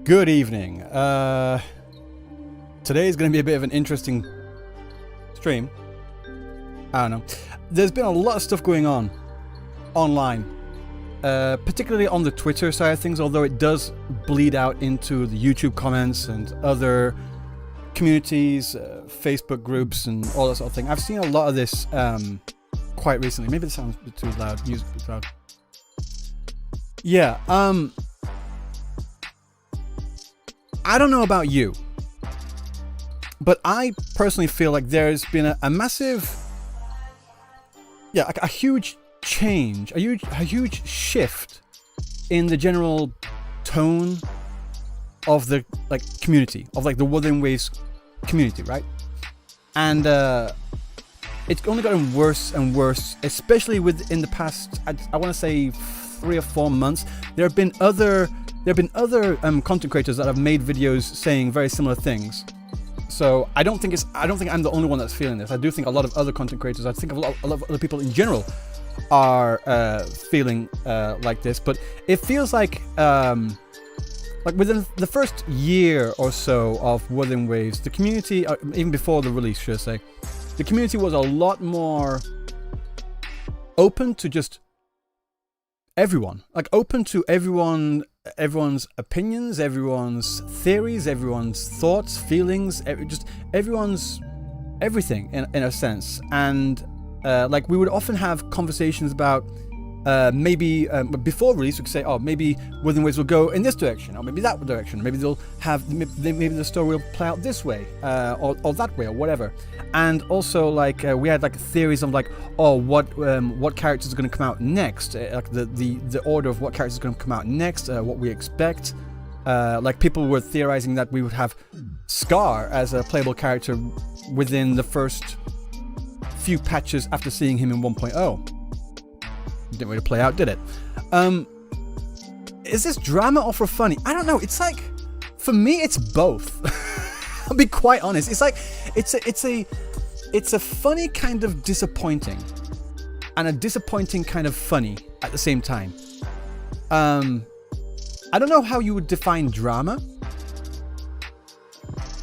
Good evening. Today is going to be a bit of an interesting stream. I don't know. There's been a lot of stuff going on online, particularly on the Twitter side of things, although it does bleed out into the YouTube comments and other communities, Facebook groups and all that sort of thing. I've seen a lot of this quite recently. Maybe it sounds a bit too loud. Music too loud. Yeah, I don't know about you, but I personally feel like there's been a massive, a huge change, a huge shift in the general tone of the community, of the Wuthering Waves community, right? And it's only gotten worse and worse, especially within the past, I want to say 3 or 4 months. There have been other content creators that have made videos saying very similar things. So I don't think I'm the only one that's feeling this. I do think a lot of other content creators, I think a lot of other people in general are feeling like this. But it feels like within the first year or so of Wuthering Waves, the community, even before the release, should I say, the community was a lot more open to just everyone, open to everyone's opinions, everyone's theories, everyone's thoughts, feelings, just everyone's everything in a sense. And we would often have conversations about maybe before release we could say, oh, maybe Wuthering Waves will go in this direction, or maybe that direction, maybe they'll have, maybe the story will play out this way, or that way, or whatever. And also we had theories of what characters are going to come out next, the order of what characters are going to come out next, what we expect. People were theorizing that we would have Scar as a playable character within the first few patches after seeing him in 1.0. Didn't really play out, did it? Is this drama or for funny? I don't know. It's for me, it's both. I'll be quite honest. It's a funny kind of disappointing, and a disappointing kind of funny at the same time. I don't know how you would define drama,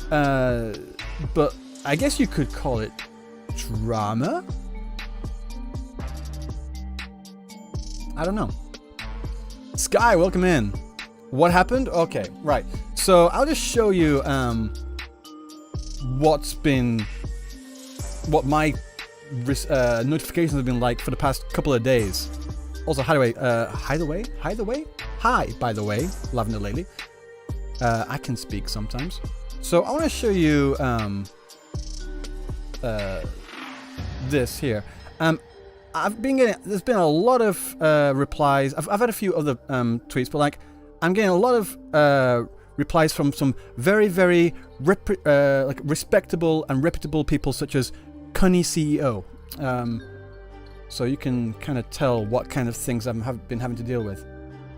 but I guess you could call it drama. I don't know. Sky, welcome in. What happened? Okay, right. So I'll just show you what my notifications have been like for the past couple of days. Also, hi, by the way, Lavender Lady. I can speak sometimes. So I want to show you this here. There's been a lot of replies. I've had a few other tweets, but I'm getting a lot of replies from some very, very respectable and reputable people, such as Cunny CEO. So you can kind of tell what kind of things I've been having to deal with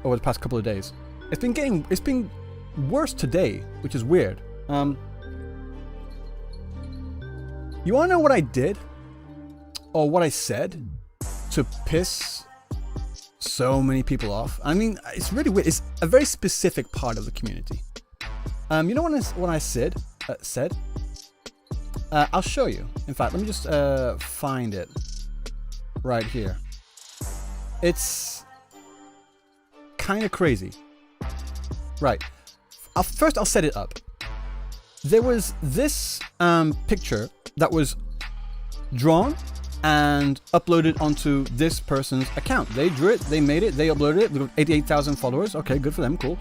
over the past couple of days. It's been worse today, which is weird. You want to know what I did, or what I said to piss so many people off? I mean, it's really weird. It's a very specific part of the community. You know what I said? I'll show you. In fact, let me just find it right here. It's kind of crazy. Right. First, I'll set it up. There was this picture that was drawn and uploaded onto this person's account. They drew it, they made it, they uploaded it. They've got 88,000 followers. Okay, good for them, cool.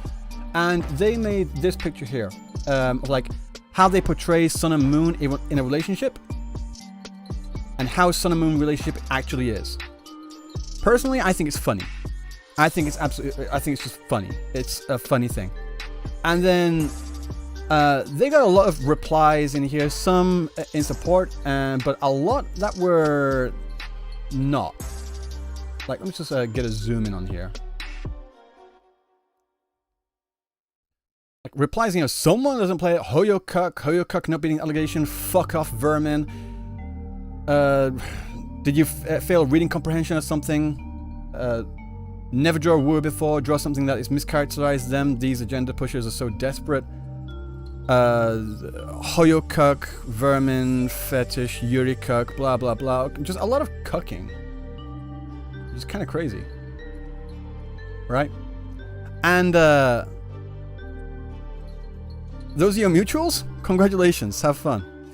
And they made this picture here, of how they portray Sun and Moon in a relationship, and how Sun and Moon relationship actually is. Personally, I think it's funny. I think it's just funny. It's a funny thing. And then they got a lot of replies in here, some in support, but a lot that were not. Let me just get a zoom in on here. Replies, someone doesn't play it. Hoyokuck not beating allegation. Fuck off, vermin. Did you fail reading comprehension or something? Never draw a word before. Draw something that is mischaracterized them. These agenda pushers are so desperate. Hoyokuk, vermin, fetish, Yuri cuck, blah blah blah. Just a lot of cucking. It's kind of crazy, right? And those are your mutuals. Congratulations, have fun.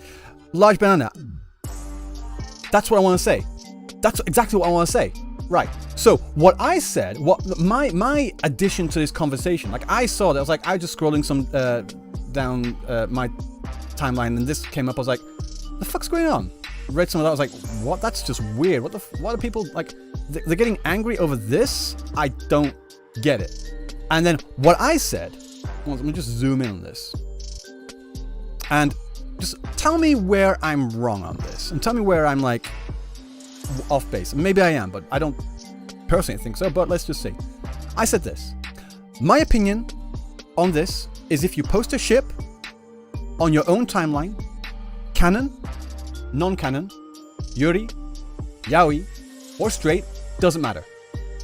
Large banana. That's what I want to say. That's exactly what I want to say. Right. So what I said, what my addition to this conversation, like I saw that, I was like, I was just scrolling some down my timeline, and this came up. I was like, the fuck's going on? Read some of that. I was like, what? That's just weird. What are people like? They're getting angry over this? I don't get it. And then what I said, let me just zoom in on this, and just tell me where I'm wrong on this, and tell me where I'm like off base. Maybe I am, but I don't personally think so, but let's just see. I said this. My opinion on this is if you post a ship on your own timeline, canon, non-canon, Yuri, Yaoi, or straight, doesn't matter.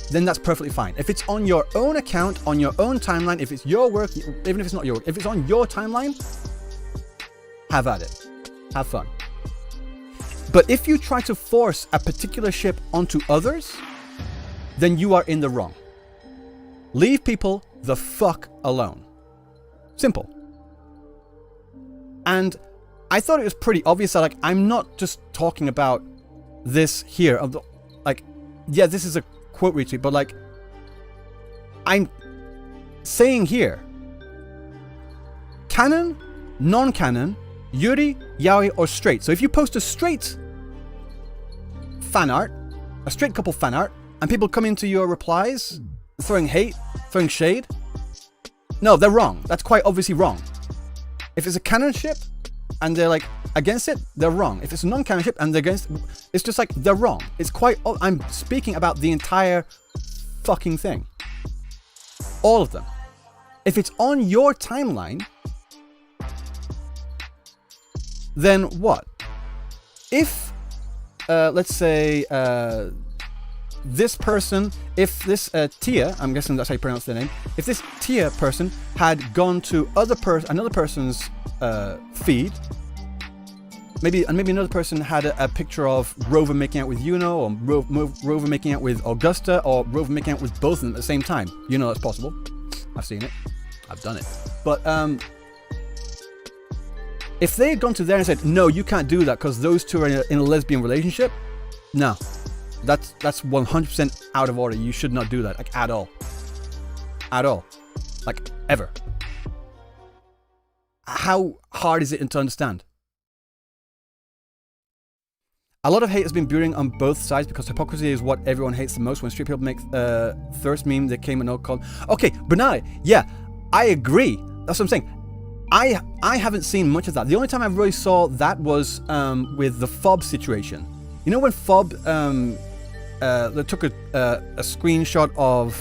Then that's perfectly fine. If it's on your own account, on your own timeline, if it's your work, even if it's not your work, if it's on your timeline, have at it. Have fun. But if you try to force a particular ship onto others, then you are in the wrong. Leave people the fuck alone. Simple. And I thought it was pretty obvious that, like, I'm not just talking about this here of the, like, yeah, this is a quote retweet, but like, I'm saying here, canon, non-canon, Yuri, Yaoi, or straight. So if you post a straight fan art, a straight couple fan art, and people come into your replies throwing hate, throwing shade, no, they're wrong. That's quite obviously wrong. If it's a canon ship and they're like against it, they're wrong. If it's a non-canon ship and they're against, it's just like they're wrong. It's quite, I'm speaking about the entire fucking thing. All of them. If it's on your timeline, then what? If, let's say, this person, if this Tia, I'm guessing that's how you pronounce their name, if this Tia person had gone to another person's feed, maybe another person had a picture of Rover making out with Yuno, or Rover making out with Augusta, or Rover making out with both of them at the same time. You know that's possible. I've seen it. I've done it. But if they had gone to there and said, no, you can't do that because those two are in a lesbian relationship, no. That's 100% out of order. You should not do that, like, at all. At all. Like, ever. How hard is it to understand? A lot of hate has been brewing on both sides because hypocrisy is what everyone hates the most. When street people make thirst meme, they came and no called. Okay, Bernard, yeah, I agree. That's what I'm saying. I haven't seen much of that. The only time I really saw that was with the FOB situation. You know when FOB they took a screenshot of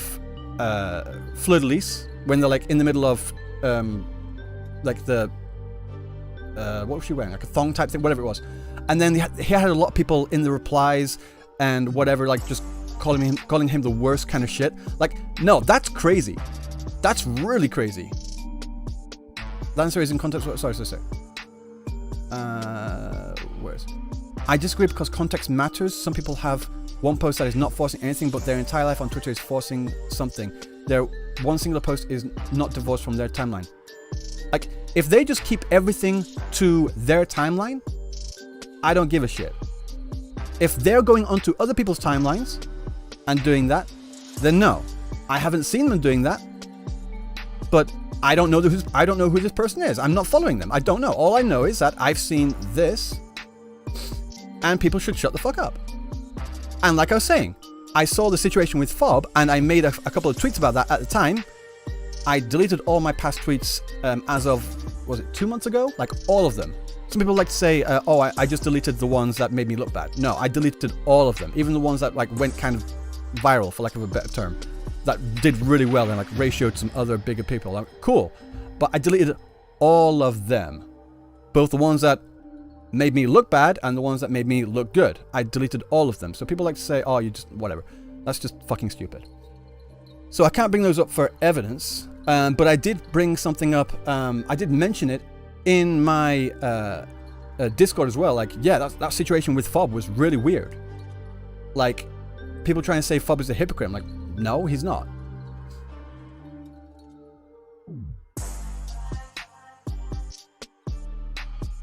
Fleur de Lis when they're like in the middle of like the what was she wearing, like a thong type thing, whatever it was, and then he had a lot of people in the replies and whatever, like just calling him the worst kind of shit. Like, no, that's crazy. That's really crazy. The answer is in context. Sorry. Where's? I disagree because context matters. Some people have one post that is not forcing anything, but their entire life on Twitter is forcing something. Their one singular post is not divorced from their timeline. Like, if they just keep everything to their timeline, I don't give a shit. If they're going onto other people's timelines and doing that, then no. I haven't seen them doing that, but I don't know who this person is. I'm not following them. I don't know. All I know is that I've seen this, and people should shut the fuck up. And like I was saying, I saw the situation with FOB, and I made a couple of tweets about that at the time. I deleted all my past tweets as of, was it 2 months ago? Like, all of them. Some people like to say, oh, I just deleted the ones that made me look bad. No, I deleted all of them. Even the ones that like went kind of viral, for lack of a better term. That did really well and like ratioed some other bigger people. Like, cool. But I deleted all of them. Both the ones that made me look bad and the ones that made me look good. I deleted all of them. So people like to say, oh, you just, whatever. That's just fucking stupid. So I can't bring those up for evidence, but I did bring something up. I did mention it in my Discord as well. Like, yeah, that situation with Fob was really weird. Like, people trying to say Fob is a hypocrite. I'm like, no, he's not.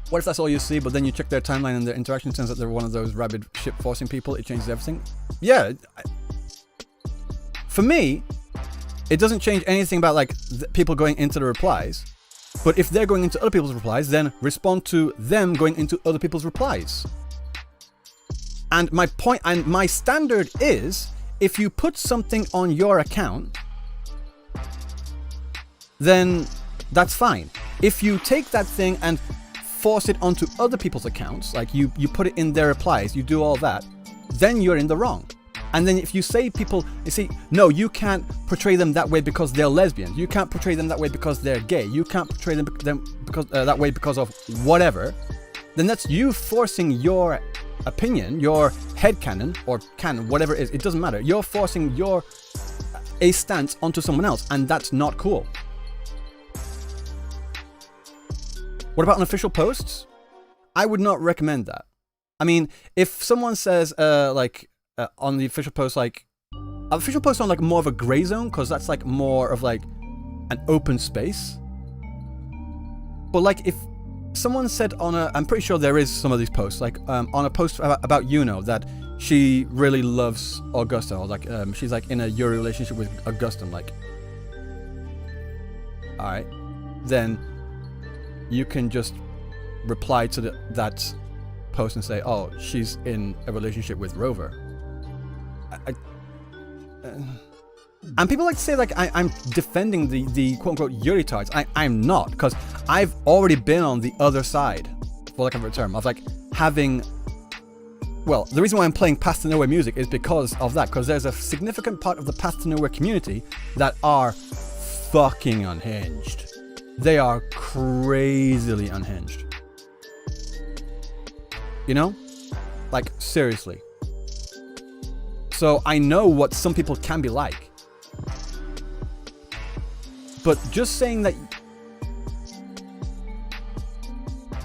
What if that's all you see, but then you check their timeline and their interaction turns out they're one of those rabid ship forcing people? It changes everything. Yeah. For me, it doesn't change anything about like people going into the replies. But if they're going into other people's replies, then respond to them going into other people's replies. And my point and my standard is, if you put something on your account, then that's fine. If you take that thing and force it onto other people's accounts, like you put it in their replies, you do all that, then you're in the wrong. And then if you say people, you see, no, you can't portray them that way because they're lesbians. You can't portray them that way because they're gay. You can't portray them because that way because of whatever. Then that's you forcing your opinion, your headcanon or canon, whatever it is. It doesn't matter. You're forcing a stance onto someone else, and that's not cool. What about unofficial posts? I would not recommend that. I mean, if someone says on the official post, like official post on like more of a gray zone, because that's like more of like an open space. But like if someone said on a, I'm pretty sure there is some of these posts, like on a post about Yuno that she really loves Augusta, or like she's like in a Yuri relationship with Augusta, like, all right, then you can just reply to that post and say, oh, she's in a relationship with Rover. And people like to say like I'm defending the quote-unquote Yuri-tards. I'm not, because I've already been on the other side, for lack of a term, of like having... Well, the reason why I'm playing Path to Nowhere music is because of that, because there's a significant part of the Path to Nowhere community that are fucking unhinged. They are crazily unhinged. You know? Like, seriously. So I know what some people can be like. But just saying that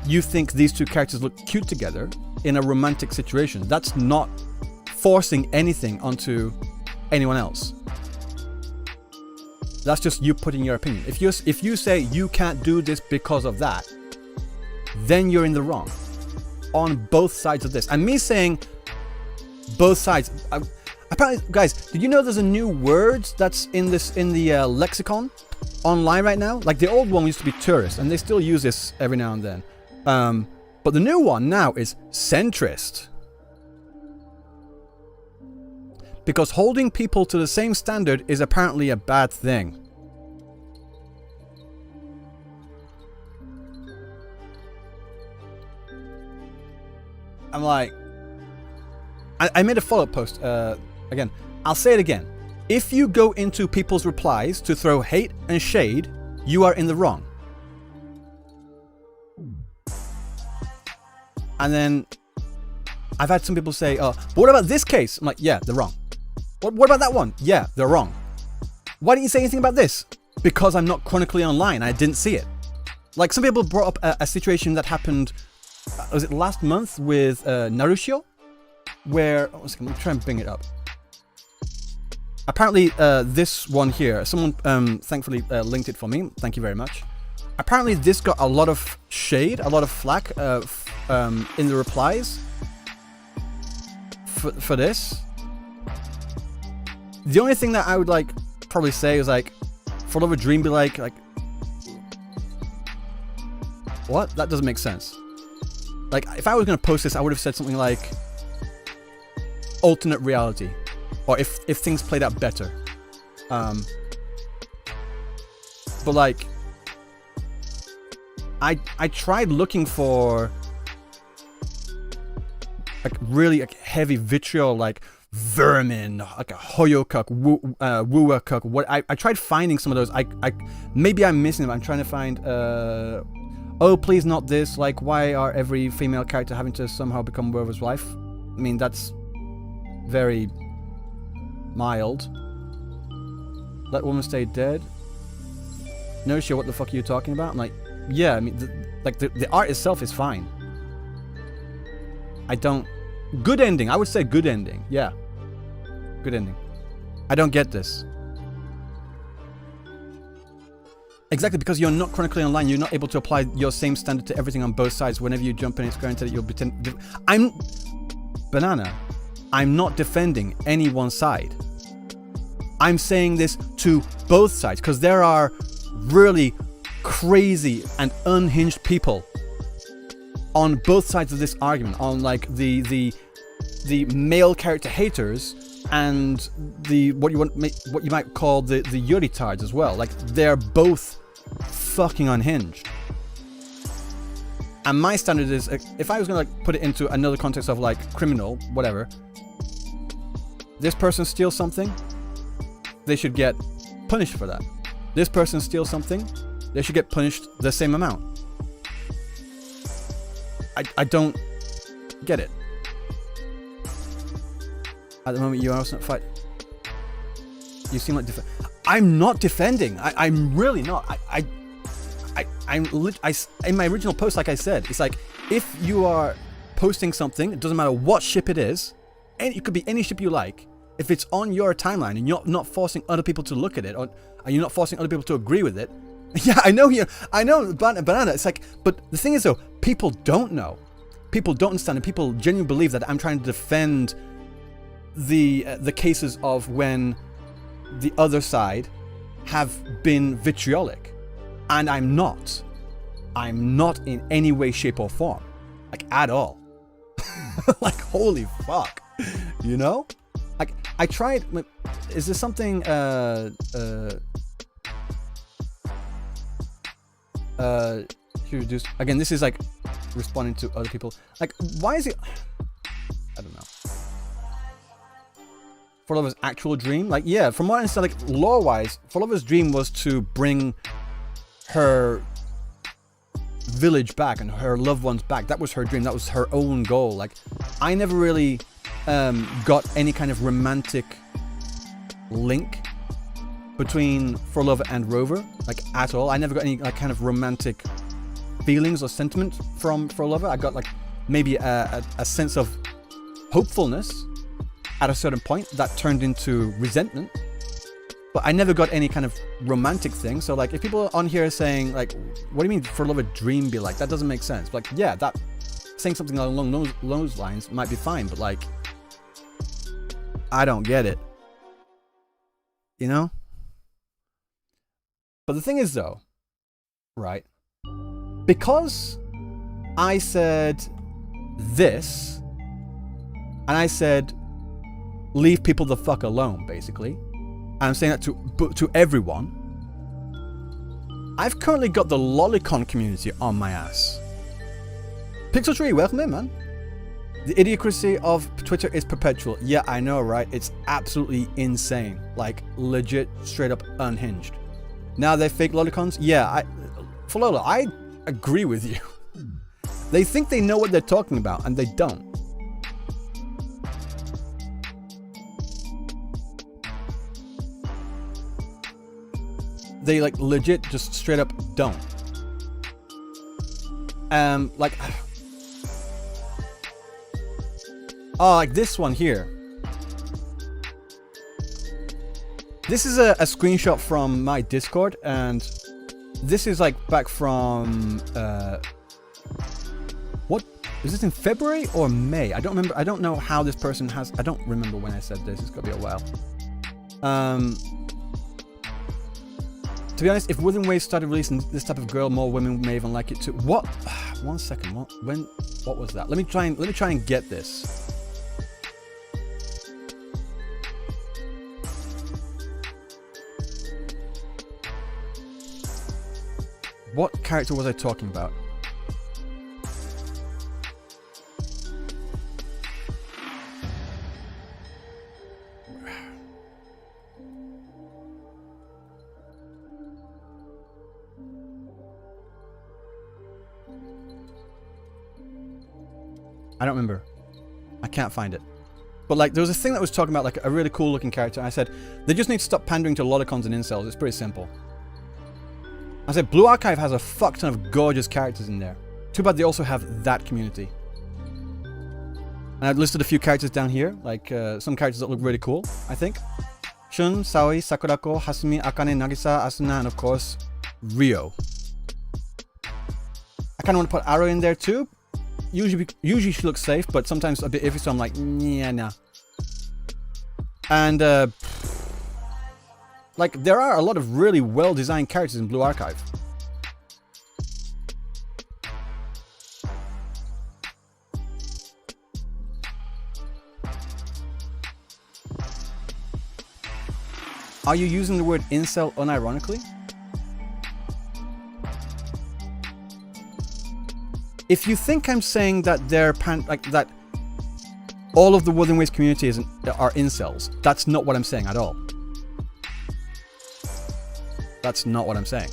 you think these two characters look cute together in a romantic situation, that's not forcing anything onto anyone else. That's just you putting your opinion. If you say you can't do this because of that, then you're in the wrong on both sides of this. And me saying both sides, apparently, guys, did you know there's a new word that's in the lexicon online right now? Like the old one used to be tourist, and they still use this every now and then. But the new one now is centrist. Because holding people to the same standard is apparently a bad thing. I'm like... I made a follow-up post. Again, I'll say it again. If you go into people's replies to throw hate and shade, you are in the wrong. And then I've had some people say, oh, but what about this case? I'm like, yeah, they're wrong. What about that one? Yeah, they're wrong. Why didn't you say anything about this? Because I'm not chronically online. I didn't see it. Like some people brought up a situation that happened, was it last month with Narushio? Where, oh, let me try and bring it up. Apparently this one here, someone thankfully linked it for me. Thank you very much. Apparently this got a lot of shade, a lot of flack in the replies for this. The only thing that I would like probably say is like, for Love a Dream be like, what? That doesn't make sense. Like, if I was going to post this, I would have said something like, alternate reality. Or if things played out better. But like, I tried looking for like really like heavy vitriol, like vermin, like a Hoyokuk, Wuakuk. What I tried finding some of those. Maybe I'm missing them. I'm trying to find. Oh, please not this. Like, why are every female character having to somehow become Werther's wife? I mean, that's very mild. Let woman stay dead. No shit, what the fuck are you talking about? I'm like, yeah, I mean, the art itself is fine. I don't... Good ending. I would say good ending. Yeah. Good ending. I don't get this. Exactly, because you're not chronically online, you're not able to apply your same standard to everything on both sides. Whenever you jump in, it's granted that you'll be... Banana. I'm not defending any one side. I'm saying this to both sides, because there are really crazy and unhinged people on both sides of this argument, on like the male character haters and the what you might call the Yuri-tards as well. Like, they're both fucking unhinged. And my standard is, if I was gonna like put it into another context of like criminal, whatever, this person steals something, they should get punished for that. This person steals something, they should get punished the same amount. I don't get it. At the moment, you are also not fight. You seem like I'm not defending. I'm really not. I'm in my original post, like I said, it's like, if you are posting something, it doesn't matter what ship it is, and it could be any ship you like. If it's on your timeline and you're not forcing other people to look at it, or you're not forcing other people to agree with it. Yeah, I know banana. It's like, but the thing is though, people don't know. People don't understand, and people genuinely believe that I'm trying to defend the cases of when the other side have been vitriolic. And I'm not. I'm not in any way, shape, or form. Like, at all. Like, holy fuck. You know? Like, I tried... Is there something... Again, this is like responding to other people. Like, why is it... I don't know. For Lover's actual dream? Like, yeah, from what I understand, like, lore-wise, For Lover's dream was to bring her village back and her loved ones back. That was her dream. That was her own goal. Like, I never really got any kind of romantic link between For Lover and Rover, like, at all. I never got any like kind of romantic feelings or sentiment from For Lover. I got like maybe a sense of hopefulness at a certain point that turned into resentment. But I never got any kind of romantic thing. So like, if people are on here saying like, what do you mean For Lover dream be like? That doesn't make sense. Like, yeah, that saying something along those lines might be fine, but like, I don't get it. You know? But the thing is though, right? Because I said this, and I said, leave people the fuck alone, basically. I'm saying that to everyone. I've currently got the Lolicon community on my ass. Pixel Tree, welcome in, man. The idiocracy of Twitter is perpetual. Yeah, I know, right? It's absolutely insane. Like, legit, straight up unhinged. Now they're fake Lolicons? Yeah, Falola, I agree with you. They think they know what they're talking about, and they don't. They like legit just straight up don't. Like, oh, like this one here. This is a screenshot from my Discord, and this is like back from what is this, in February or May? I don't remember. I don't know how this person has. I don't remember when I said this. It's gonna be a while. To be honest, if Wuthering Waves started releasing this type of girl, more women may even like it too. What? 1 second. What was that? Let me try and get this. What character was I talking about? I don't remember. I can't find it. But like, there was a thing that was talking about like a really cool looking character. And I said, they just need to stop pandering to lolicons and incels. It's pretty simple. I said, Blue Archive has a fuck ton of gorgeous characters in there. Too bad they also have that community. And I've listed a few characters down here, like some characters that look really cool, I think. Shun, Saoi, Sakurako, Hasumi, Akane, Nagisa, Asuna, and of course, Rio. I kind of want to put Aro in there too. Usually she looks safe, but sometimes a bit iffy, so I'm like, yeah, nah. And, like, there are a lot of really well-designed characters in Blue Archive. Are you using the word incel unironically? If you think I'm saying that they're that all of the Wuthering Waves community are incels, that's not what I'm saying at all. That's not what I'm saying.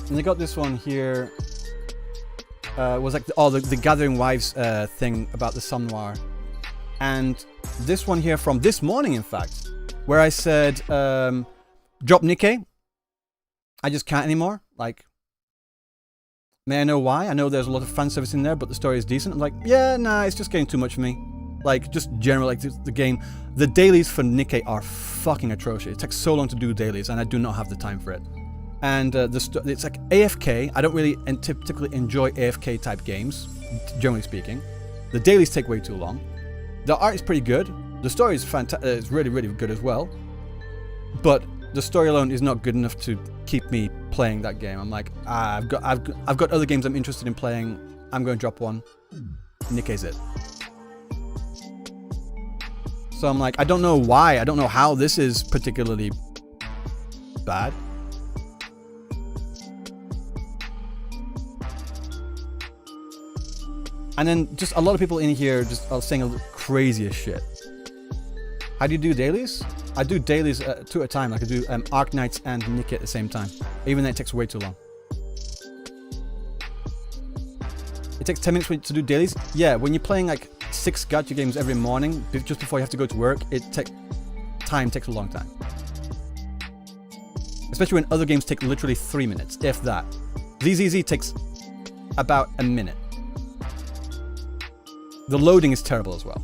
And they got this one here. Was like the Gathering Wives thing about the Sun Noir. And this one here from this morning, in fact, where I said, drop Nikke. I just can't anymore. Like, may I know why? I know there's a lot of fan service in there, but the story is decent. I'm like, yeah, nah, it's just getting too much for me. Like, just general, like, the game. The dailies for Nikke are fucking atrocious. It takes so long to do dailies, and I do not have the time for it. And it's like AFK. I don't really typically enjoy AFK type games, generally speaking. The dailies take way too long. The art is pretty good. The story is it's really, really good as well. But the story alone is not good enough to keep me playing that game. I'm like, I've got other games I'm interested in playing. I'm going to drop one. Nikke's it. So I'm like, I don't know why. I don't know how this is particularly bad. And then just a lot of people in here just are saying the craziest shit. How do you do dailies? I do dailies two at a time. Like I do Arknights and Nikke at the same time. Even though it takes way too long. It takes 10 minutes to do dailies? Yeah, when you're playing like 6 gacha games every morning, just before you have to go to work, time takes a long time. Especially when other games take literally 3 minutes, if that. ZZZ takes about a minute. The loading is terrible as well.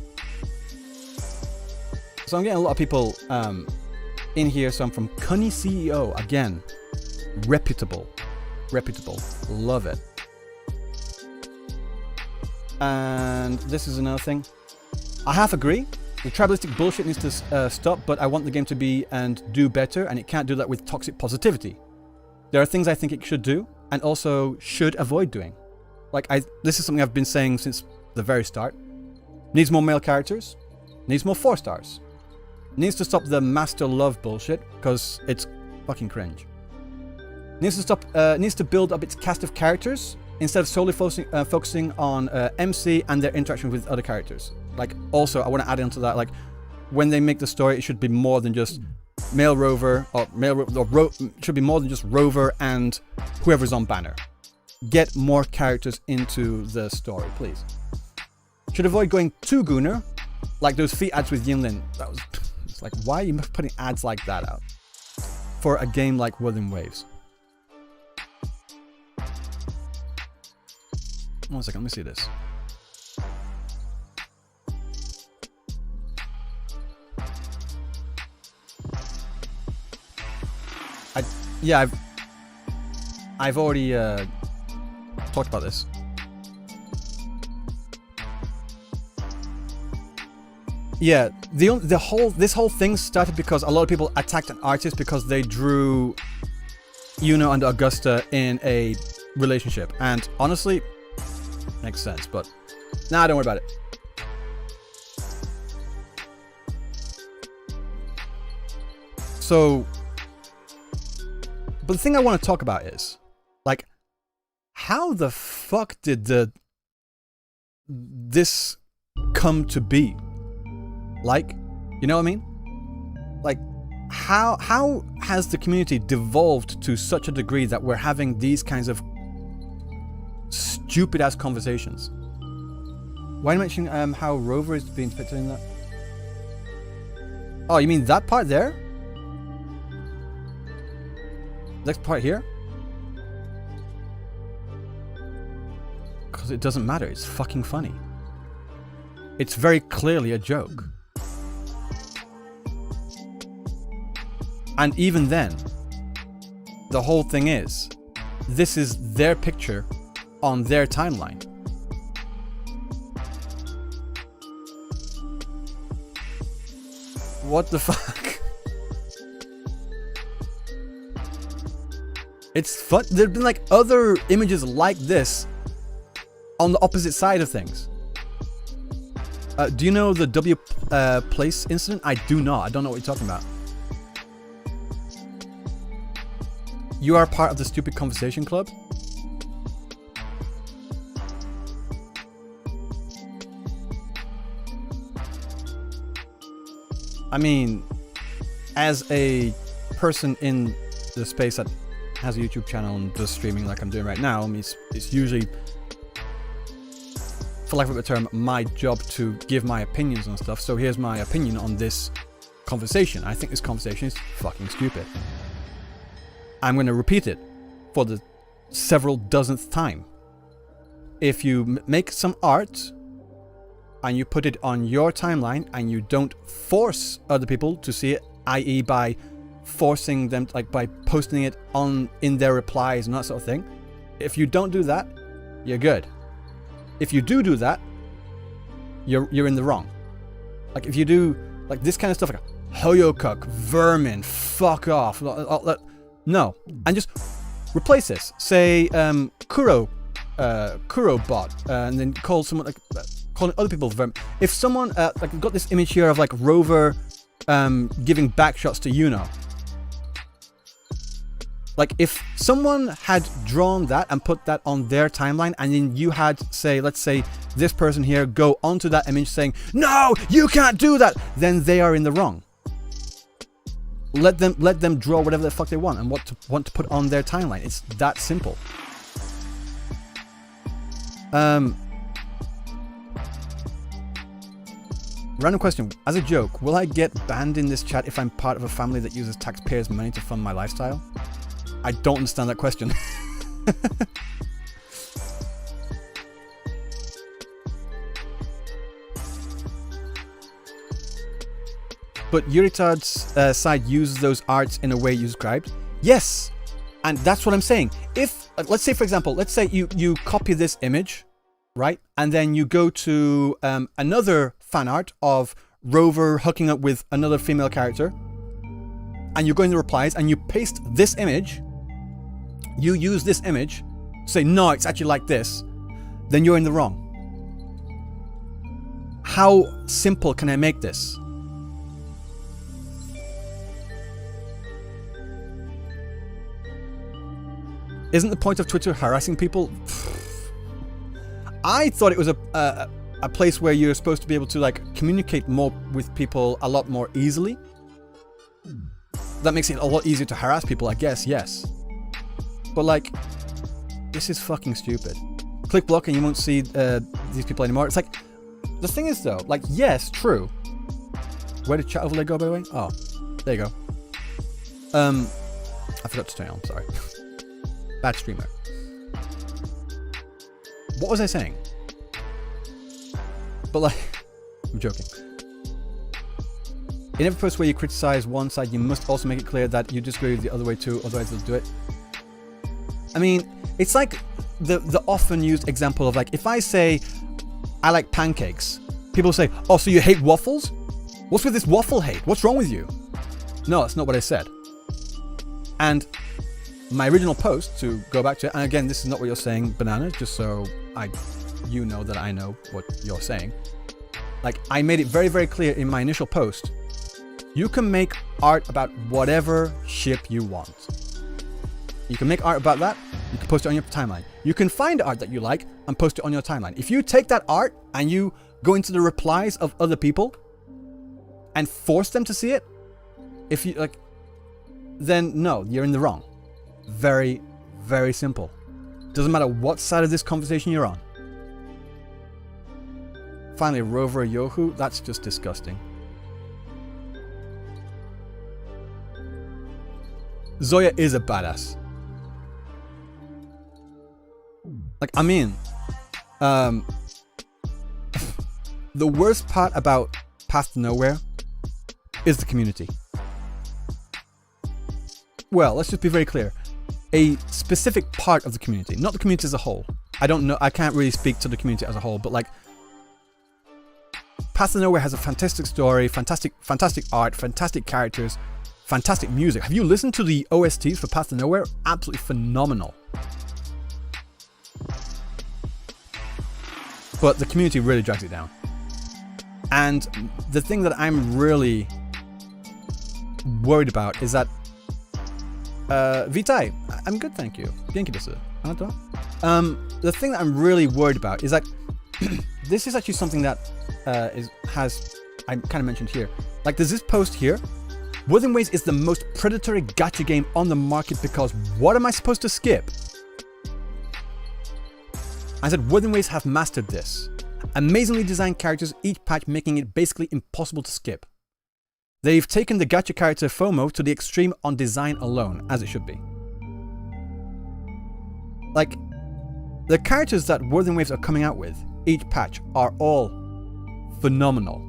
So I'm getting a lot of people in here. So I'm from Cunny CEO. Again, reputable. Love it. And this is another thing. I half agree. The tribalistic bullshit needs to stop, but I want the game to be and do better, and it can't do that with toxic positivity. There are things I think it should do, and also should avoid doing. Like, this is something I've been saying since the very start. Needs more male characters. Needs more 4 stars. Needs to stop the master love bullshit, because it's fucking cringe. Needs to stop. Needs to build up its cast of characters instead of solely focusing on MC and their interaction with other characters. Like, also, I want to add into that, like, when they make the story, it should be more than just male Rover, it should be more than just Rover and whoever's on banner. Get more characters into the story, please. Should avoid going too Gunner, like those feet ads with Yinlin. That was, it's like, why are you putting ads like that out for a game like Wuthering Waves? 1 second, let me see this. I've already talked about this. Yeah, this whole thing started because a lot of people attacked an artist because they drew Yuno and Augusta in a relationship, and honestly, makes sense. But nah, don't worry about it. So, but the thing I want to talk about is, like, how the fuck did this come to be? Like, you know what I mean? Like, how has the community devolved to such a degree that we're having these kinds of stupid ass conversations? Why are you mentioning how Rover is being depicted in that? Oh, you mean that part there? Next part here? Because it doesn't matter. It's fucking funny. It's very clearly a joke. And even then, the whole thing is, this is their picture on their timeline. What the fuck? It's fun. There've been like other images like this on the opposite side of things. Do you know the W Place incident? I do not. I don't know what you're talking about. You are part of the Stupid Conversation Club? I mean, as a person in the space that has a YouTube channel and does streaming like I'm doing right now, I mean, it's usually, for lack of a better term, my job to give my opinions on stuff. So here's my opinion on this conversation. I think this conversation is fucking stupid. I'm going to repeat it for the several dozenth time. If you make some art and you put it on your timeline and you don't force other people to see it, i.e. by forcing them, like by posting it in their replies and that sort of thing, if you don't do that, you're good. If you do that, you're in the wrong. Like if you do like this kind of stuff, like Hoyokuk, vermin, fuck off, no, and just replace this. Say Kuro bot, and then call someone like calling other people vermin. If someone like we've got this image here of like Rover giving back shots to Yuno. Like if someone had drawn that and put that on their timeline, and then you had, say, let's say this person here go onto that image saying, "No, you can't do that," then they are in the wrong. Let them draw whatever the fuck they want and want to put on their timeline. It's that simple. Random question. As a joke, will I get banned in this chat if I'm part of a family that uses taxpayers' money to fund my lifestyle? I don't understand that question. But Yuritad's side uses those arts in a way you described. Yes, and that's what I'm saying. If, let's say for example, let's say you copy this image, right? And then you go to another fan art of Rover hooking up with another female character, and you go in the replies and you paste this image, you use this image, say, no, it's actually like this, then you're in the wrong. How simple can I make this? Isn't the point of Twitter harassing people? I thought it was a place where you're supposed to be able to like communicate more with people a lot more easily. That makes it a lot easier to harass people, I guess, yes. But like, this is fucking stupid. Click block and you won't see these people anymore. It's like, the thing is though, like, yes, true. Where did chat overlay go, by the way? Oh, there you go. I forgot to turn it on, sorry. Bad streamer. What was I saying? But like, I'm joking. In every post where you criticize one side, you must also make it clear that you disagree with the other way too, otherwise they'll do it. I mean, it's like the often used example of like, if I say, I like pancakes, people say, oh, so you hate waffles? What's with this waffle hate? What's wrong with you? No, that's not what I said. And my original post, to go back to it, and again, this is not what you're saying, Banana, just so you know that I know what you're saying. Like, I made it very, very clear in my initial post, you can make art about whatever ship you want. You can make art about that, you can post it on your timeline. You can find art that you like and post it on your timeline. If you take that art and you go into the replies of other people and force them to see it, if you like, then no, you're in the wrong. Very, very simple. Doesn't matter what side of this conversation you're on. finally Rover Yohu. That's just disgusting. Zoya is a badass. Like, I mean, the worst part about Path to Nowhere is the community. Well, let's just be very clear. A specific part of the community, not the community as a whole. I don't know, I can't really speak to the community as a whole, but like, Path to Nowhere has a fantastic story, fantastic art, fantastic characters, fantastic music. Have you listened to the OSTs for Path to Nowhere? Absolutely phenomenal. But the community really drags it down. And the thing that I'm really worried about is that Vitai, I'm good, thank you. Genki desu. The thing that I'm really worried about is that this is actually something that I kind of mentioned here. Like, there's this post here. Wuthering Waves is the most predatory gacha game on the market because what am I supposed to skip? I said Wuthering Waves have mastered this. Amazingly designed characters, each patch making it basically impossible to skip. They've taken the gacha character FOMO to the extreme on design alone, as it should be. Like, the characters that Wuthering Waves are coming out with, each patch, are all phenomenal.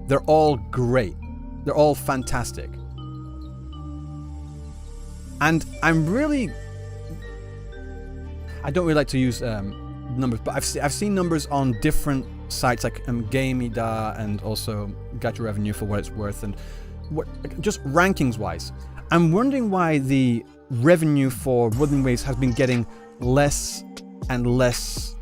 They're all great. They're all fantastic. And I don't really like to use numbers, but I've seen numbers on different sites like GameIda and also Gacha Revenue for what it's worth, and just rankings wise. I'm wondering why the revenue for Wuthering Waves has been getting less and less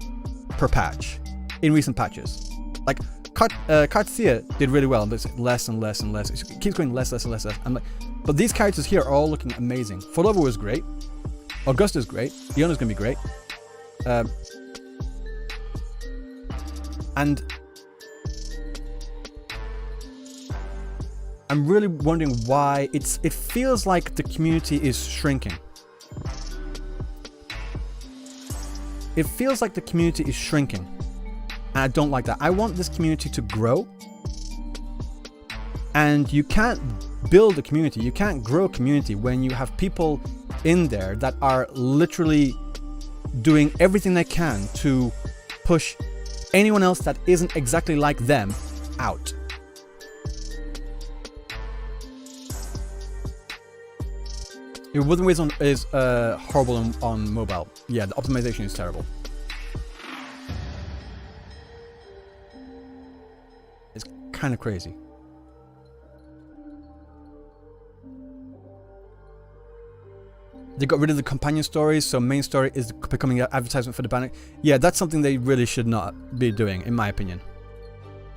per patch in recent patches. Like, Cartia did really well, but it's less and less and less. It keeps going less and less. I'm like, but these characters here are all looking amazing. Folover was great. Augusta's great. Iona's gonna be great. And I'm really wondering why it feels like the community is shrinking. It feels like the community is shrinking. And I don't like that. I want this community to grow. And you can't build a community, you can't grow a community when you have people in there that are literally doing everything they can to push anyone else that isn't exactly like them out. Your Wuthering Waves is horrible on mobile. Yeah, the optimization is terrible. It's kind of crazy. They got rid of the companion stories, so main story is becoming an advertisement for the banner. Yeah, that's something they really should not be doing, in my opinion.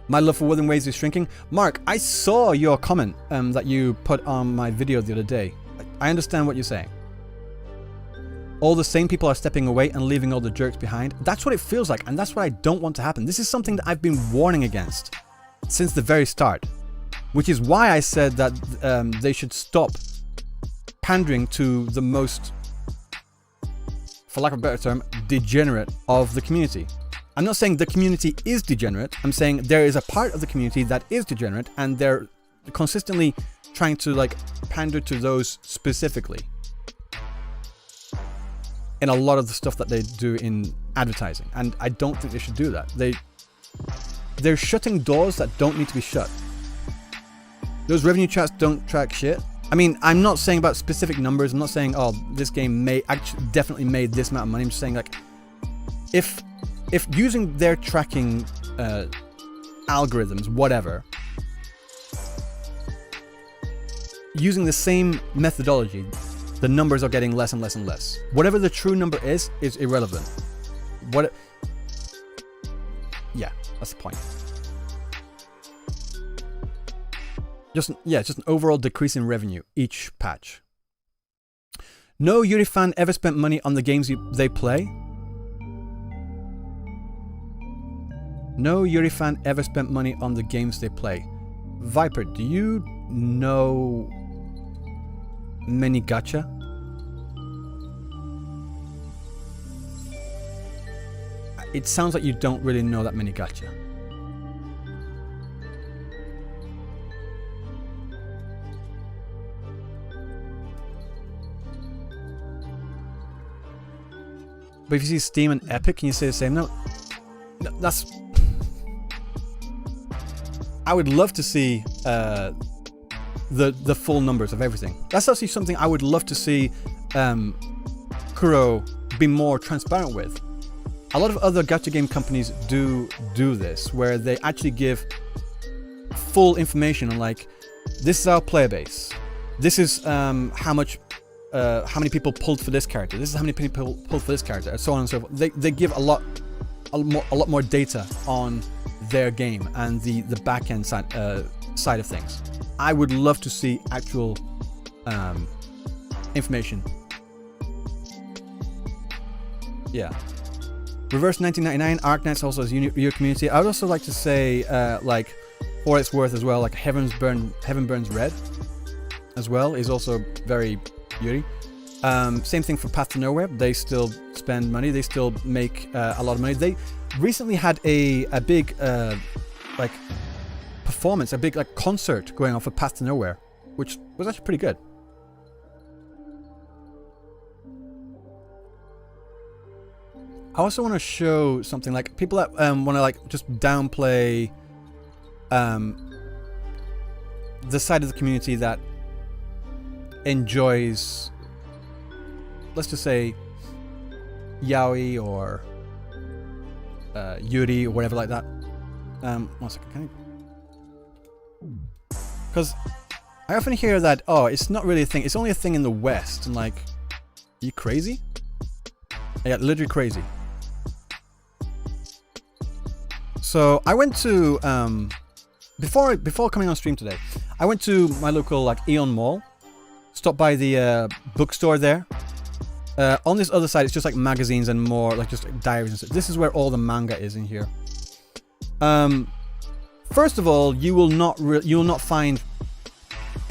My love for Wuthering Waves is shrinking. Mark, I saw your comment that you put on my video the other day. I understand what you're saying. All the same people are stepping away and leaving all the jerks behind. That's what it feels like, and that's what I don't want to happen. This is something that I've been warning against since the very start, which is why I said that they should stop pandering to the most, for lack of a better term, degenerate of the community. I'm not saying the community is degenerate. I'm saying there is a part of the community that is degenerate, and they're consistently trying to like pander to those specifically in a lot of the stuff that they do in advertising, and I don't think they should do that. They're shutting doors that don't need to be shut. Those revenue charts don't track shit. I mean, I'm not saying about specific numbers. I'm not saying, oh, this game definitely made this amount of money. I'm just saying, like, if using their tracking algorithms, whatever, using the same methodology, the numbers are getting less and less and less. Whatever the true number is irrelevant. Yeah, that's the point. Just an overall decrease in revenue each patch. No Yuri fan ever spent money on the games they play. No Yuri fan ever spent money on the games they play. Viper, do you know many gacha? It sounds like you don't really know that many gacha. But if you see Steam and Epic, can you say the same? No, that's... I would love to see the full numbers of everything. That's actually something I would love to see Kuro be more transparent with. A lot of other gacha game companies do this, where they actually give full information on, like, this is our player base. This is how many people pulled for this character. This is how many people pulled for this character, and so on and so forth. They give a lot more data on their game and the back end side of things. I would love to see actual information. Yeah. Reverse 1999, Arknights also has your community. I would also like to say, like, for its worth as well, like Heaven Burns Red as well is also very beauty. Same thing for Path to Nowhere. They still spend money. They still make a lot of money. They recently had a big like performance, a big like concert going on for Path to Nowhere, which was actually pretty good. I also want to show something, like people that want to like just downplay the side of the community that enjoys, let's just say, yaoi or yuri or whatever like that. 1 second, because I often hear that, oh, it's not really a thing, it's only a thing in the West. And like, are you crazy? Yeah, literally crazy. So I went to before coming on stream today, I went to my local like Aeon Mall, stopped by the bookstore there. On this other side, it's just like magazines and more like just like diaries and stuff. This is where all the manga is in here. First of all, you will not find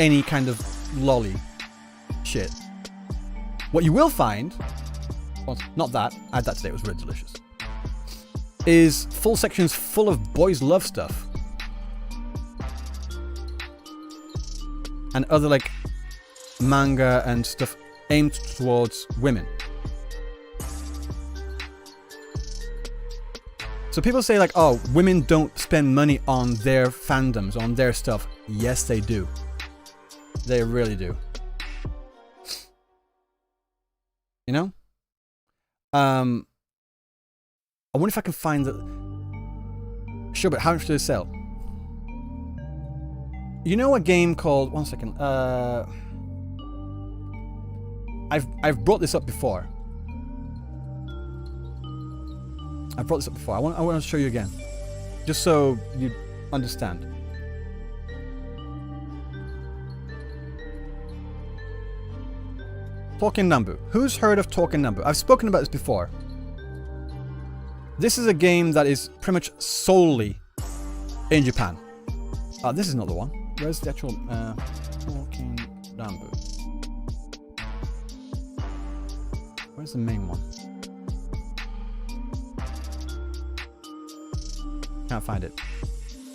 any kind of lolly shit. What you will find, well, not that, I had that today, it was really delicious, is full sections full of boys love stuff. And other like manga and stuff aimed towards women. So people say like, oh, women don't spend money on their fandoms, on their stuff. Yes, they do. They really do. You know? I wonder if I can find the... Sure, but how much do they sell? You know a game called... 1 second. I've brought this up before. I want to show you again, just so you understand. Talking Nambu. Who's heard of Talking Nambu? I've spoken about this before. This is a game that is pretty much solely in Japan. This is not the one. Where's the actual Talking Nambu? Where's the main one? Can't find it.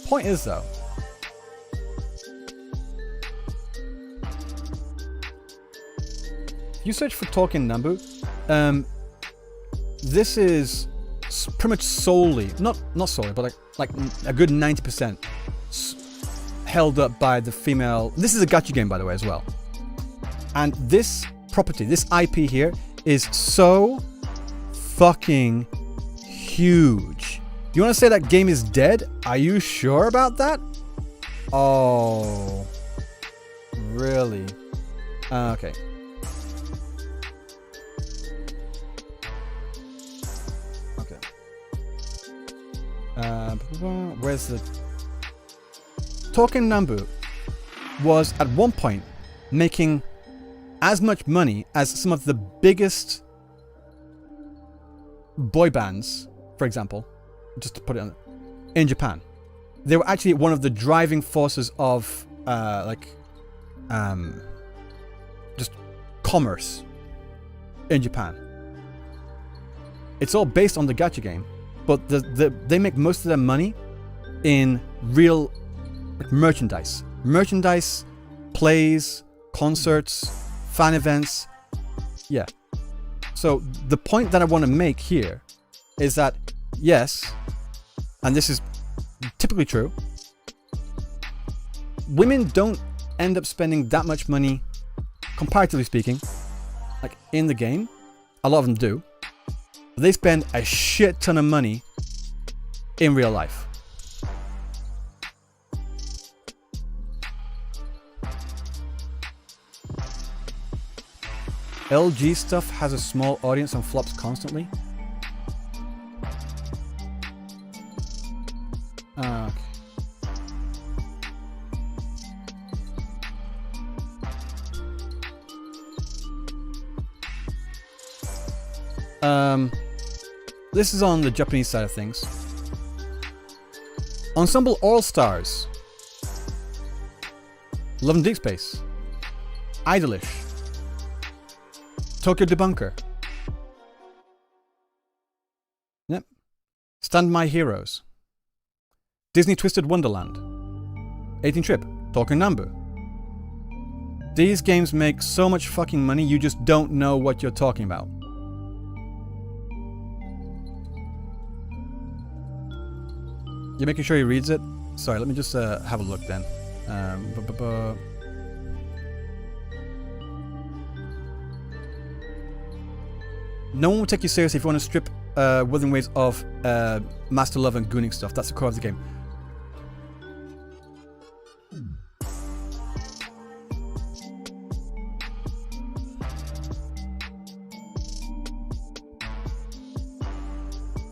Point is though, if you search for Talking Nambu, this is pretty much solely, not solely, but like a good 90% held up by the female. This is a gacha game, by the way, as well. And this property, this IP here, is so fucking huge. You want to say that game is dead? Are you sure about that? Oh, really? Okay. Okay. Where's the... Talking Nambu was at one point making as much money as some of the biggest boy bands, for example, just to put it on, in Japan. They were actually one of the driving forces of just commerce in Japan. It's all based on the gacha game, but they make most of their money in real merchandise, plays, concerts, fan events. Yeah. So the point that I want to make here is that, yes, and this is typically true, women don't end up spending that much money, comparatively speaking, like in the game. A lot of them do. But they spend a shit ton of money in real life. LG stuff has a small audience and flops constantly. Okay. This is on the Japanese side of things. Ensemble All Stars, Love and Deep Space, Idolish, Tokyo Debunker. Yep. Stand My Heroes, Disney Twisted Wonderland, 18 Trip, Talking Nambu. These games make so much fucking money, you just don't know what you're talking about. You're making sure he reads it? Sorry, let me just have a look then. No one will take you seriously if you want to strip Wuthering Waves of Master Love and gooning stuff. That's the core of the game.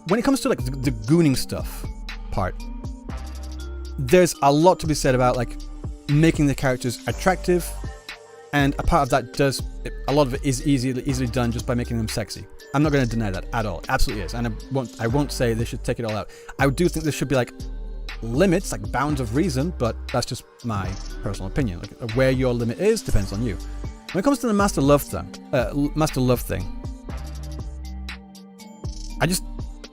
When it comes to like the gooning stuff part, there's a lot to be said about like making the characters attractive, and a part of that does, a lot of it is easily done just by making them sexy. I'm not going to deny that at all. It absolutely is, and I won't say they should take it all out. I do think there should be like limits, like bounds of reason, but that's just my personal opinion. Like where your limit is depends on you. When it comes to the Master Love thing, I just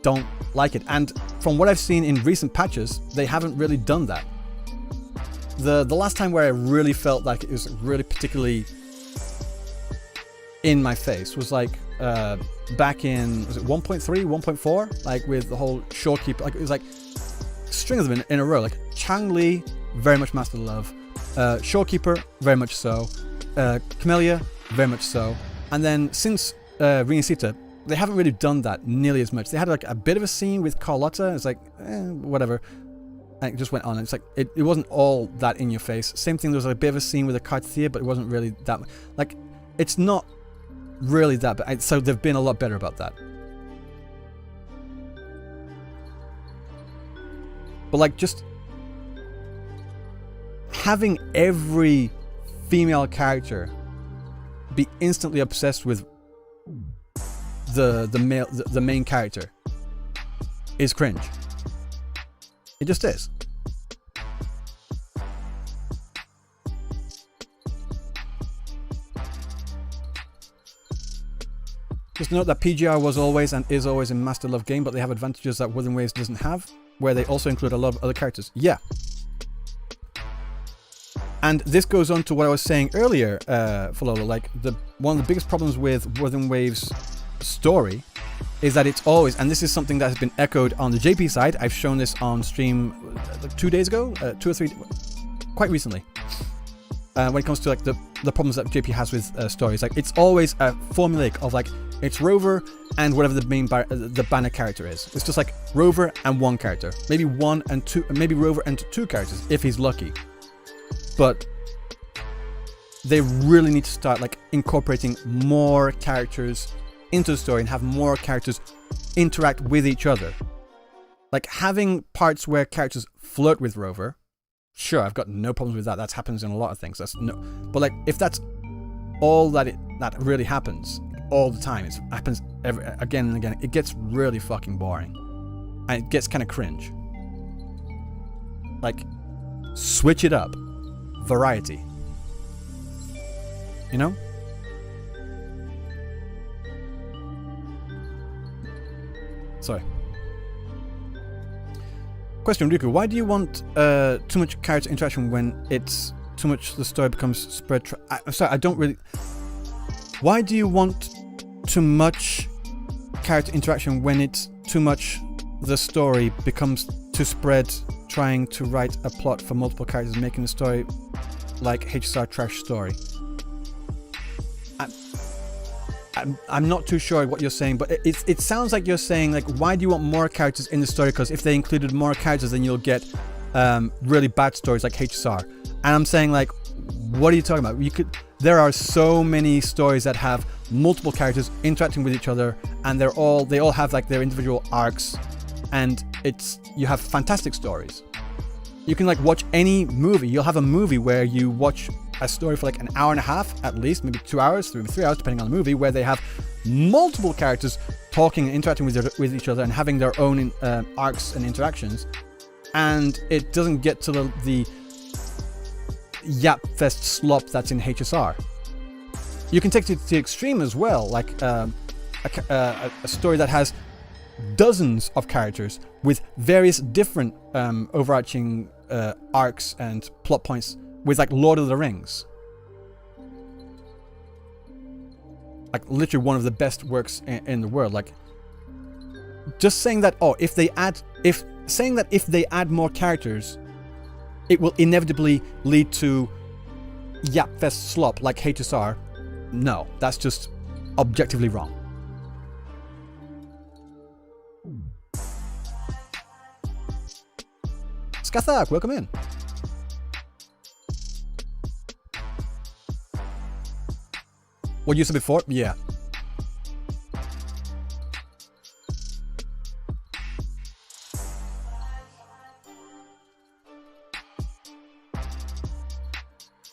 don't like it, and from what I've seen in recent patches, they haven't really done that. The last time where I really felt like it was really particularly in my face was like back in, was it 1.3, 1.4, like with the whole Shorekeeper. Like it was like a string of them in a row, like Chang-Li, very much Master Love, Shorekeeper, very much so, Camellia, very much so, and then since Rinasita, they haven't really done that nearly as much. They had like a bit of a scene with Carlotta. It's like, whatever. And it just went on. And it's like, it wasn't all that in your face. Same thing, there was like a bit of a scene with a Cartier, but it wasn't really that much. Like, it's not really that bad. So they've been a lot better about that. But like, just having every female character be instantly obsessed with the main character is cringe. It just is. Just note that PGR was always and is always a Master Love game, but they have advantages that Wuthering Waves doesn't have, where they also include a lot of other characters. Yeah. And this goes on to what I was saying earlier, Falolo, like one of the biggest problems with Wuthering Waves story is that it's always, and this is something that has been echoed on the JP side. I've shown this on stream like 2 days ago, 2 or 3, quite recently. When it comes to like the problems that JP has with stories, like it's always a formulaic of like it's Rover and whatever the main the banner character is. It's just like Rover and one character, maybe one and two, maybe Rover and 2 characters if he's lucky. But they really need to start like incorporating more characters into the story and have more characters interact with each other. Like having parts where characters flirt with Rover, sure, I've got no problems with that. That happens in a lot of things. That's no, but like if that's all that really happens all the time, it happens again and again, it gets really fucking boring, and it gets kind of cringe. Like switch it up, variety. You know? Sorry. Question, Riku. Why do you want too much character interaction when it's too much the story becomes spread? I'm sorry, I don't really... Why do you want too much character interaction, when it's too much, the story becomes too spread, trying to write a plot for multiple characters, making the story like HSR trash story. I'm not too sure what you're saying, but it sounds like you're saying, like, why do you want more characters in the story? Because if they included more characters, then you'll get really bad stories like HSR. And I'm saying, like, what are you talking about? There are so many stories that have multiple characters interacting with each other, and they all have like their individual arcs, and you have fantastic stories. You can like watch any movie. You'll have a movie where you watch a story for like an hour and a half at least, maybe 2 hours, maybe 3 hours, depending on the movie, where they have multiple characters talking and interacting with each other and having their own arcs and interactions, and it doesn't get to the yapfest slop that's in HSR. You can take it to the extreme as well, like a story that has dozens of characters with various different overarching arcs and plot points, with like Lord of the Rings. Like literally one of the best works in the world. Like just saying that, if they add more characters, it will inevitably lead to yapfest slop like HSR. No, that's just objectively wrong. Skathak, welcome in. What you said before? Yeah.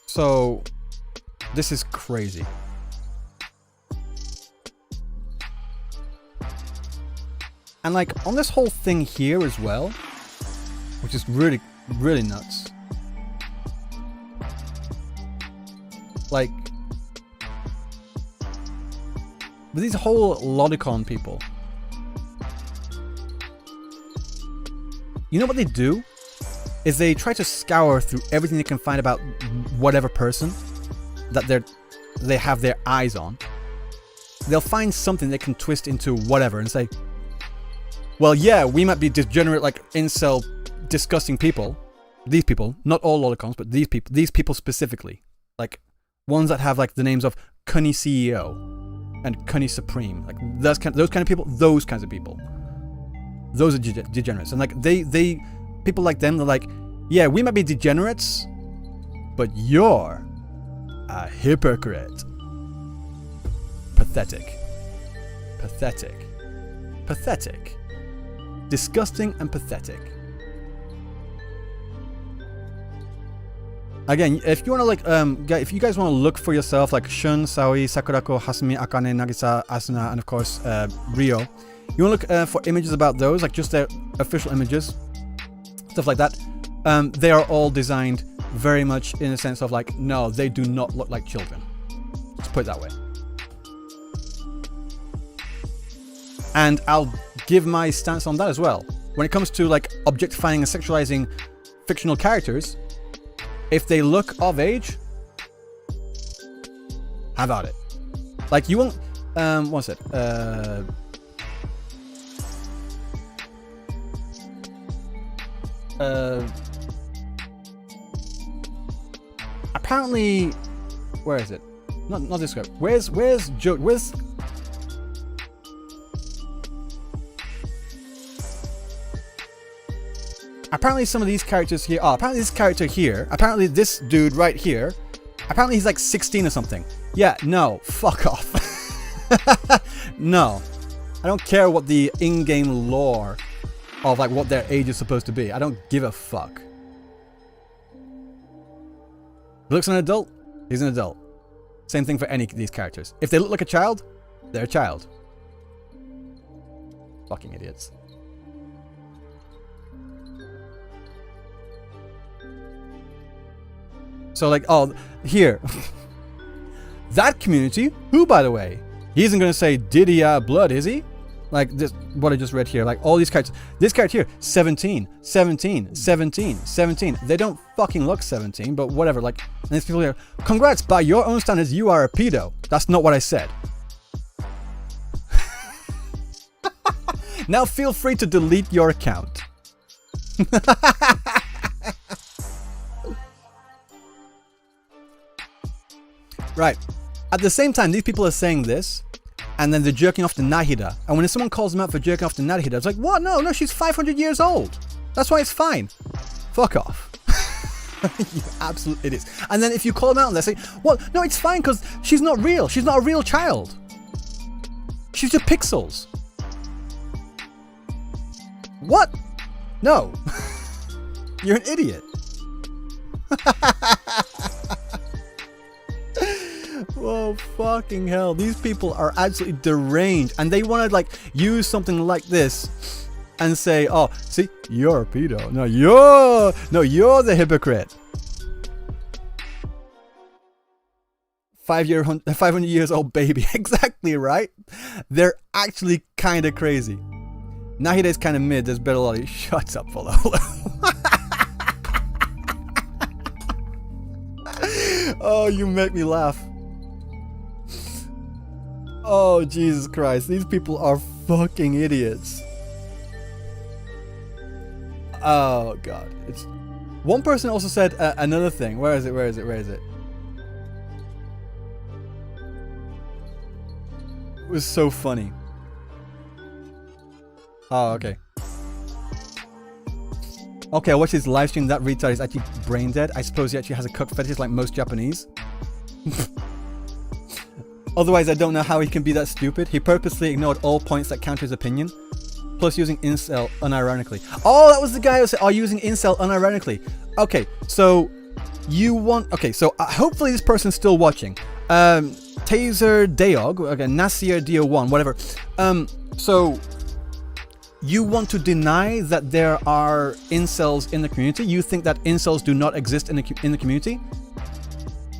So, this is crazy. And like on this whole thing here as well, which is really, really nuts. Like, with these whole Lodicon people, you know what they do? Is they try to scour through everything they can find about whatever person that they have their eyes on. They'll find something they can twist into whatever and say, well, yeah, we might be degenerate, like incel, disgusting people. These people, not all Lodicons, but these people specifically, like ones that have like the names of Cunny CEO and Cunny Supreme, like those kind of people. Those kinds of people. Those are degenerates, and like they people like them. They're like, yeah, we might be degenerates, but you're a hypocrite. Pathetic. Pathetic. Pathetic. Disgusting and pathetic. Again, if you want to like, if you guys want to look for yourself, like Shun, Saoi, Sakurako, Hasumi, Akane, Nagisa, Asuna, and of course Rio, you want to look for images about those, like just their official images, stuff like that. They are all designed very much in a sense of like, no, they do not look like children. Let's put it that way. And I'll give my stance on that as well. When it comes to like objectifying and sexualizing fictional characters, if they look of age, how about it? Like you won't, what's it? Apparently, where is it? Not this guy. Where's Joe? Where's? Apparently some of these characters here, apparently this character here, apparently this dude right here, apparently he's like 16 or something. Yeah, no, fuck off. No. I don't care what the in-game lore of like what their age is supposed to be. I don't give a fuck. He looks an adult, he's an adult. Same thing for any of these characters. If they look like a child, they're a child. Fucking idiots. So like, here. That community, who by the way, he isn't going to say Diddy blood, is he? Like this, what I just read here, like all these characters. This character here, 17, 17, 17, 17. They don't fucking look 17, but whatever. Like, and these people here, congrats, by your own standards, you are a pedo. That's not what I said. Now feel free to delete your account. Right. At the same time, these people are saying this, and then they're jerking off to Nahida. And when someone calls them out for jerking off to Nahida, it's like, what? No, she's 500 years old. That's why it's fine. Fuck off. You absolute idiots. And then if you call them out and they say, well, no, it's fine because she's not real. She's not a real child. She's just pixels. What? No. You're an idiot. Whoa, fucking hell. These people are absolutely deranged. And they want to like use something like this and say, oh, see, you're a pedo. No, you're the hypocrite. 500 years old baby. Exactly right. They're actually kind of crazy. Nahida's kind of mid. There's better lolly. Shut up, follow. Oh, you make me laugh. Oh, Jesus Christ. These people are fucking idiots. Oh, God. It's one person also said another thing. Where is it? It was so funny. Oh, okay. Okay, I watched his live stream. That retard is actually brain dead. I suppose he actually has a cock fetish like most Japanese. Otherwise, I don't know how he can be that stupid. He purposely ignored all points that counter his opinion. Plus using incel unironically. Oh, that was the guy who said, oh, using incel unironically. Okay, so you want... Okay, so hopefully this person's still watching. Taser Deog, okay, Nasir Dio1, whatever. So... You want to deny that there are incels in the community? You think that incels do not exist in the community?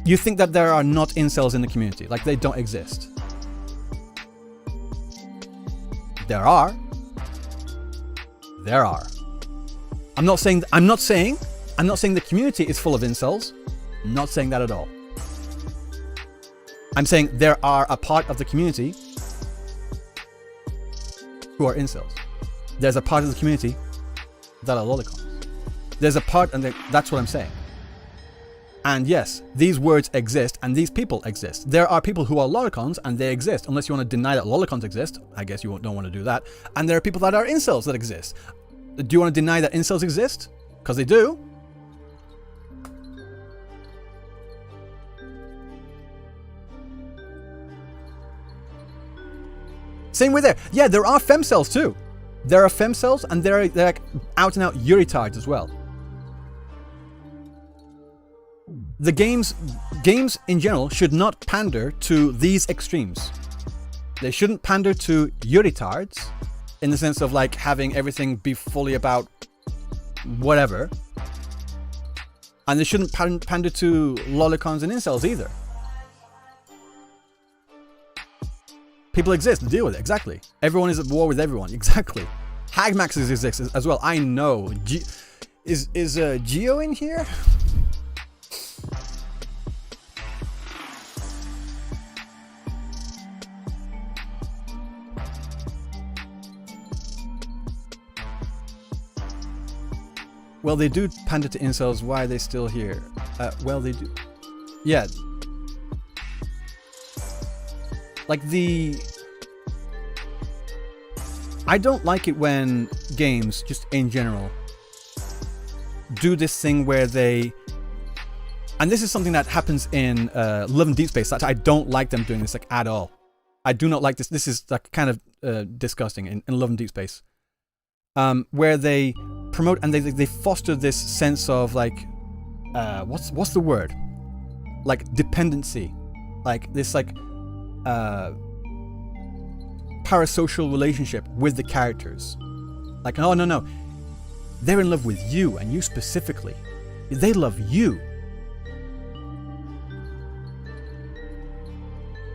You think that there are not incels in the community, like they don't exist? There are. There are. I'm not saying the community is full of incels. I'm not saying that at all. I'm saying there are a part of the community who are incels. There's a part of the community that are lolicons. There's a part, and that's what I'm saying. And yes, these words exist, and these people exist. There are people who are lolicons, and they exist. Unless you want to deny that lolicons exist, I guess you don't want to do that. And there are people that are incels that exist. Do you want to deny that incels exist? Because they do. Same way there. Yeah, there are femcels too. There are femcels, and they're like out and out Yuritards as well. The games in general should not pander to these extremes. They shouldn't pander to Yuritards in the sense of like having everything be fully about whatever. And they shouldn't pander to lolicons and incels either. People exist, deal with it, exactly. Everyone is at war with everyone, exactly. Hagmaxes exist as well, I know. Is Geo in here? Well, they do pander to incels. Why are they still here? Well, they do. Yeah. Like I don't like it when games, just in general, do this thing where they... And this is something that happens in Love and Deep Space. I don't like them doing this like at all. I do not like this. This is like kind of disgusting in Love and Deep Space. Where they promote and they foster this sense of like... what's the word? Like dependency. Like this like... parasocial relationship with the characters. Like, oh no, they're in love with you, and you specifically. They love you.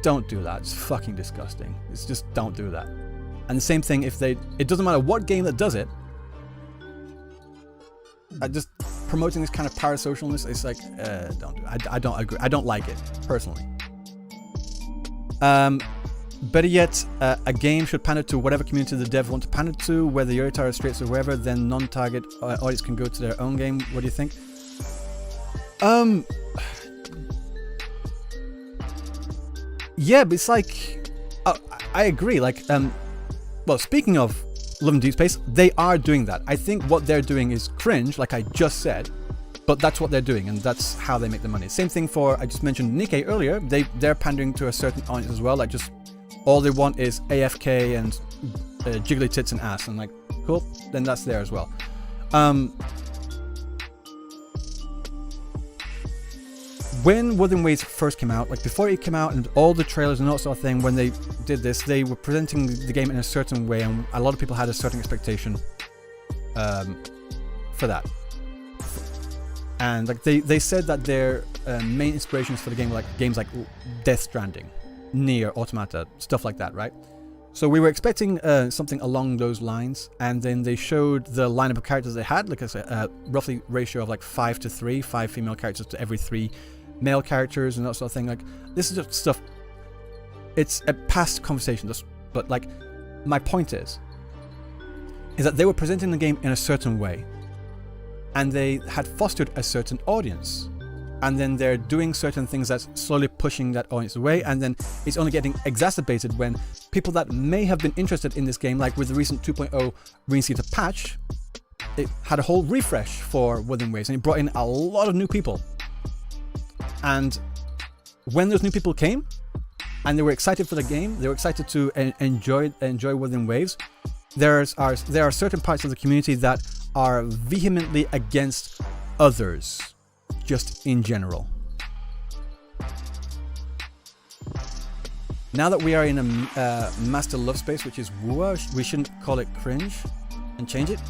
Don't do that. It's fucking disgusting. It's just, don't do that. And the same thing if they... It doesn't matter what game that does it. Just promoting this kind of parasocialness, it's like, don't do it. I don't agree. I don't like it, personally. Better yet, a game should pander to whatever community the dev want to pander to, whether Yoritar or Straits or wherever, then non-target audience can go to their own game. What do you think? Yeah, but it's like, I agree. Like, well, speaking of Love and Deep Space, they are doing that. I think what they're doing is cringe, like I just said, but that's what they're doing, and that's how they make the money. Same thing for, I just mentioned Nikke earlier. They're pandering to a certain audience as well. Like, just all they want is AFK and jiggly tits and ass, and like, cool, then that's there as well. When Wuthering Waves first came out, like before it came out and all the trailers and that sort of thing, when they did this, they were presenting the game in a certain way, and a lot of people had a certain expectation for that. And like they said that their main inspirations for the game were like games like Death Stranding, Nier Automata, stuff like that, right? So we were expecting something along those lines, and then they showed the lineup of characters they had, like a roughly ratio of like 5 to 3, 5 female characters to every 3 male characters and that sort of thing. Like, this is just stuff, it's a past conversation, but like, my point is that they were presenting the game in a certain way, and they had fostered a certain audience, and then they're doing certain things that's slowly pushing that audience away, and then it's only getting exacerbated when people that may have been interested in this game, like with the recent 2.0 reinstated patch, it had a whole refresh for Wuthering Waves, and it brought in a lot of new people. And when those new people came, and they were excited for the game, they were excited to enjoy Wuthering Waves, there are certain parts of the community that are vehemently against others, just in general. Now that we are in a master love space, which is woo, we shouldn't call it cringe and change it.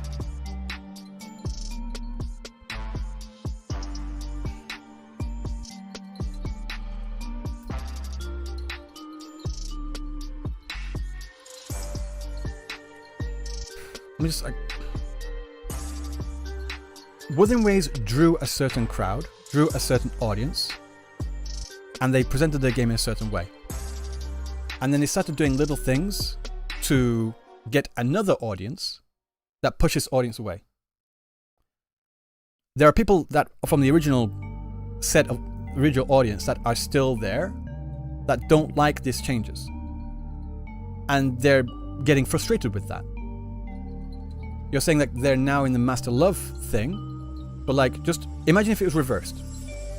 I'm just like, Wuthering Waves drew a certain crowd, drew a certain audience, and they presented their game in a certain way. And then they started doing little things to get another audience that pushes audience away. There are people that from the original set of original audience that are still there that don't like these changes. And they're getting frustrated with that. You're saying that they're now in the master love thing, but like, just imagine if it was reversed.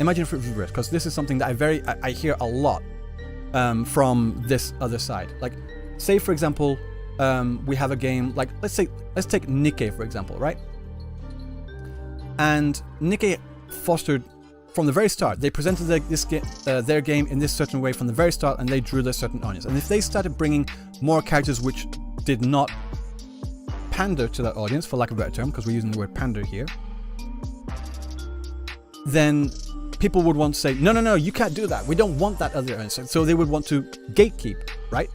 Imagine if it was reversed, because this is something that I hear a lot from this other side. Like, say for example, we have a game like, let's take Nikke for example, right? And Nikke fostered from the very start. They presented their game in this certain way from the very start, and they drew their certain audience. And if they started bringing more characters which did not pander to that audience, for lack of a better term, because we're using the word pander here, then people would want to say, no, you can't do that. We don't want that other audience. So they would want to gatekeep, right?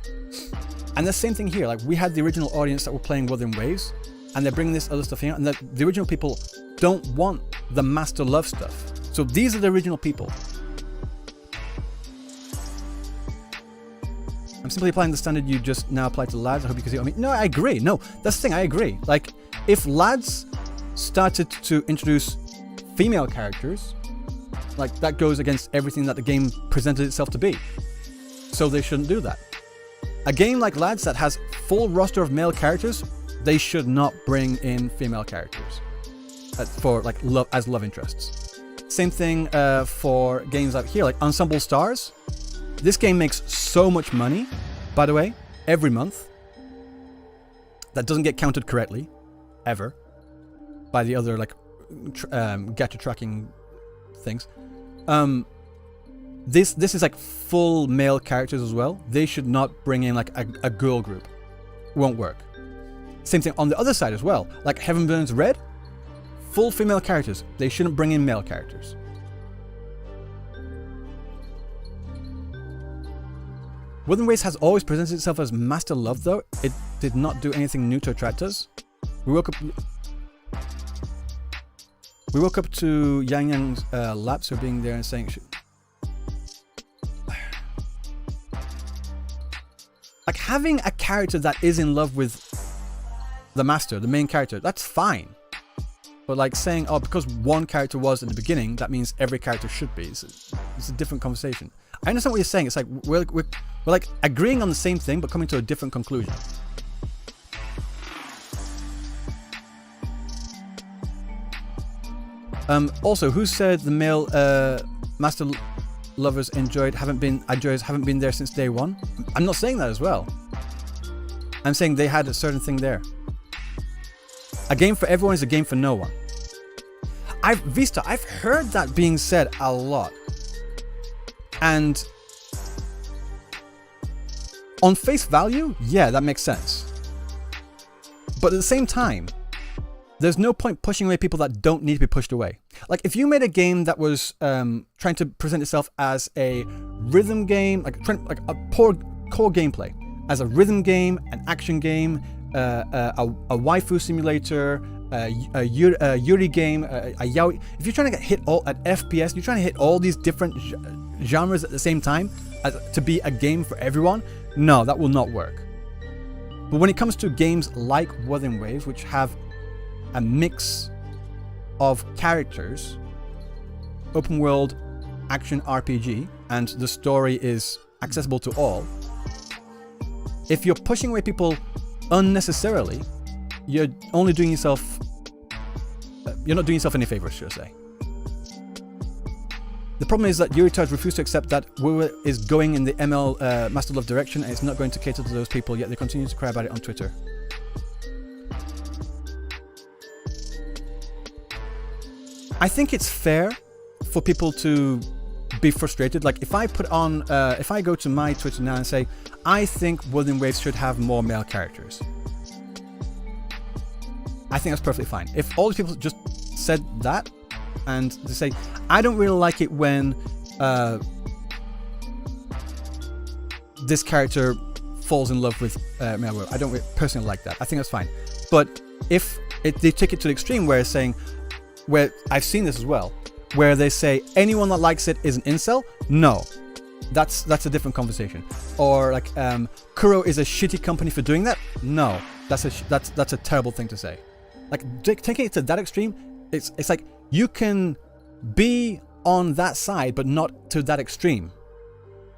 And the same thing here. Like, we had the original audience that were playing Wuthering Waves, and they're bringing this other stuff here, and the original people don't want the master love stuff. So these are the original people. I'm simply applying the standard you just now applied to lads. I hope you can see what I mean. No, I agree. No, that's the thing. I agree. Like, if lads started to introduce female characters, like, that goes against everything that the game presented itself to be. So they shouldn't do that. A game like lads that has full roster of male characters, they should not bring in female characters for like love interests. Same thing for games out here, like Ensemble Stars. This game makes so much money, by the way, every month. That doesn't get counted correctly, ever, by the other like gacha tracking things. This is like full male characters as well. They should not bring in like a girl group. Won't work. Same thing on the other side as well. Like Heaven Burns Red, full female characters. They shouldn't bring in male characters. Wuthering Waves has always presented itself as master love, though. It did not do anything new to attract us. We woke up to Yang Yang's laps for being there and saying, Like, having a character that is in love with the master, the main character, that's fine. But like saying, oh, because one character was in the beginning, that means every character should be. It's a different conversation. I understand what you're saying. It's like we're like agreeing on the same thing, but coming to a different conclusion. Also, who said the male master lovers haven't been there since day one? I'm not saying that as well. I'm saying they had a certain thing there. A game for everyone is a game for no one. I've heard that being said a lot. And on face value, yeah, that makes sense. But at the same time, there's no point pushing away people that don't need to be pushed away. Like, if you made a game that was trying to present itself as a rhythm game, like a poor core gameplay, as a rhythm game, an action game, a waifu simulator, a Yuri game, a yaoi. If you're trying to hit all at FPS, you're trying to hit all these different genres at the same time to be a game for everyone. No, that will not work. But when it comes to games like Wuthering Waves, which have a mix of characters, open world action RPG, and the story is accessible to all, if you're pushing away people unnecessarily, you're only doing yourself, you're not doing yourself any favors, should I say. The problem is that Yuri-tards refuse to accept that WoW is going in the ML Master Love direction, and it's not going to cater to those people, yet they continue to cry about it on Twitter. I think it's fair for people to be frustrated. Like, if I if I go to my Twitter now and say, I think Wuthering Waves should have more male characters, I think that's perfectly fine. If all the people just said that, and they say, I don't really like it when this character falls in love with male, I don't personally like that. I think that's fine. But if they take it to the extreme where it's saying, where I've seen this as well, where they say anyone that likes it is an incel, no, that's a different conversation. Or like Kuro is a shitty company for doing that, no, that's a terrible thing to say. Like, taking it to that extreme, it's like you can be on that side but not to that extreme.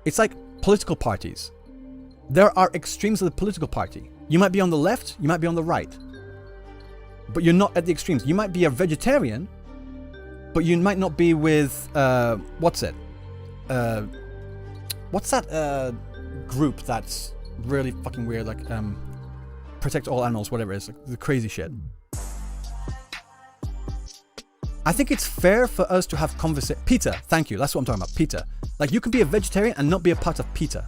It's like political parties. There are extremes of the political party. You might be on the left, you might be on the right, but you're not at the extremes. You might be a vegetarian, but you might not be with what's that group that's really fucking weird, like protect all animals, whatever it is, like the crazy shit. I think it's fair for us to have conversation. PETA, thank you, that's what I'm talking about. PETA. Like, you can be a vegetarian and not be a part of PETA.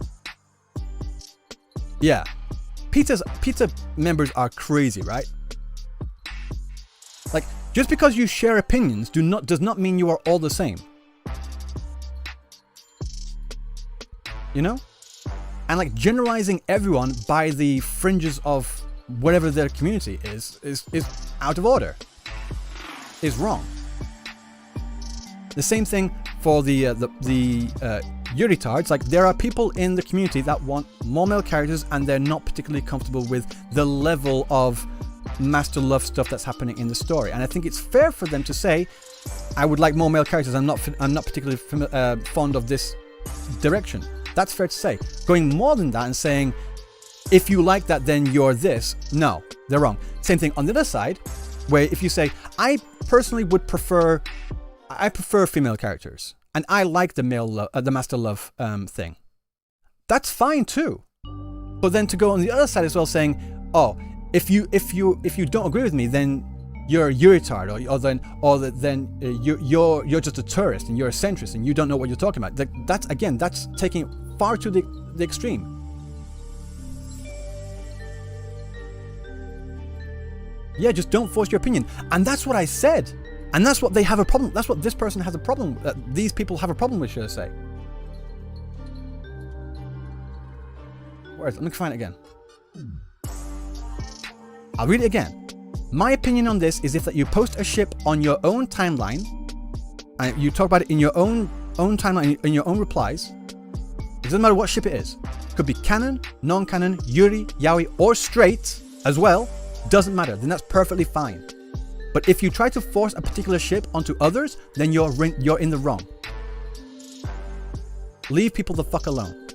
Yeah, PETA members are crazy, right? Like, just because you share opinions does not mean you are all the same. You know? And like, generalizing everyone by the fringes of whatever their community is out of order. Is wrong. The same thing for the Yuri-tards. Like, there are people in the community that want more male characters, and they're not particularly comfortable with the level of master love stuff that's happening in the story. And I think it's fair for them to say, I would like more male characters. I'm not particularly fond of this direction. That's fair to say. Going more than that and saying, if you like that, then you're this. No, they're wrong. Same thing on the other side, where if you say, I personally would prefer female characters, and I like the the master love thing, that's fine too. But then to go on the other side as well, saying, oh, if you don't agree with me, then you're a Yuri-tard, or then you're just a tourist and you're a centrist and you don't know what you're talking about. That's taking it far to the extreme. Yeah, just don't force your opinion. And that's what I said. And that's what they have a problem. That's what this person has a problem. These people have a problem with, should I say? Let me find it again. I'll read it again. My opinion on this is if that you post a ship on your own timeline, and you talk about it in your own timeline, in your own replies, It doesn't matter what ship it is. It could be canon, non-canon, Yuri, Yaoi, or straight as well. Doesn't matter. Then that's perfectly fine. But if you try to force a particular ship onto others, then you're in the wrong. Leave people the fuck alone.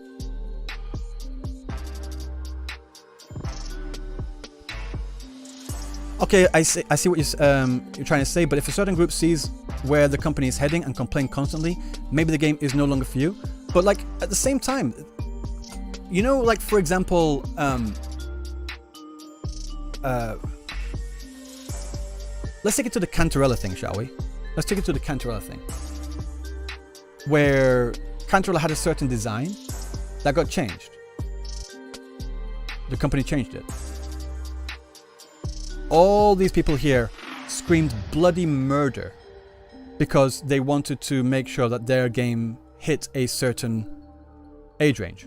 Okay, I see what you're trying to say, but if a certain group sees where the company is heading and complain constantly, maybe the game is no longer for you. But like at the same time, you know, like for example, let's take it to the Cantarella thing, shall we? Let's take it to the Cantarella thing, where Cantarella had a certain design that got changed. The company changed it. All these people here screamed bloody murder because they wanted to make sure that their game hit a certain age range.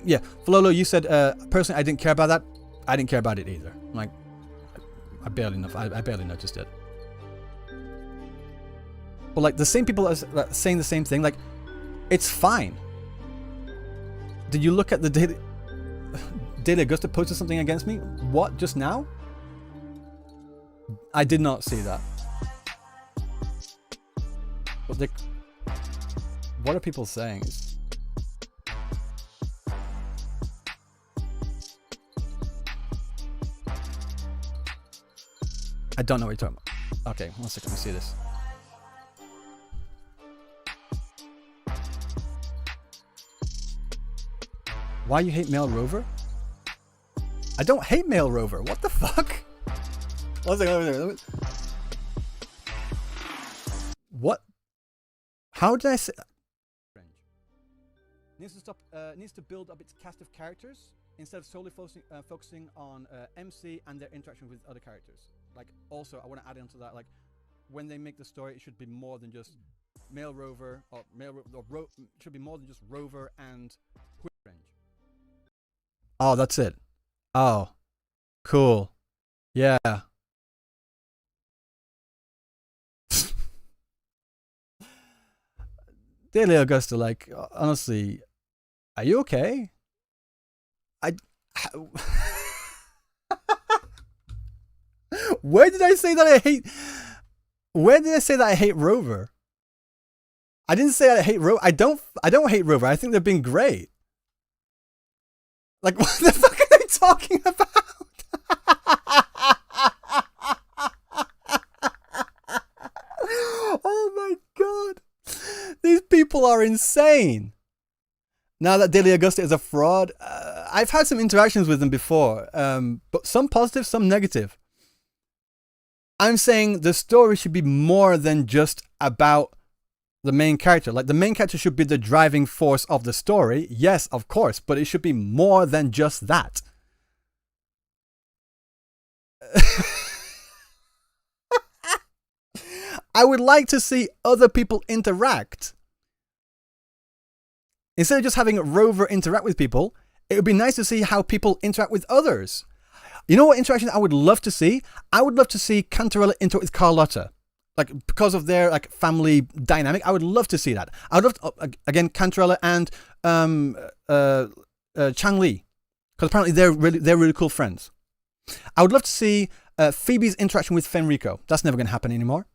Yeah, Flolo, you said personally I didn't care about that. I didn't care about it either. Like, I barely noticed it. But like the same people are saying the same thing. Like, it's fine. Did you look at the Daily Augusta posted something against me? What? Just now? I did not see that. But what are people saying? I don't know what you're talking about. Okay, one second, let me see this. Why you hate Male Rover? I don't hate Male Rover. What the fuck? One second. What? How did I say? Needs to build up its cast of characters instead of solely focusing on MC and their interaction with other characters. Like, also, I want to add into that, like, when they make the story, it should be more than just Male Rover, or should be more than just Rover and Range. Oh, that's it. Oh, cool. Yeah. Daily Augusta, like, honestly, are you okay? Where did I say that I hate? Where did I say that I hate Rover? I didn't say I hate Rover. I don't hate Rover. I think they've been great. Like, what the fuck are they talking about? Oh my god. These people are insane. Now that Daily Augusta is a fraud, I've had some interactions with them before, but some positive, some negative. I'm saying the story should be more than just about the main character. Like, the main character should be the driving force of the story. Yes, of course, but it should be more than just that. I would like to see other people interact. Instead of just having Rover interact with people, it would be nice to see how people interact with others. You know what interaction I would love to see? I would love to see Cantarella interact with Carlotta. Like, because of their like family dynamic, I would love to see that. I would love to, again, Cantarella and Chang Li, because apparently they're really cool friends. I would love to see Phoebe's interaction with Fenrico. That's never going to happen anymore.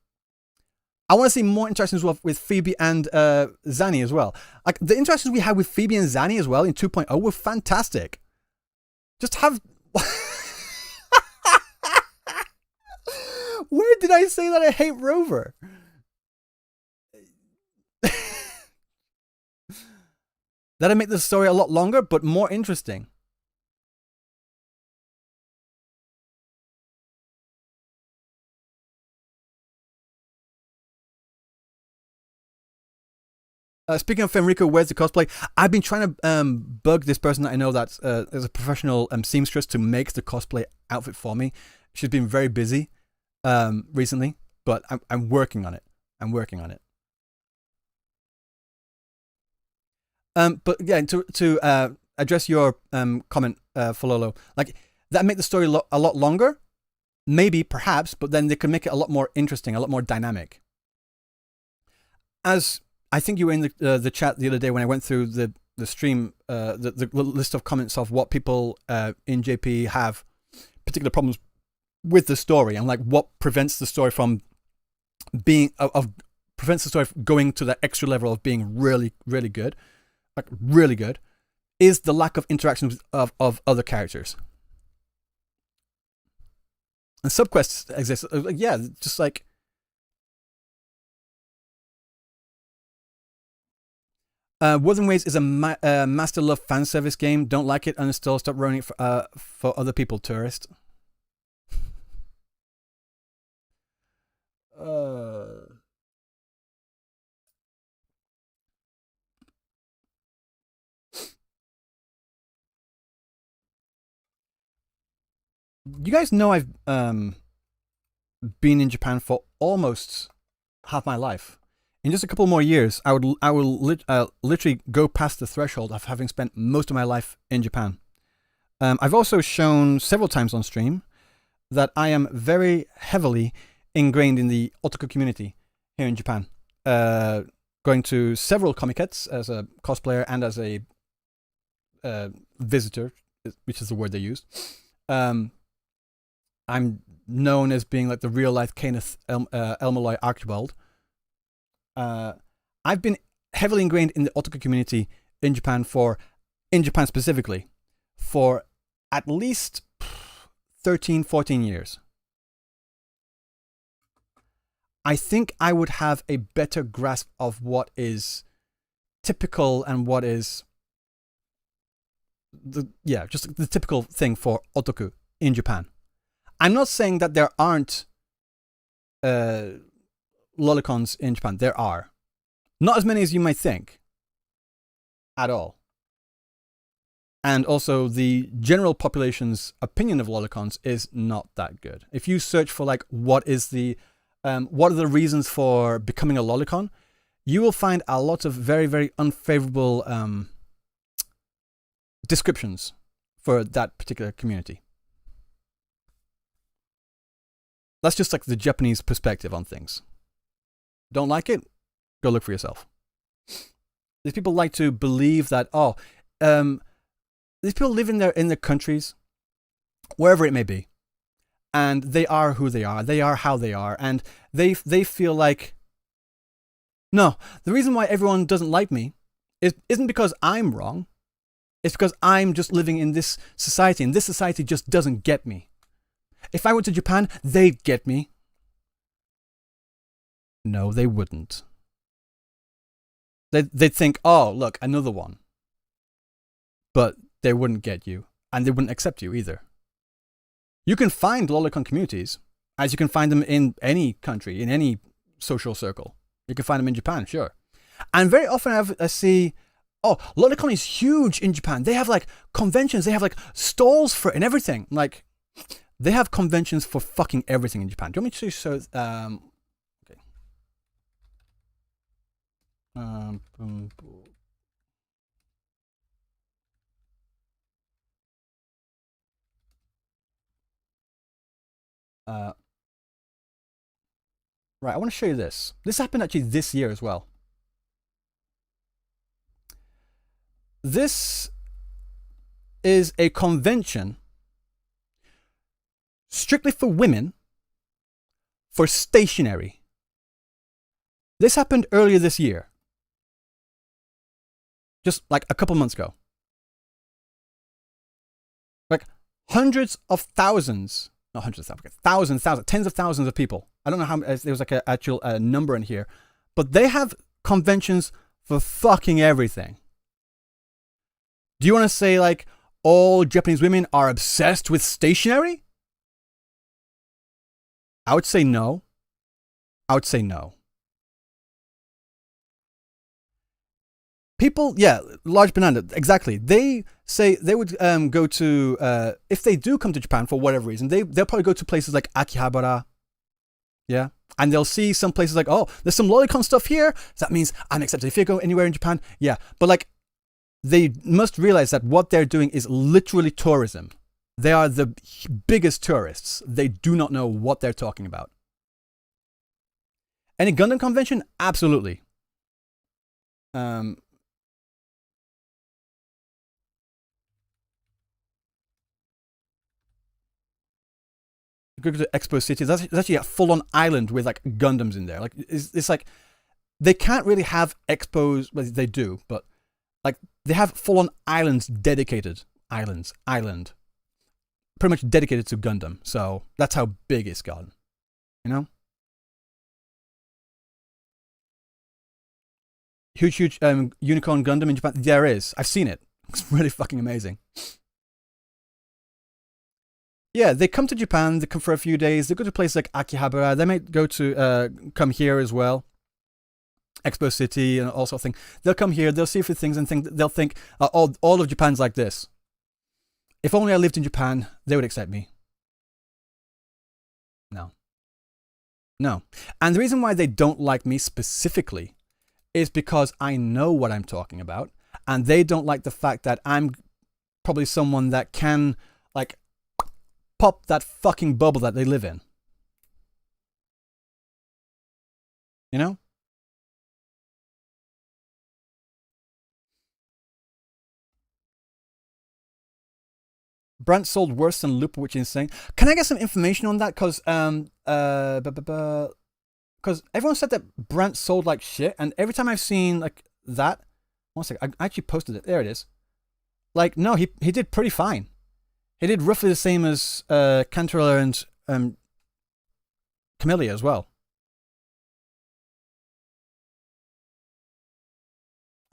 I want to see more interactions with Phoebe and Zanny as well. Like, the interactions we had with Phoebe and Zanny as well in 2.0 were fantastic. Just have... Where did I say that I hate Rover? That'd make the story a lot longer, but more interesting. Speaking of Fenrico, where's the cosplay? I've been trying to bug this person that I know that is a professional seamstress to make the cosplay outfit for me. She's been very busy recently, but I'm working on it. But yeah, to address your comment, Fololo, like, that make the story a lot longer, maybe, perhaps, but then they could make it a lot more interesting, a lot more dynamic. As I think you were in the chat the other day when I went through the stream, the list of comments of what people in JP have particular problems with the story, and like what prevents the story from being prevents the story from going to that extra level of being really, really good, like really good, is the lack of interaction of other characters. And subquests exist. Yeah, just like. Wuthering Waves is a Master Love fan service game. Don't like it, uninstall, stop running it for other people, tourist. You guys know I've been in Japan for almost half my life. In just a couple more years, I will literally go past the threshold of having spent most of my life in Japan. I've also shown several times on stream that I am very heavily ingrained in the otaku community here in Japan. Going to several Comic-Cons as a cosplayer and as a visitor, which is the word they used. I'm known as being like the real life Kenneth Elmaloy Archibald. I've been heavily ingrained in the otaku community in Japan specifically, for at least 13, 14 years. I think I would have a better grasp of what is typical and what is just the typical thing for otaku in Japan. I'm not saying that there aren't lolicons in Japan. There are. Not as many as you might think. At all. And also the general population's opinion of lolicons is not that good. If you search for like what are the reasons for becoming a lolicon, you will find a lot of very, very unfavorable descriptions for that particular community. That's just like the Japanese perspective on things. Don't like it? Go look for yourself. These people like to believe that, these people live in their countries, wherever it may be, and they are who they are. They are how they are, and they feel like, no, the reason why everyone doesn't like me isn't because I'm wrong. It's because I'm just living in this society, and this society just doesn't get me. If I went to Japan, they'd get me. No, they wouldn't. They'd think, oh, look, another one. But they wouldn't get you, and they wouldn't accept you either. You can find lolicon communities, as you can find them in any country, in any social circle. You can find them in Japan, sure. And very often I see, oh, lolicon is huge in Japan. They have like conventions, they have like stalls for it and everything. Like, they have conventions for fucking everything in Japan. Do you want me to show? Okay. Right, I want to show you this. This happened actually this year as well. This is a convention strictly for women for stationery. This happened earlier this year. Just like a couple months ago. Like hundreds of thousands, not hundreds of thousands, thousands, tens of thousands of people. I don't know how, there was like an actual number in here. But they have conventions for fucking everything. Do you want to say like all Japanese women are obsessed with stationery? I would say no. I would say no. People, yeah, large banana, exactly. They say they would go to, if they do come to Japan for whatever reason, they'll probably go to places like Akihabara, yeah? And they'll see some places like, oh, there's some lolicon stuff here, so that means I'm accepted. If you go anywhere in Japan, yeah. But like, they must realize that what they're doing is literally tourism. They are the biggest tourists. They do not know what they're talking about. Any Gundam convention? Absolutely. Um, go to Expo City. There's actually a full-on island with like Gundams in there. Like it's like they can't really have expos. Well, they do, but like they have full-on islands dedicated. Island, pretty much dedicated to Gundam. So that's how big it's gotten. You know, huge unicorn Gundam in Japan. There is. I've seen it. It's really fucking amazing. Yeah, they come to Japan. They come for a few days. They go to places like Akihabara. They might go to come here as well. Expo City and all sort of thing. They'll come here. They'll see a few things and think they'll think all of Japan's like this. If only I lived in Japan, they would accept me. No. And the reason why they don't like me specifically is because I know what I'm talking about, and they don't like the fact that I'm probably someone that can like pop that fucking bubble that they live in. You know? Brant sold worse than Looper, which is insane. Can I get some information on that? Because everyone said that Brant sold like shit, and every time I've seen like that, one second, I actually posted it. There it is. Like, no, he did pretty fine. He did roughly the same as Cantarella and Camellia as well.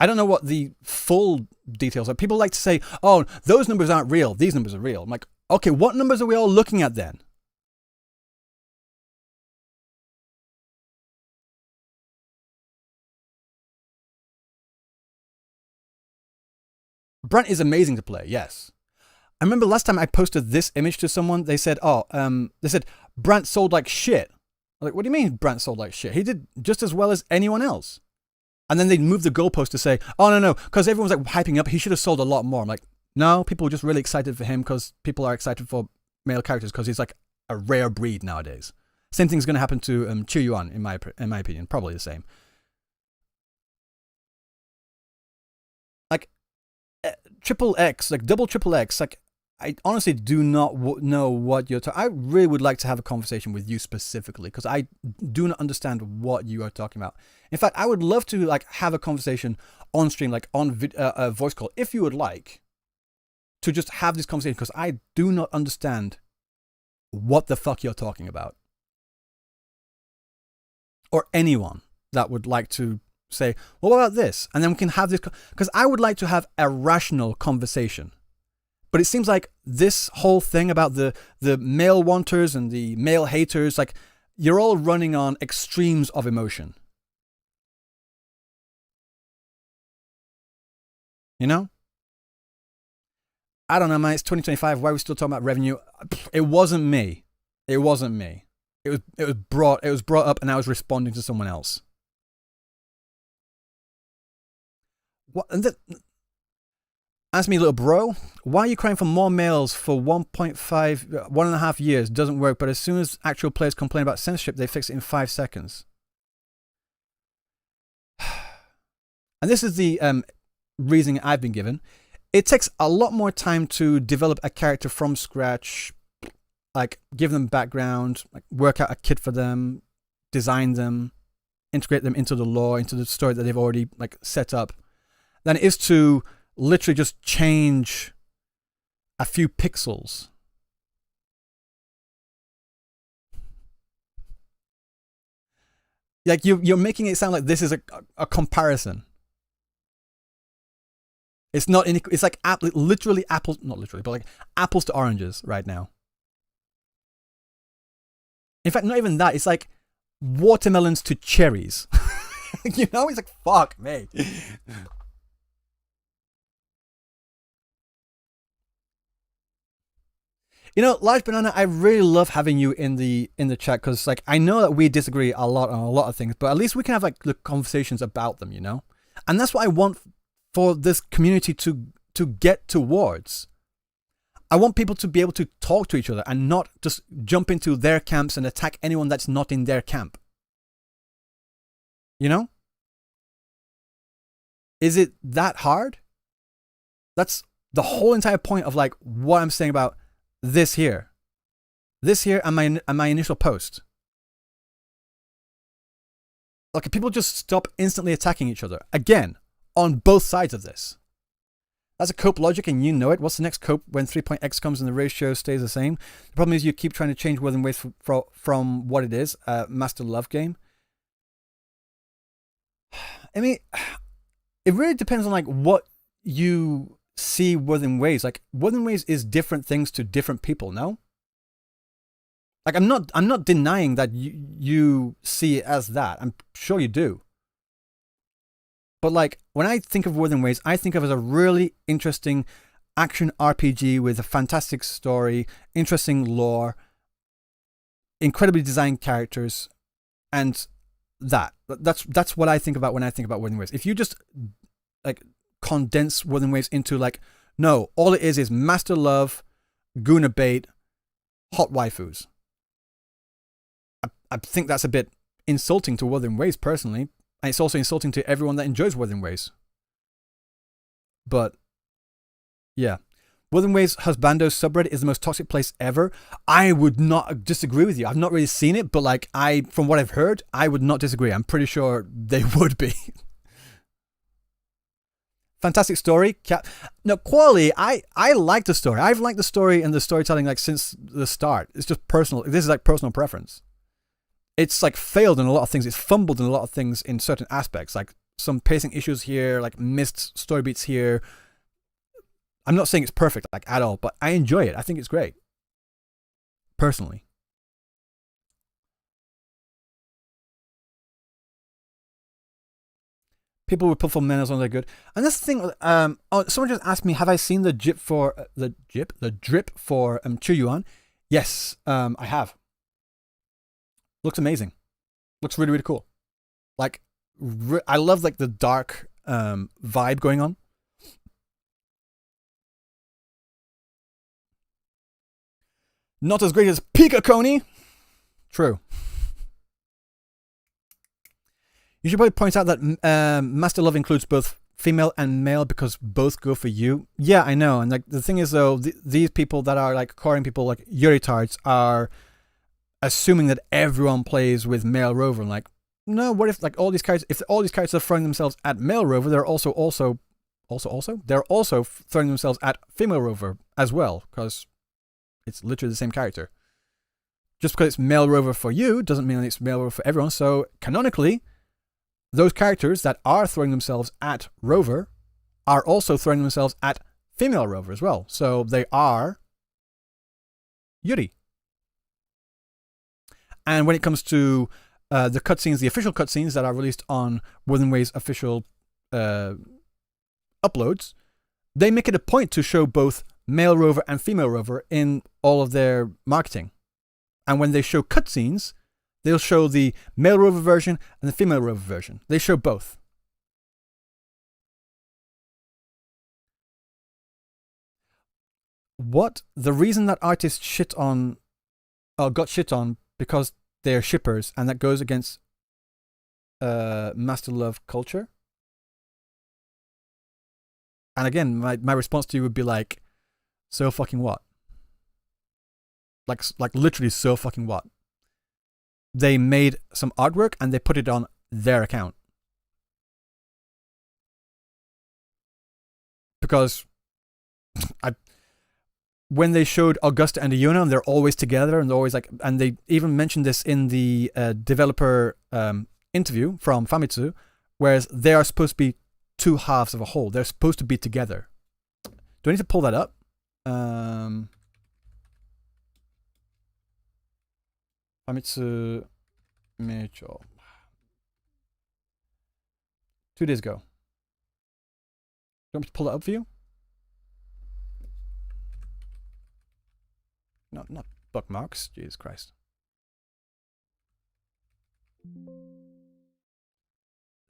I don't know what the full details are. People like to say, oh, those numbers aren't real. These numbers are real. I'm like, okay, what numbers are we all looking at then? Brent is amazing to play, yes. I remember last time I posted this image to someone, they said, Brant sold like shit. I'm like, what do you mean Brant sold like shit? He did just as well as anyone else. And then they'd move the goalpost to say, oh, no, because everyone's like hyping up, he should have sold a lot more. I'm like, no, people are just really excited for him because people are excited for male characters because he's like a rare breed nowadays. Same thing's going to happen to Chiyu-an, in my opinion. Probably the same. Like, triple X, like double triple X, like, I honestly do not know what you're talking. I really would like to have a conversation with you specifically because I do not understand what you are talking about. In fact, I would love to like have a conversation on stream, like on a voice call, if you would like, to just have this conversation because I do not understand what the fuck you're talking about. Or anyone that would like to say, well, what about this? And then we can have this, because I would like to have a rational conversation. But it seems like this whole thing about the male wanters and the male haters, like, you're all running on extremes of emotion. You know? I don't know, man. It's 2025. Why are we still talking about revenue? It wasn't me. It wasn't me. It was brought up, and I was responding to someone else. What? Ask me, little bro, why are you crying for more males for 1.5 years? Doesn't work, but as soon as actual players complain about censorship, they fix it in 5 seconds. And this is the reasoning I've been given. It takes a lot more time to develop a character from scratch, like give them background, like work out a kit for them, design them, integrate them into the lore, into the story that they've already like set up, than it is to literally just change a few pixels. Like you're making it sound like this is a comparison. It's not. It's like literally apples, not literally, but like apples to oranges right now. In fact, not even that. It's like watermelons to cherries. You know, it's like fuck me. You know, Large Banana, I really love having you in the chat because like I know that we disagree a lot on a lot of things, but at least we can have like the conversations about them, you know? And that's what I want for this community to get towards. I want people to be able to talk to each other and not just jump into their camps and attack anyone that's not in their camp. You know? Is it that hard? That's the whole entire point of like what I'm saying about this here and my initial post. Like, people just stop instantly attacking each other again on both sides of this. That's a cope logic, and you know it. What's the next cope when 3.x comes and the ratio stays the same? The problem is you keep trying to change Wuthering Waves from what it is, Master Love game. I mean, it really depends on like what you see Wuthering Waves. Like, Wuthering Waves is different things to different people, no? Like, I'm not denying that you see it as that. I'm sure you do. But like, when I think of Wuthering Waves, I think of it as a really interesting action RPG with a fantastic story, interesting lore, incredibly designed characters, and that's what I think about when I think about Wuthering Waves. If you just like condense Wuthering Waves into like, no, all it is Master Love, Guna Bait, hot waifus. I think that's a bit insulting to Wuthering Waves personally. And it's also insulting to everyone that enjoys Wuthering Waves. But, yeah. Wuthering Waves Husbando subreddit is the most toxic place ever. I would not disagree with you. I've not really seen it, but like, from what I've heard, I would not disagree. I'm pretty sure they would be. Fantastic story. No, quality, I like the story. I've liked the story and the storytelling like since the start. It's just personal. This is like personal preference. It's like failed in a lot of things. It's fumbled in a lot of things in certain aspects, like some pacing issues here, like missed story beats here. I'm not saying it's perfect like at all, but I enjoy it. I think it's great. Personally. People with purple men as long as they're good. And that's the thing. Someone just asked me, have I seen the drip for the drip for Chuyuan? Yes, I have. Looks amazing. Looks really, really cool. Like, I love like the dark vibe going on. Not as great as Pika Coney. True. You should probably point out that Master Love includes both female and male because both go for you. Yeah, I know. And like the thing is though, these people that are like coring people like Yuritards are assuming that everyone plays with male Rover. I'm like, no, what if like all these characters are throwing themselves at male Rover, they're also throwing themselves at female Rover as well, because it's literally the same character. Just because it's male Rover for you doesn't mean it's male Rover for everyone. So canonically, those characters that are throwing themselves at Rover are also throwing themselves at female Rover as well. So they are Yuri. And when it comes to the cutscenes, the official cutscenes that are released on Wuthering Waves official uploads, they make it a point to show both male Rover and female Rover in all of their marketing. And when they show cutscenes, they'll show the male Rover version and the female Rover version. They show both. What? The reason that artists got shit on because they're shippers, and that goes against Master Love culture. And again, my response to you would be like, so fucking what? Like literally so fucking what? They made some artwork and they put it on their account. Because when they showed Augusta and Iona, and they're always together, and they're always like, and they even mentioned this in the developer interview from Famitsu, whereas they are supposed to be two halves of a whole. They're supposed to be together. Do I need to pull that up? Famitsu Mecho. 2 days ago. Do you want me to pull that up for you? No, not bookmarks. Jesus Christ.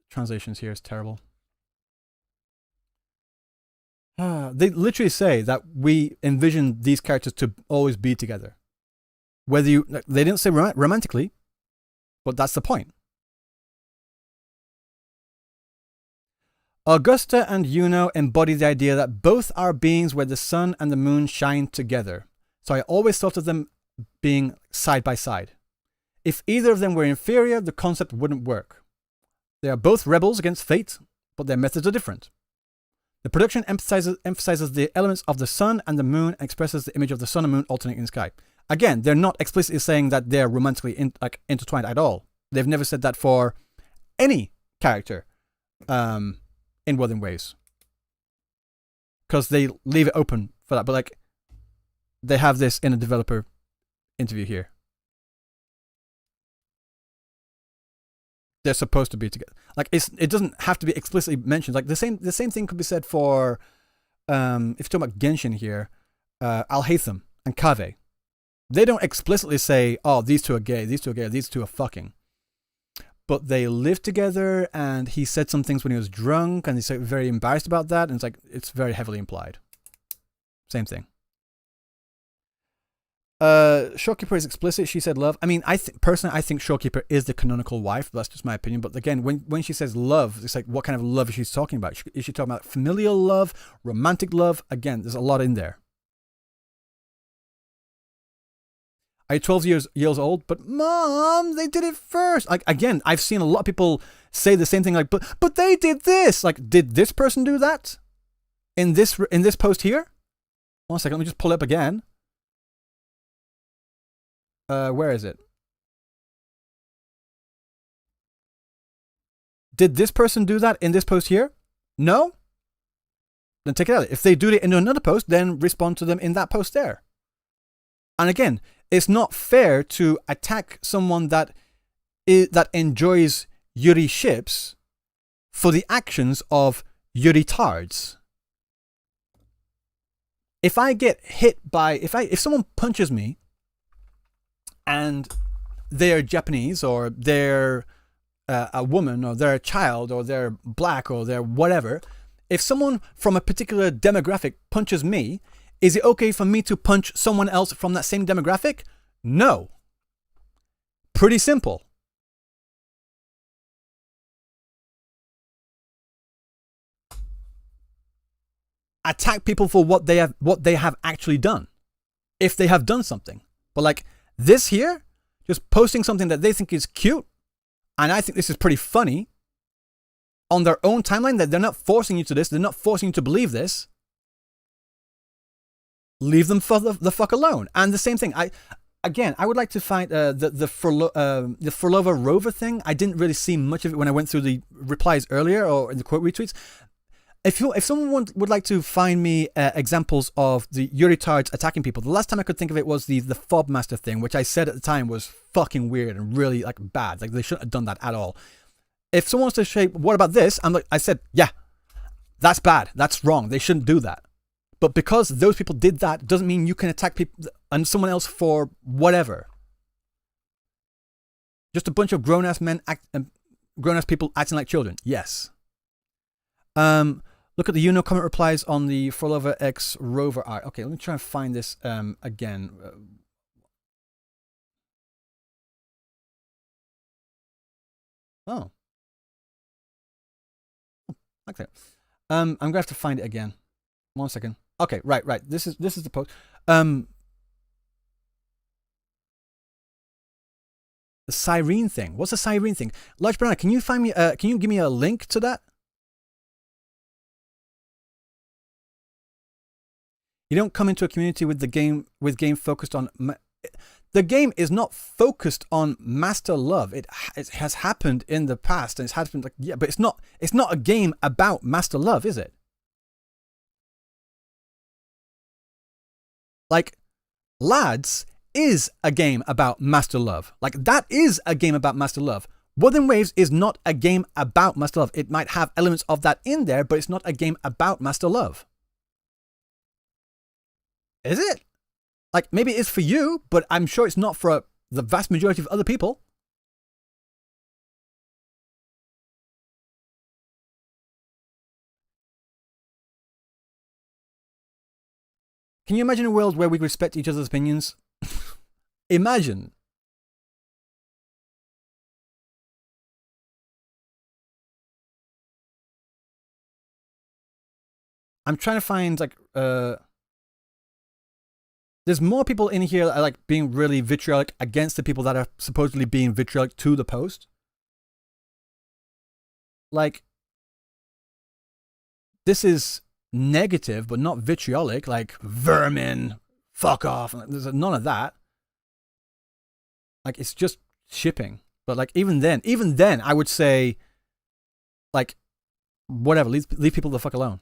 Translations here is terrible. They literally say that we envision these characters to always be together. They didn't say romantically, but that's the point. Augusta and Juno embody the idea that both are beings where the sun and the moon shine together. So I always thought of them being side by side. If either of them were inferior, the concept wouldn't work. They are both rebels against fate, but their methods are different. The production emphasizes the elements of the sun and the moon and expresses the image of the sun and moon alternating in the sky. Again, they're not explicitly saying that they're romantically intertwined at all. They've never said that for any character in Wuthering Waves. Because they leave it open for that. But like, they have this in a developer interview here. They're supposed to be together. Like, it doesn't have to be explicitly mentioned. Like the same thing could be said for if you're talking about Genshin here, Alhaitham and Kaveh. They don't explicitly say, oh, these two are gay, these two are gay, these two are fucking. But they live together, and he said some things when he was drunk, and he's like very embarrassed about that, and it's like, it's very heavily implied. Same thing. Shopkeeper is explicit. She said love. I mean, personally, I think Shopkeeper is the canonical wife. That's just my opinion. But again, when she says love, it's like, what kind of love is she talking about? Is she talking about familial love, romantic love? Again, there's a lot in there. Are you 12 years old? But Mom, they did it first. Like, again, I've seen a lot of people say the same thing. Like, but they did this. Like, did this person do that? In this post here? 1 second, let me just pull it up again. Where is it? Did this person do that in this post here? No? Then take it out. If they do it in another post, then respond to them in that post there. And again, it's not fair to attack someone that enjoys Yuri ships for the actions of Yuri tards. If I get hit by, if someone punches me and they're Japanese, or they're a woman, or they're a child, or they're black, or they're whatever, if someone from a particular demographic punches me, is it okay for me to punch someone else from that same demographic? No. Pretty simple. Attack people for what they have actually done, if they have done something. But like this here, just posting something that they think is cute, and I think this is pretty funny, on their own timeline, that they're not forcing you to this, they're not forcing you to believe this. Leave them for the fuck alone. And the same thing, I would like to find the Furlova Rover thing. I didn't really see much of it when I went through the replies earlier, or in the quote retweets. If someone would like to find me examples of the Yuri tards attacking people, the last time I could think of it was the Fob Master thing, which I said at the time was fucking weird and really like bad. Like, they shouldn't have done that at all. If someone wants to say, what about this? I said, yeah, that's bad. That's wrong. They shouldn't do that. But because those people did that, doesn't mean you can attack people and someone else for whatever. Just a bunch of grown-ass grown-ass people acting like children. Yes. Look at the Uno comment replies on the Furlova X Rover art. Okay, let me try and find this again. Oh. Okay. I'm gonna have to find it again. 1 second. Okay, right. This is the post. The Cyrene thing. What's the Cyrene thing? Large Banana, can you find me? Can you give me a link to that? You don't come into a community with game focused on. The game is not focused on master love. It has happened in the past, and it's happened like, yeah, but it's not a game about master love, is it? Like, Lads is a game about master love. Like, that is a game about master love. Wuthering Waves is not a game about master love. It might have elements of that in there, but it's not a game about master love. Is it? Like, maybe it is for you, but I'm sure it's not for the vast majority of other people. Can you imagine a world where we respect each other's opinions? Imagine. I'm trying to find like there's more people in here that are like being really vitriolic against the people that are supposedly being vitriolic to the post. Like, this is negative, but not vitriolic, like vermin, fuck off. There's none of that. Like, it's just shipping. But like, even then, I would say, like, whatever, leave people the fuck alone.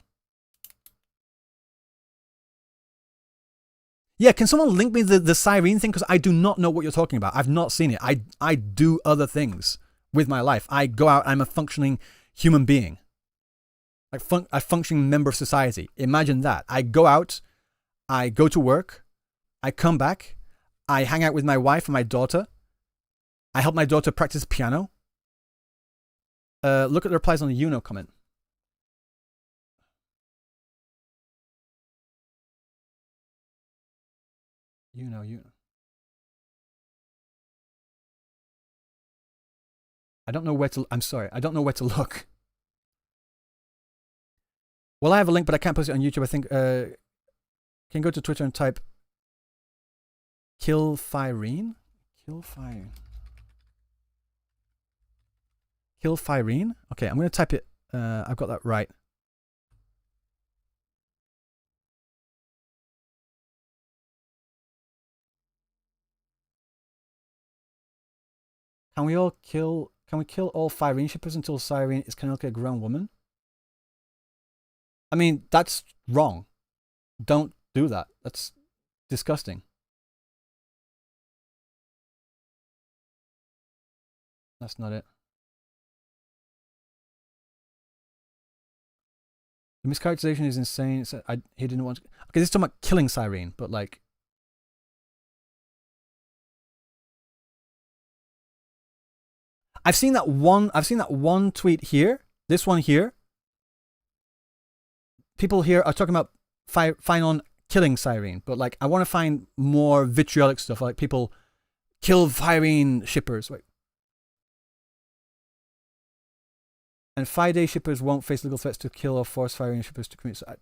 Yeah, can someone link me the Cyrene thing? Because I do not know what you're talking about. I've not seen it. I do other things with my life. I go out, I'm a functioning human being. Like a functioning member of society. Imagine that. I go out, I go to work, I come back, I hang out with my wife and my daughter. I help my daughter practice piano. Look at the replies on the Uno comment. Uno. I don't know where to, I'm sorry, I don't know where to look. Well, I have a link, but I can't post it on YouTube. I think, can go to Twitter and type Kill Firene? Kill Firene? Okay, I'm going to type it. I've got that right. Can we kill all Firene shippers until Cyrene is canonically a grown woman? I mean, that's wrong. Don't do that. That's disgusting. That's not it. The mischaracterization is insane. He didn't want to. Okay, this is talking about killing Cyrene, but like. I've seen that one tweet here. This one here. People here are talking about Finon killing Cyrene, but like I want to find more vitriolic stuff, like people kill Firene shippers. Wait. And 5-day shippers won't face legal threats to kill or force Firene shippers to commit. So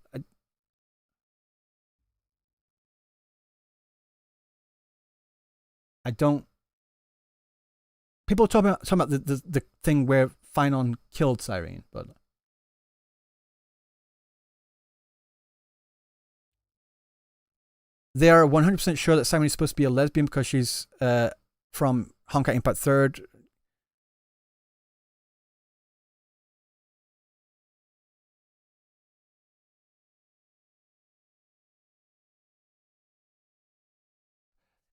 I don't. People are talking about the thing where Finon killed Cyrene, but. They are 100% sure that Cyrene is supposed to be a lesbian because she's from Honkai Impact 3rd.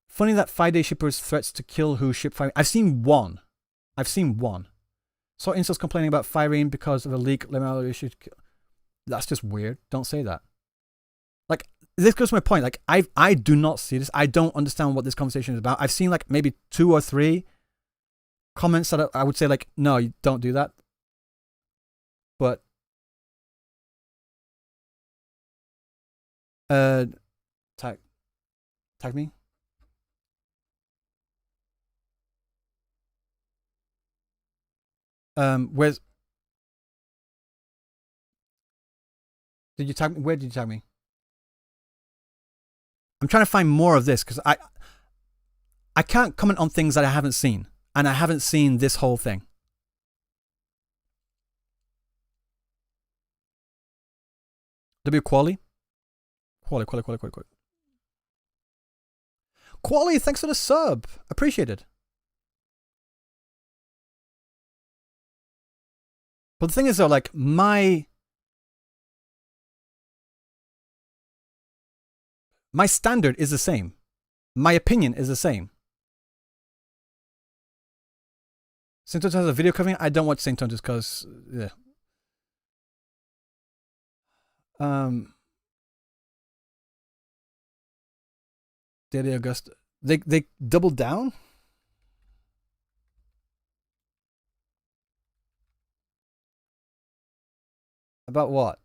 Funny that 5-day shippers threats to kill who ship Firene. I've seen one. Saw incels complaining about Firene because of a leak. That's just weird. Don't say that. Like, this goes to my point. Like, I do not see this. I don't understand what this conversation is about. I've seen like maybe 2 or 3 comments that I would say like, no, you don't do that. But tag me. Where's did you tag me? Where did you tag me? I'm trying to find more of this because I can't comment on things that I haven't seen, and I haven't seen this whole thing. Quali, thanks for the sub. Appreciated. But the thing is though, like my standard is the same. My opinion is the same. Saint Tonto has a video covering. I don't watch Saint Tonto because, yeah. Daddy Augusta. They doubled down? About what?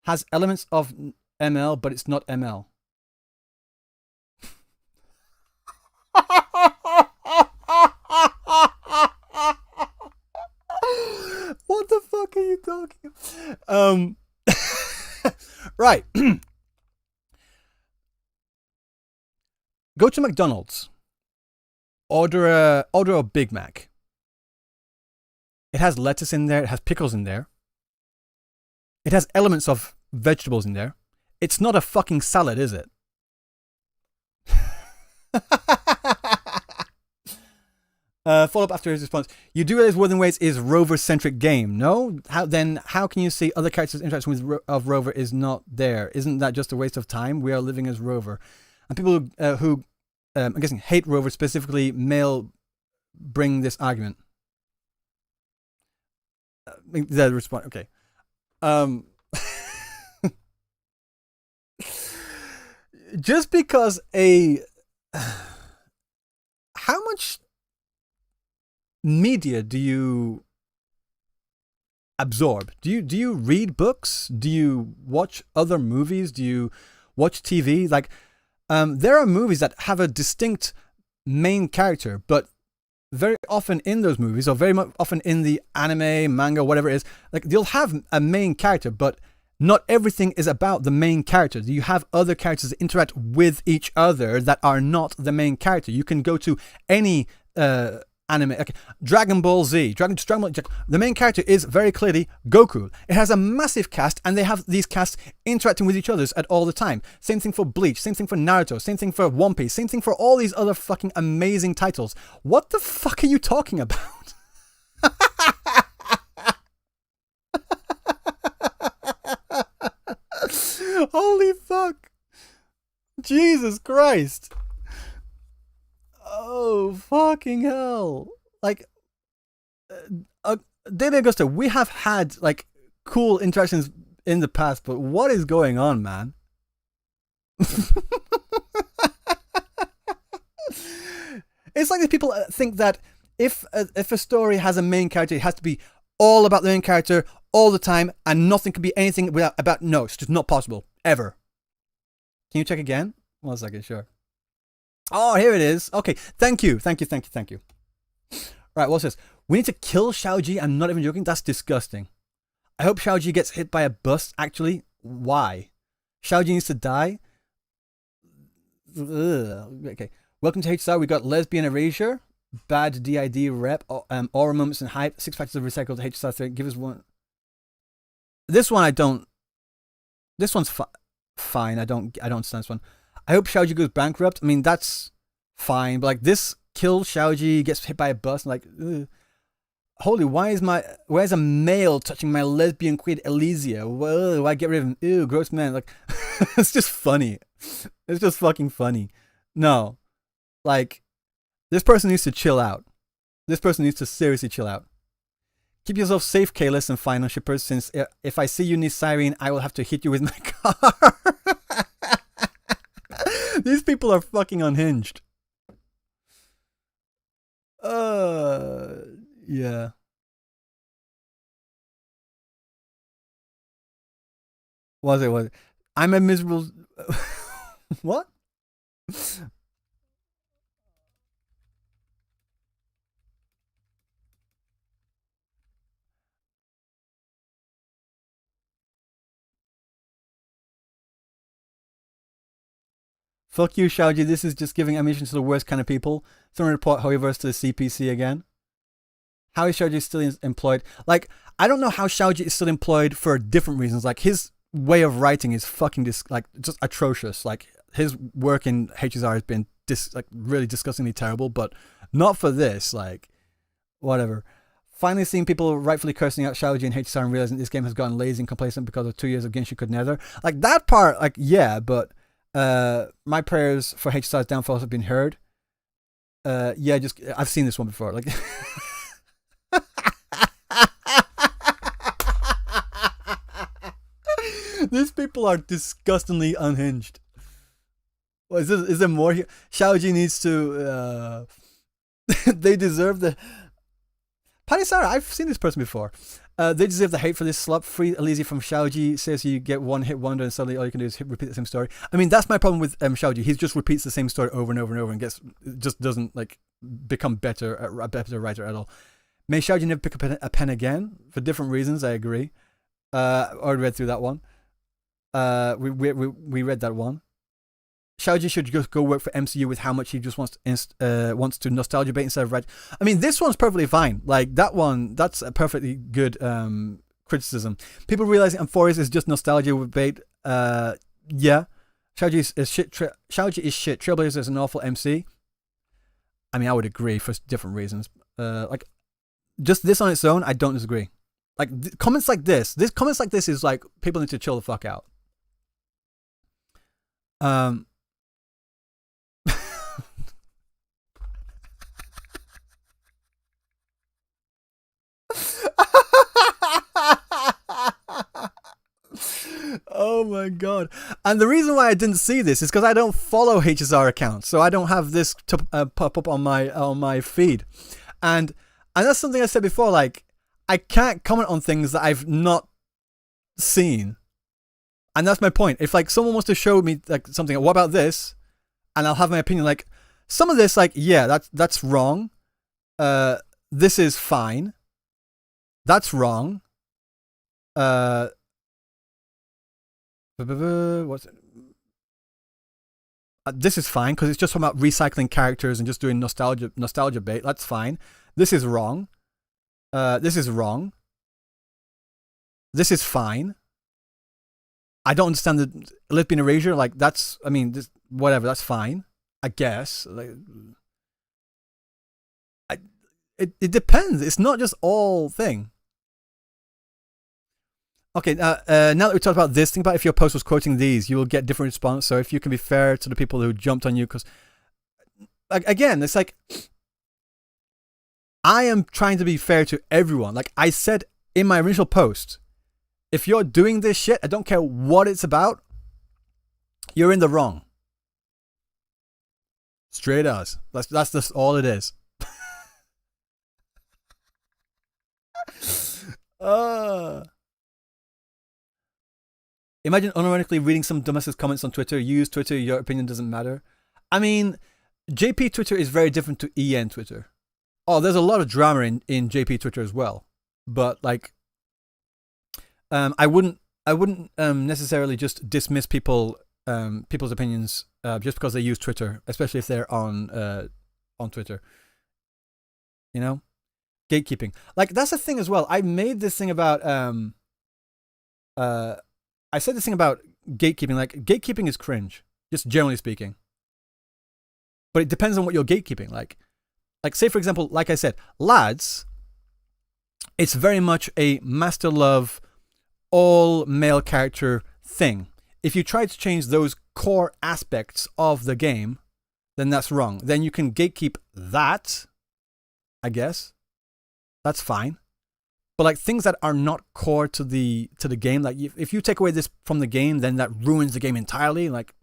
Has elements of ML, but it's not ML. talking about? Right. Go to McDonald's. Order a Big Mac. It has lettuce in there. It has pickles in there. It has elements of vegetables in there. It's not a fucking salad, is it? Follow up after his response. You do realize Wuthering Waves is Rover-centric game, no? How can you see other characters' interaction with Rover is not there? Isn't that just a waste of time? We are living as Rover. And people who I'm guessing, hate Rover, specifically male, bring this argument. The response, okay. Just because how much media do you absorb? Do you read books? Do you watch other movies? Do you watch TV? Like, there are movies that have a distinct main character, but very often in those movies, or very often in the anime, manga, whatever it is, like they'll have a main character, but not everything is about the main character. You have other characters that interact with each other that are not the main character. You can go to any anime, okay, Dragon Ball Z, the main character is very clearly Goku. It has a massive cast, and they have these casts interacting with each other at all the time. Same thing for Bleach, same thing for Naruto, same thing for One Piece, same thing for all these other fucking amazing titles. What the fuck are you talking about? Holy fuck. Jesus Christ. Oh, fucking hell. Like, Daily Augusta, we have had, like, cool interactions in the past, but what is going on, man? It's like these people think that if a story has a main character, it has to be all about the main character all the time, and nothing can be anything about. No, it's just not possible. Ever. Can you check again? 1 second, sure. Oh, here it is. Okay, thank you. Right, what's this? We need to kill Xiaoji. I'm not even joking. That's disgusting. I hope Xiaoji gets hit by a bus, actually. Why? Xiaoji needs to die? Ugh. Okay. Welcome to HSR. We got Lesbian Erasure, Bad DID Rep, Aura Moments and Hype, 6 Factors of Recycled HSR 3. Give us one. This one I don't. This one's fine. I don't understand this one. I hope Xiaoji goes bankrupt. I mean, that's fine. But like this, kill Xiaoji, gets hit by a bus. Like, ugh. Holy, where's a male touching my lesbian queen Elysia? Whoa, why get rid of him? Ew, gross man. Like, it's just funny. It's just fucking funny. No. Like, this person needs to chill out. This person needs to seriously chill out. Keep yourself safe, Kalis and Final Shippers, since if I see you near Cyrene, I will have to hit you with my car. These people are fucking unhinged. Yeah. Was it? I'm a miserable... What? Fuck you, Xiaoji. This is just giving ammunition to the worst kind of people. Throwing a report, however, to the CPC again. How is Xiaoji still employed? Like, I don't know how Xiaoji is still employed for different reasons. Like, his way of writing is fucking just atrocious. Like, his work in HSR has been really disgustingly terrible, but not for this. Like, whatever. Finally seeing people rightfully cursing out Xiaoji in HSR and realizing this game has gotten lazy and complacent because of 2 years of Genshin Code Nether. Like, that part, like, yeah, but my prayers for HSR's downfall have been heard. Yeah, I've seen this one before. Like, these people are disgustingly unhinged. Well, is there more here? Xiaoji needs to. They deserve the. Patty Sarah, I've seen this person before. They deserve the hate for this slop. Free Elysia from Xiaoji. Says you get one hit wonder and suddenly all you can do is repeat the same story. I mean, that's my problem with Xiaoji. He just repeats the same story over and over and over and just doesn't like become a better writer at all. May Xiaoji never pick up a pen again for different reasons. I agree. Already read through that one. We read that one. Xiaoji should just go work for MCU with how much he just wants to nostalgia bait instead of red. I mean, this one's perfectly fine. Like that one, that's a perfectly good criticism. People realizing Amphorius is just nostalgia bait. Yeah, Xiaoji is shit. Xiaoji is shit. Trailblazer is an awful MC. I mean, I would agree for different reasons. Like just this on its own, I don't disagree. Like comments like this is like people need to chill the fuck out. Oh my god! And the reason why I didn't see this is because I don't follow HSR accounts, so I don't have this to pop up on my feed, and that's something I said before. Like I can't comment on things that I've not seen, and that's my point. If like someone wants to show me like something, what about this, and I'll have my opinion. Like some of this, like yeah, that's wrong. This is fine. That's wrong. What's it? This is fine because it's just about recycling characters and just doing nostalgia bait. That's fine. This is wrong. This is wrong. This is fine. I don't understand the lesbian erasure. Like that's, I mean, this, whatever. That's fine. I guess. Like, it depends. It's not just all thing. Okay, now that we talked about this, think about if your post was quoting these, you will get different response. So if you can be fair to the people who jumped on you, because again, it's like I am trying to be fair to everyone. Like I said in my initial post, if you're doing this shit, I don't care what it's about, you're in the wrong. Straight as. That's just all it is. Imagine unironically reading some dumbasses comments on Twitter. You use Twitter, your opinion doesn't matter. I mean, JP Twitter is very different to EN Twitter. Oh, there's a lot of drama in JP Twitter as well. But like, I wouldn't necessarily just dismiss people's opinions just because they use Twitter, especially if they're on Twitter. You know, gatekeeping. Like that's the thing as well. I made this thing about I said this thing about gatekeeping. Like gatekeeping is cringe, just generally speaking. But it depends on what you're gatekeeping. Like say for example, like I said, lads. It's very much a master love, all male character thing. If you try to change those core aspects of the game, then that's wrong. Then you can gatekeep that, I guess. That's fine. But like things that are not core to the game, like if you take away this from the game, then that ruins the game entirely. Like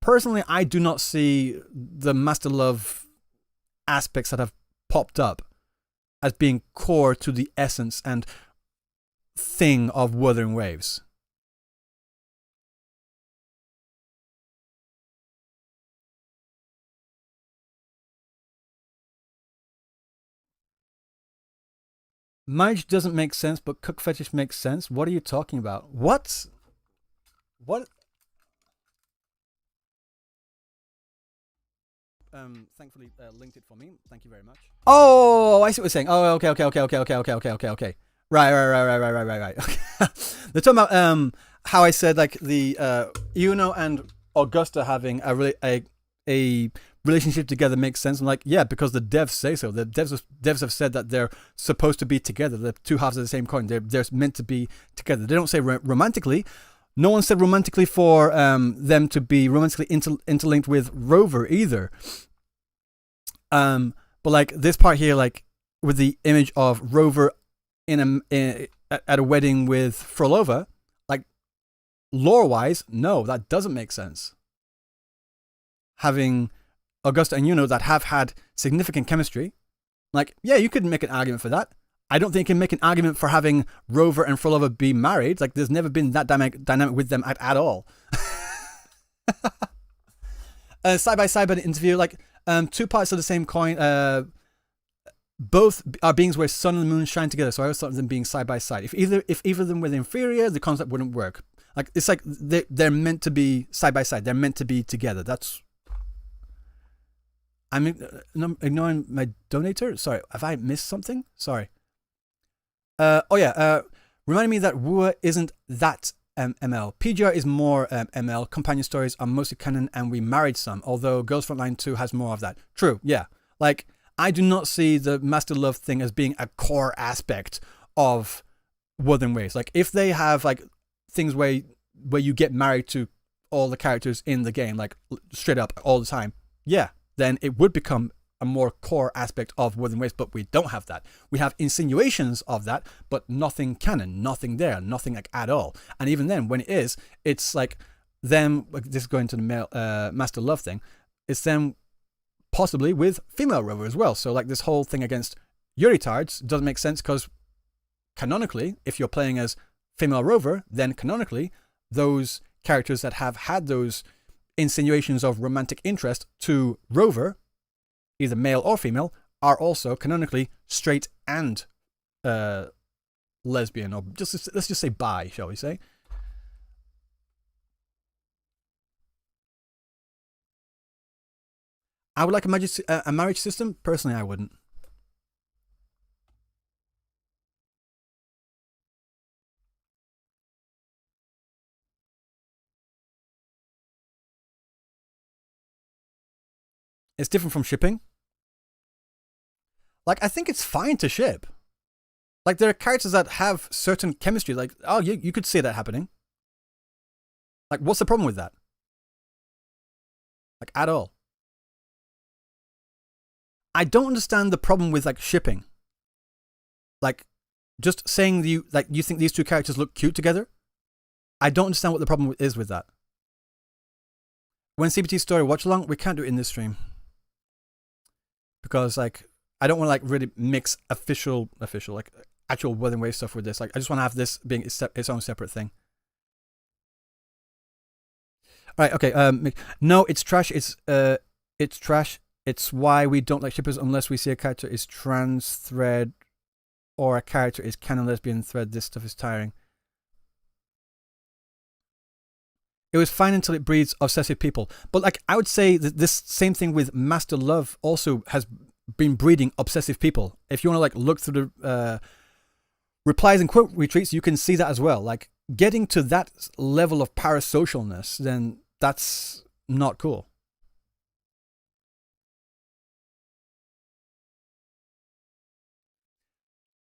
personally, I do not see the master love aspects that have popped up as being core to the essence and thing of Wuthering Waves. Marriage doesn't make sense, but cook fetish makes sense. What are you talking about? What? Thankfully linked it for me. Thank you very much. Oh, I see what you're saying. Oh, okay. Right. They're talking about how I said like the Yuno and Augusta having a relationship together makes sense. I'm like, yeah, because the devs say so. The devs have said that they're supposed to be together. They're two halves of the same coin. They're meant to be together. They don't say romantically. No one said romantically for them to be romantically interlinked with Rover either. But like this part here, like with the image of Rover at a wedding with Frolova, like lore-wise, no, that doesn't make sense. Having Augusta and Yuno that have had significant chemistry, like yeah, you could make an argument for that. I don't think you can make an argument for having Rover and Frolova be married. Like there's never been that dynamic with them at all. Side by side by the interview, like two parts of the same coin. both are beings where sun and moon shine together, so I always thought of them being side by side. If either of them were inferior, the concept wouldn't work. Like it's like they're meant to be side by side. They're meant to be together. That's. I'm ignoring my donator. Sorry, have I missed something? Sorry. Reminding me that Wua isn't that ML. PGR is more ML. Companion stories are mostly canon, and we married some. Although Girls Frontline 2 has more of that. True. Yeah. Like I do not see the Master Love thing as being a core aspect of Wuthering Waves. Like if they have like things where you get married to all the characters in the game, like straight up all the time, yeah, then it would become a more core aspect of Wuthering Waves, but we don't have that. We have insinuations of that, but nothing canon, nothing there, nothing like at all. And even then, when it is, it's like them, like this is going to the male, Master Love thing, it's them possibly with female Rover as well. So like this whole thing against Yuritards doesn't make sense because canonically, if you're playing as female Rover, then canonically, those characters that have had those insinuations of romantic interest to Rover, either male or female, are also canonically straight and lesbian, or just let's just say bi, shall we say? I would like a marriage system. Personally, I wouldn't. It's different from shipping. Like, I think it's fine to ship. Like, there are characters that have certain chemistry. Like, oh, you could see that happening. Like, what's the problem with that? Like, at all. I don't understand the problem with, like, shipping. Like, just saying you think these two characters look cute together. I don't understand what the problem is with that. When CBT story watch along, we can't do it in this stream. Because, like, I don't want to, like, really mix official, like, actual Wuthering Waves stuff with this. Like, I just want to have this being its own separate thing. Alright, okay, no, it's trash. It's trash. It's why we don't like shippers unless we see a character is trans thread or a character is canon lesbian thread. This stuff is tiring. It was fine until it breeds obsessive people. But like I would say that this same thing with Master Love also has been breeding obsessive people. If you want to like look through the replies and quote retweets, you can see that as well. Like getting to that level of parasocialness, then that's not cool.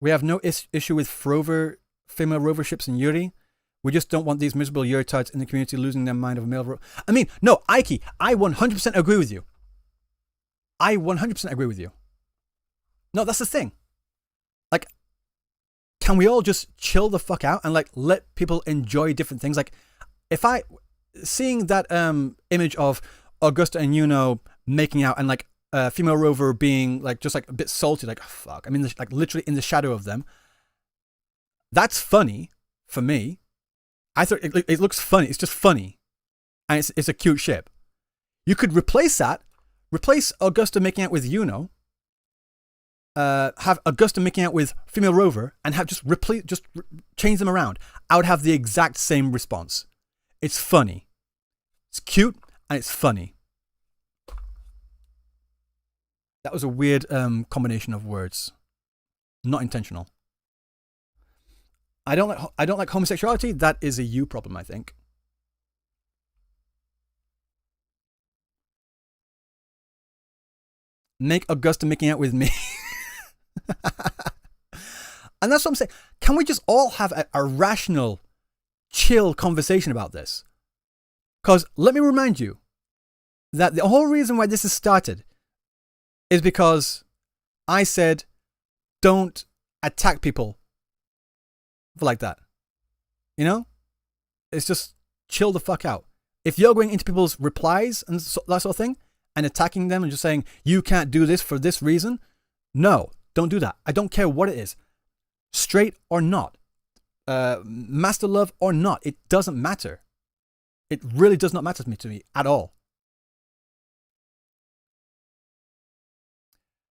We have no issue with female rover ships and Yuri. We just don't want these miserable Yuritards in the community losing their mind of male. I mean, no, Ike, I 100% agree with you. I 100% agree with you. No, that's the thing. Like, can we all just chill the fuck out and like let people enjoy different things? Like, if I seeing that image of Augusta and Yuno making out and like female rover being like just like a bit salty, like oh, fuck. I mean, like literally in the shadow of them. That's funny for me. I thought it looks funny. It's just funny. And it's a cute ship. You could replace that. Replace Augusta making out with Yuno. Have Augusta making out with female rover and have just change them around. I would have the exact same response. It's funny. It's cute and it's funny. That was a weird combination of words. Not intentional. I don't like homosexuality. That is a you problem, I think. Make Augusta making out with me. And that's what I'm saying. Can we just all have a rational, chill conversation about this? Because let me remind you that the whole reason why this has started is because I said, don't attack people like that. You know? It's just chill the fuck out. If you're going into people's replies and that sort of thing and attacking them and just saying, you can't do this for this reason, no, don't do that. I don't care what it is. Straight or not. Master Love or not. It doesn't matter. It really does not matter to me at all.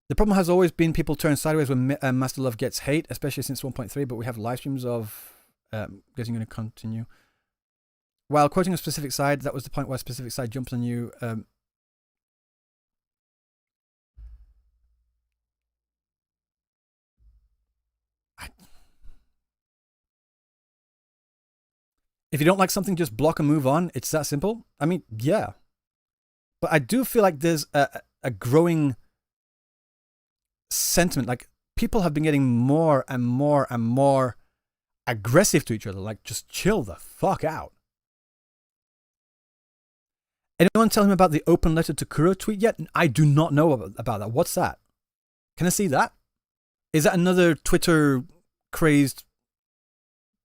The problem has always been people turn sideways when Master Love gets hate, especially since 1.3, but we have live streams of... guessing you're going to continue. While quoting a specific side, that was the point where a specific side jumped on you. If you don't like something, just block and move on. It's that simple. I mean, yeah. But I do feel like there's a growing sentiment. Like, people have been getting more and more and more aggressive to each other. Like, just chill the fuck out. Anyone tell him about the open letter to Kuro tweet yet? I do not know about that. What's that? Can I see that? Is that another Twitter crazed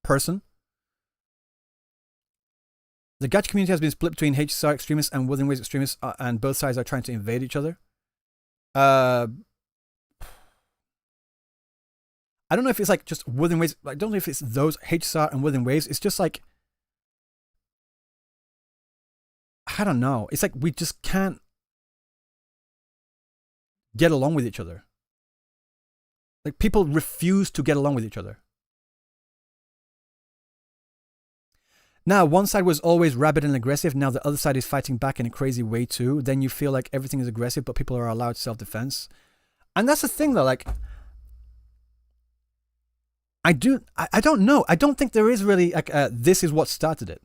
person? The gacha community has been split between HSR extremists and Wuthering Waves extremists, and both sides are trying to invade each other. I don't know if it's like just Wuthering Waves. I don't know if it's those HSR and Wuthering Waves. It's just like, I don't know. It's like we just can't get along with each other. Like, people refuse to get along with each other. Now, one side was always rabid and aggressive. Now the other side is fighting back in a crazy way too. Then you feel like everything is aggressive, but people are allowed self-defense. And that's the thing though, like, I don't know. I don't think there is really like, this is what started it.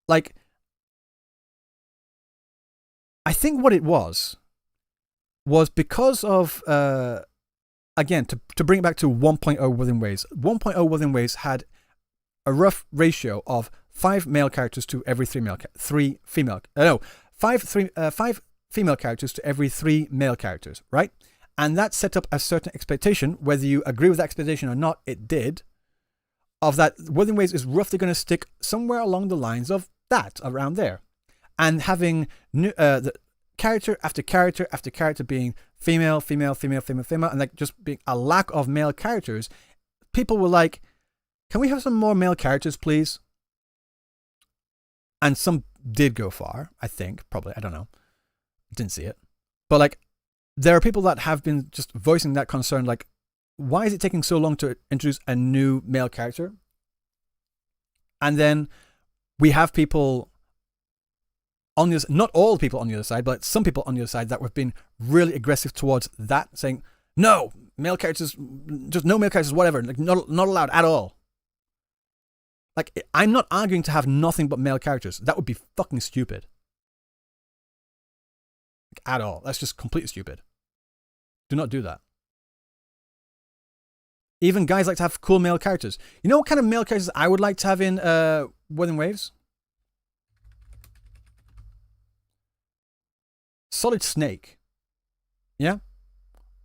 Like, I think what it was because of, again, to bring it back to 1.0 Wuthering Waves. 1.0 Wuthering Waves had a rough ratio of 5 male characters to every 5 female characters to every 3 male characters, right? And that set up a certain expectation, whether you agree with that expectation or not, it did, of that Wuthering Waves is roughly going to stick somewhere along the lines of that, around there. And having the character after character after character being female, and like just being a lack of male characters, people were like, can we have some more male characters, please? And some did go far, I think, probably. I don't know. Didn't see it. But like, there are people that have been just voicing that concern, like, why is it taking so long to introduce a new male character? And then we have people on the other, not all people on the other side, but some people on the other side that have been really aggressive towards that, saying, no, male characters, just no male characters, whatever, like not allowed at all. Like, I'm not arguing to have nothing but male characters. That would be fucking stupid. Like, at all. That's just completely stupid. Do not do that. Even guys like to have cool male characters. You know what kind of male characters I would like to have in Wuthering Waves? Solid Snake. Yeah?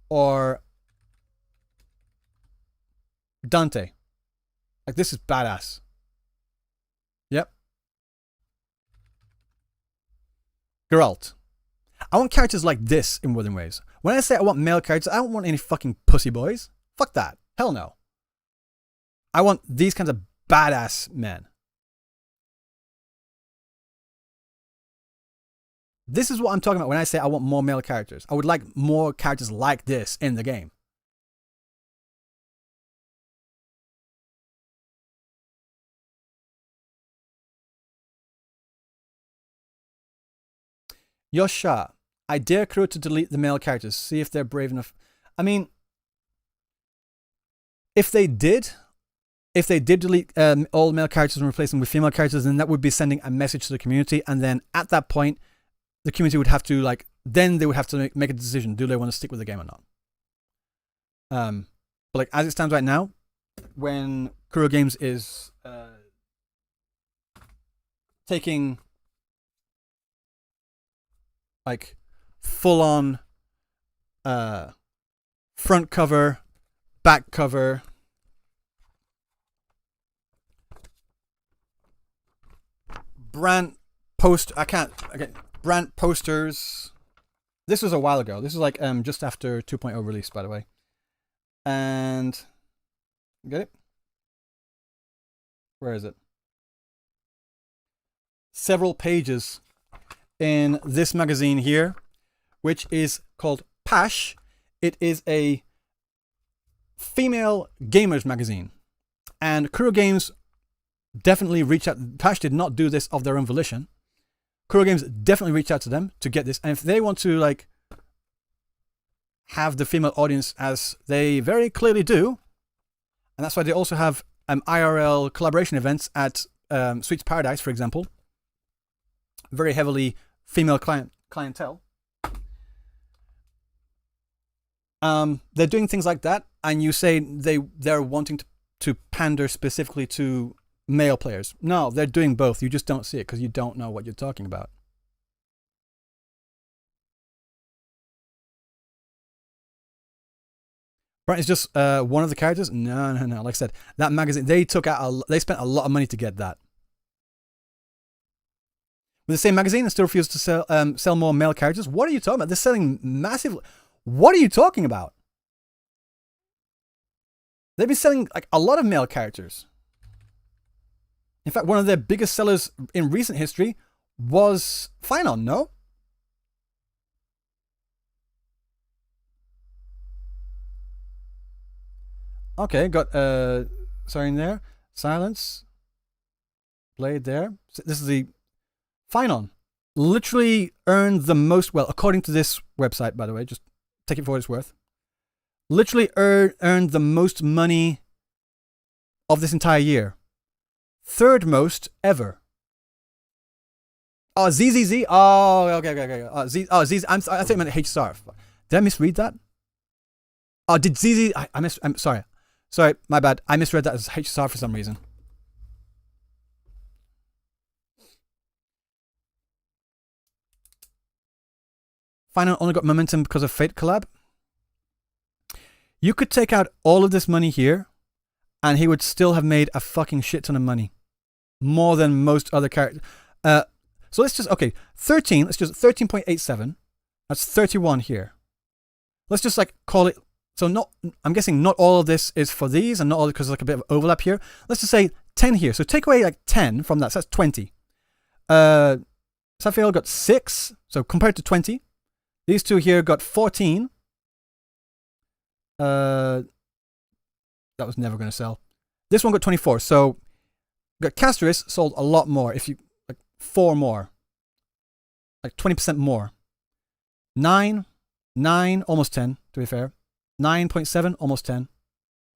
Or Dante. Like, this is badass. Yep. Geralt. I want characters like this in Wuthering Waves. When I say I want male characters, I don't want any fucking pussy boys. Fuck that. Hell no. I want these kinds of badass men. This is what I'm talking about when I say I want more male characters. I would like more characters like this in the game. Yosha, I dare Kuro to delete the male characters. See if they're brave enough. I mean, if they did delete all male characters and replace them with female characters, then that would be sending a message to the community. And then at that point, the community would have to, like, then they would have to make a decision. Do they want to stick with the game or not? But like, as it stands right now, when Kuro Games is taking like full on front cover, back cover, brand posters. This was a while ago. This is like just after 2.0 release, by the way. And get it? Where is it? Several pages in this magazine here, which is called Pash. It is a female gamers magazine. And Kuro Games definitely reached out. Clash did not do this of their own volition. Kuro Games definitely reached out to them to get this. And if they want to like have the female audience, as they very clearly do, and that's why they also have IRL collaboration events at Sweets Paradise, for example. Very heavily female clientele. They're doing things like that, and you say they're wanting to pander specifically to male players. No, they're doing both. You just don't see it because you don't know what you're talking about. Brian is just one of the characters. No. Like I said, that magazine, they spent a lot of money to get that. With the same magazine, and still refuse to sell more male characters. What are you talking about? They're selling massive. What are you talking about? They've been selling like a lot of male characters. In fact, one of their biggest sellers in recent history was Finon, no? Okay, got sorry in there. Silence. Blade there. So this is the Finon. Literally earned the most, well, according to this website, by the way, just take it for what it's worth. Literally earned the most money of this entire year. Third most ever. Oh, ZZZ. Oh, okay. ZZ. I thought you meant HSR. Did I misread that? Oh, did ZZ? I'm sorry. Sorry, my bad. I misread that as HSR for some reason. Finon only got momentum because of Fate collab. You could take out all of this money here, and he would still have made a fucking shit ton of money. More than most other characters. So let's just, okay, 13, let's just 13.87. That's 31 here. Let's just like call it, so not, I'm guessing not all of this is for these, and not all because there's like a bit of overlap here. Let's just say 10 here. So take away like 10 from that, so that's 20. Safiel got 6, so compared to 20. These two here got 14. That was never going to sell. This one got 24. So got Castris sold a lot more. If you like 4 more, like 20% more. 9, almost 10. To be fair, 9.7, almost 10.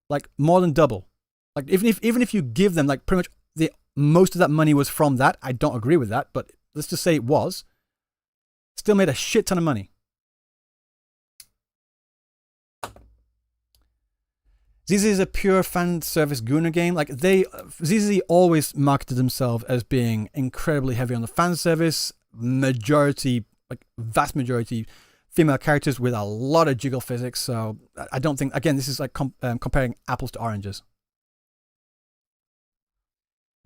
Like more than double. Like even if you give them like pretty much most of that money was from that. I don't agree with that, but let's just say it was. Still made a shit ton of money. ZZ is a pure fan service Gunnar game. Like ZZ always marketed themselves as being incredibly heavy on the fan service. Majority, like vast majority, female characters with a lot of jiggle physics. So I don't think, again, this is like comparing apples to oranges.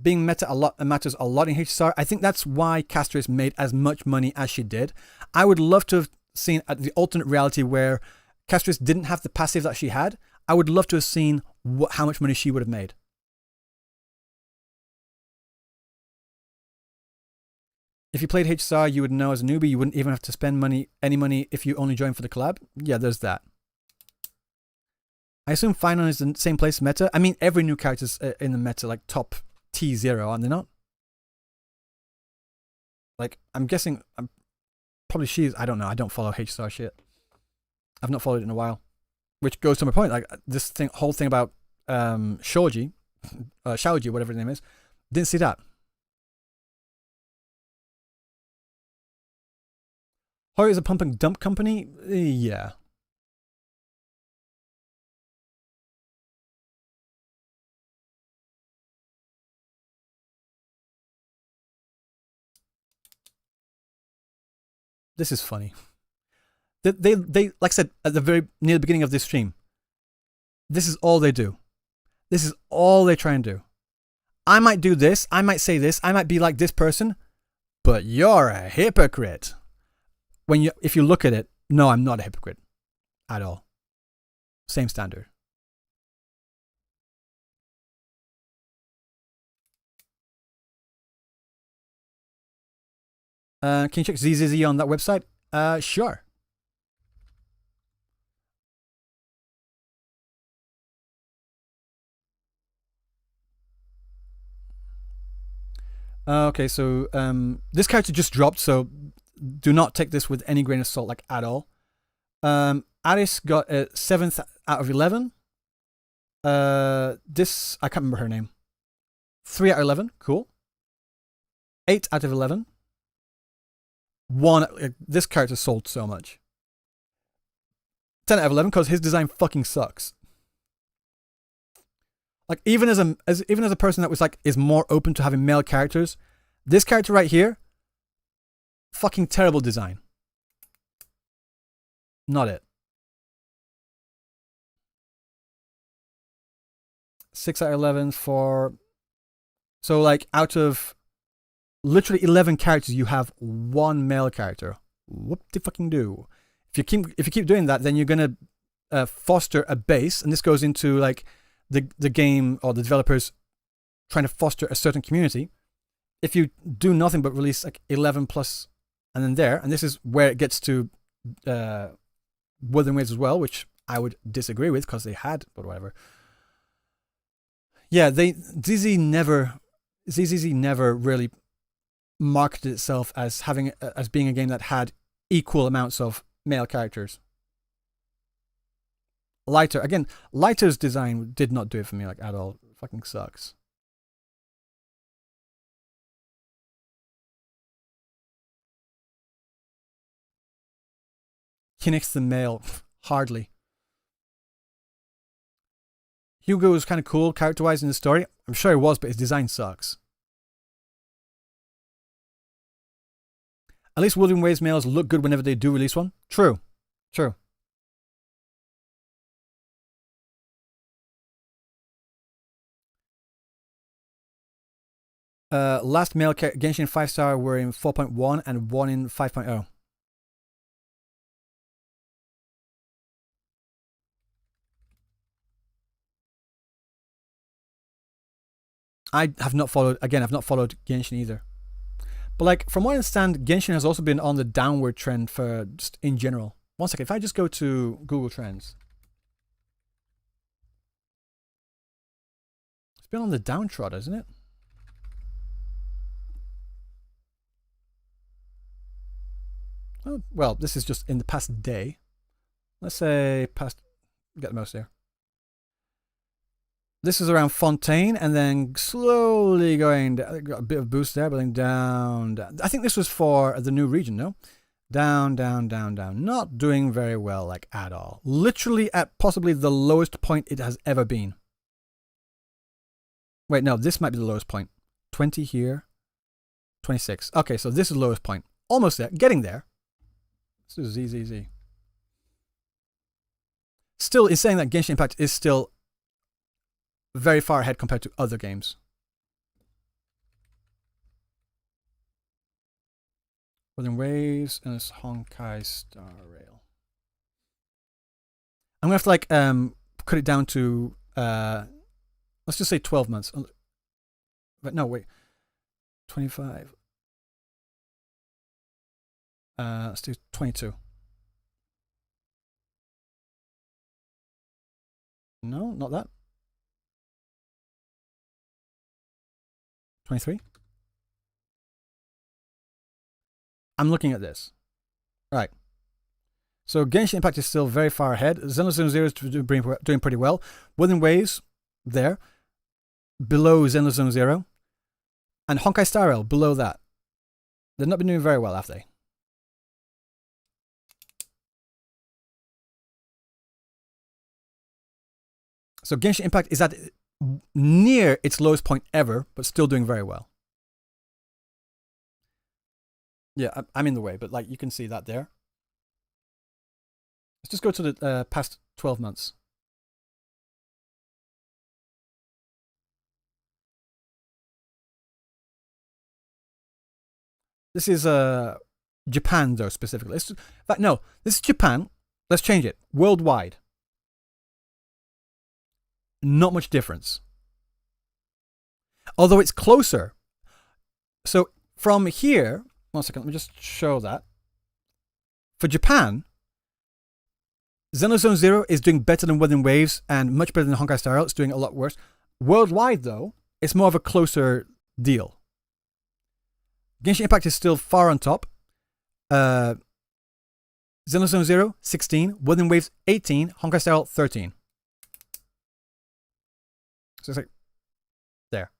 Being meta matters a lot in HSR. I think that's why Castris made as much money as she did. I would love to have seen the alternate reality where Castris didn't have the passive that she had. I would love to have seen how much money she would have made. If you played HSR, you would know as a newbie, you wouldn't even have to spend any money if you only joined for the collab. Yeah, there's that. I assume Finon is the same place meta. I mean, every new character's in the meta, like top T0, aren't they not? Like, I'm guessing, probably she's, I don't know, I don't follow HSR shit. I've not followed it in a while. Which goes to my point, like this whole thing about Shaoji, whatever his name is, didn't see that. Hori is a pump and dump company? Yeah. This is funny. They like I said at the near the beginning of this stream, this is all they do. This is all they try and do. I might do this, I might say this, I might be like this person, but you're a hypocrite. If you look at it, no, I'm not a hypocrite at all. Same standard. Can you check ZZZ on that website? Sure. Okay, so this character just dropped, so do not take this with any grain of salt, like at all. Alice got a 7th out of 11. This, I can't remember her name. 3 out of 11, cool. 8 out of 11. This character sold so much. 10 out of 11 because his design fucking sucks. Like even as a person that was like is more open to having male characters, this character right here, fucking terrible design. Not it. 6 out of 11 for. So like out of literally 11 characters, you have one male character. Whoop de fucking do. If you keep doing that, then you're gonna foster a base, and this goes into like the game or the developers trying to foster a certain community. If you do nothing but release like 11 plus, and then there, and this is where it gets to Wuthering Waves as well, which I would disagree with because they had, but whatever. Yeah, ZZ never really marketed itself as being a game that had equal amounts of male characters. Lighter's design did not do it for me like at all. It fucking sucks. Kinnick's the male, hardly. Hugo was kind of cool character-wise in the story. I'm sure he was, but his design sucks. At least Wuthering Waves males look good whenever they do release one. True. Last male Genshin 5-star were in 4.1 and 1 in 5.0. I have not followed, again, I've not followed Genshin either. But like, from what I understand, Genshin has also been on the downward trend for just in general. One second, if I just go to Google Trends. It's been on the downtrod, isn't it? Oh, well, this is just in the past day. Let's say past, get the mouse there. This is around Fontaine, and then slowly going down. Got a bit of boost there, but then down. I think this was for the new region, no? Down. Not doing very well, like at all. Literally at possibly the lowest point it has ever been. Wait, no, this might be the lowest point. 20 here. 26. Okay, so this is the lowest point. Almost there. Getting there. This is easy. Still, in saying that Genshin Impact is still very far ahead compared to other games. Wuthering Waves and it's Honkai Star Rail. I'm gonna have to like cut it down to let's just say 12 months. But no, wait. 25. Let's do 22. No, not that. 23. I'm looking at this. Right. So Genshin Impact is still very far ahead. Xenoblade Zero is doing pretty well. Wuthering Waves, there. Below Xenoblade Zero. And Honkai Star Rail, below that. They've not been doing very well, have they? So Genshin Impact is at near its lowest point ever, but still doing very well. Yeah, I'm in the way, but like you can see that there. Let's just go to the past 12 months. This is Japan, though, specifically. No, this is Japan. Let's change it. Worldwide. Not much difference. Although it's closer. So from here, 1 second, let me just show that. For Japan, Xenoblade Zero is doing better than Wuthering Waves and much better than Honkai Star Rail. It's doing a lot worse. Worldwide, though, it's more of a closer deal. Genshin Impact is still far on top. Xenoblade Zero, 16. Wuthering Waves, 18. Honkai Star Rail, 13. So it's like, there.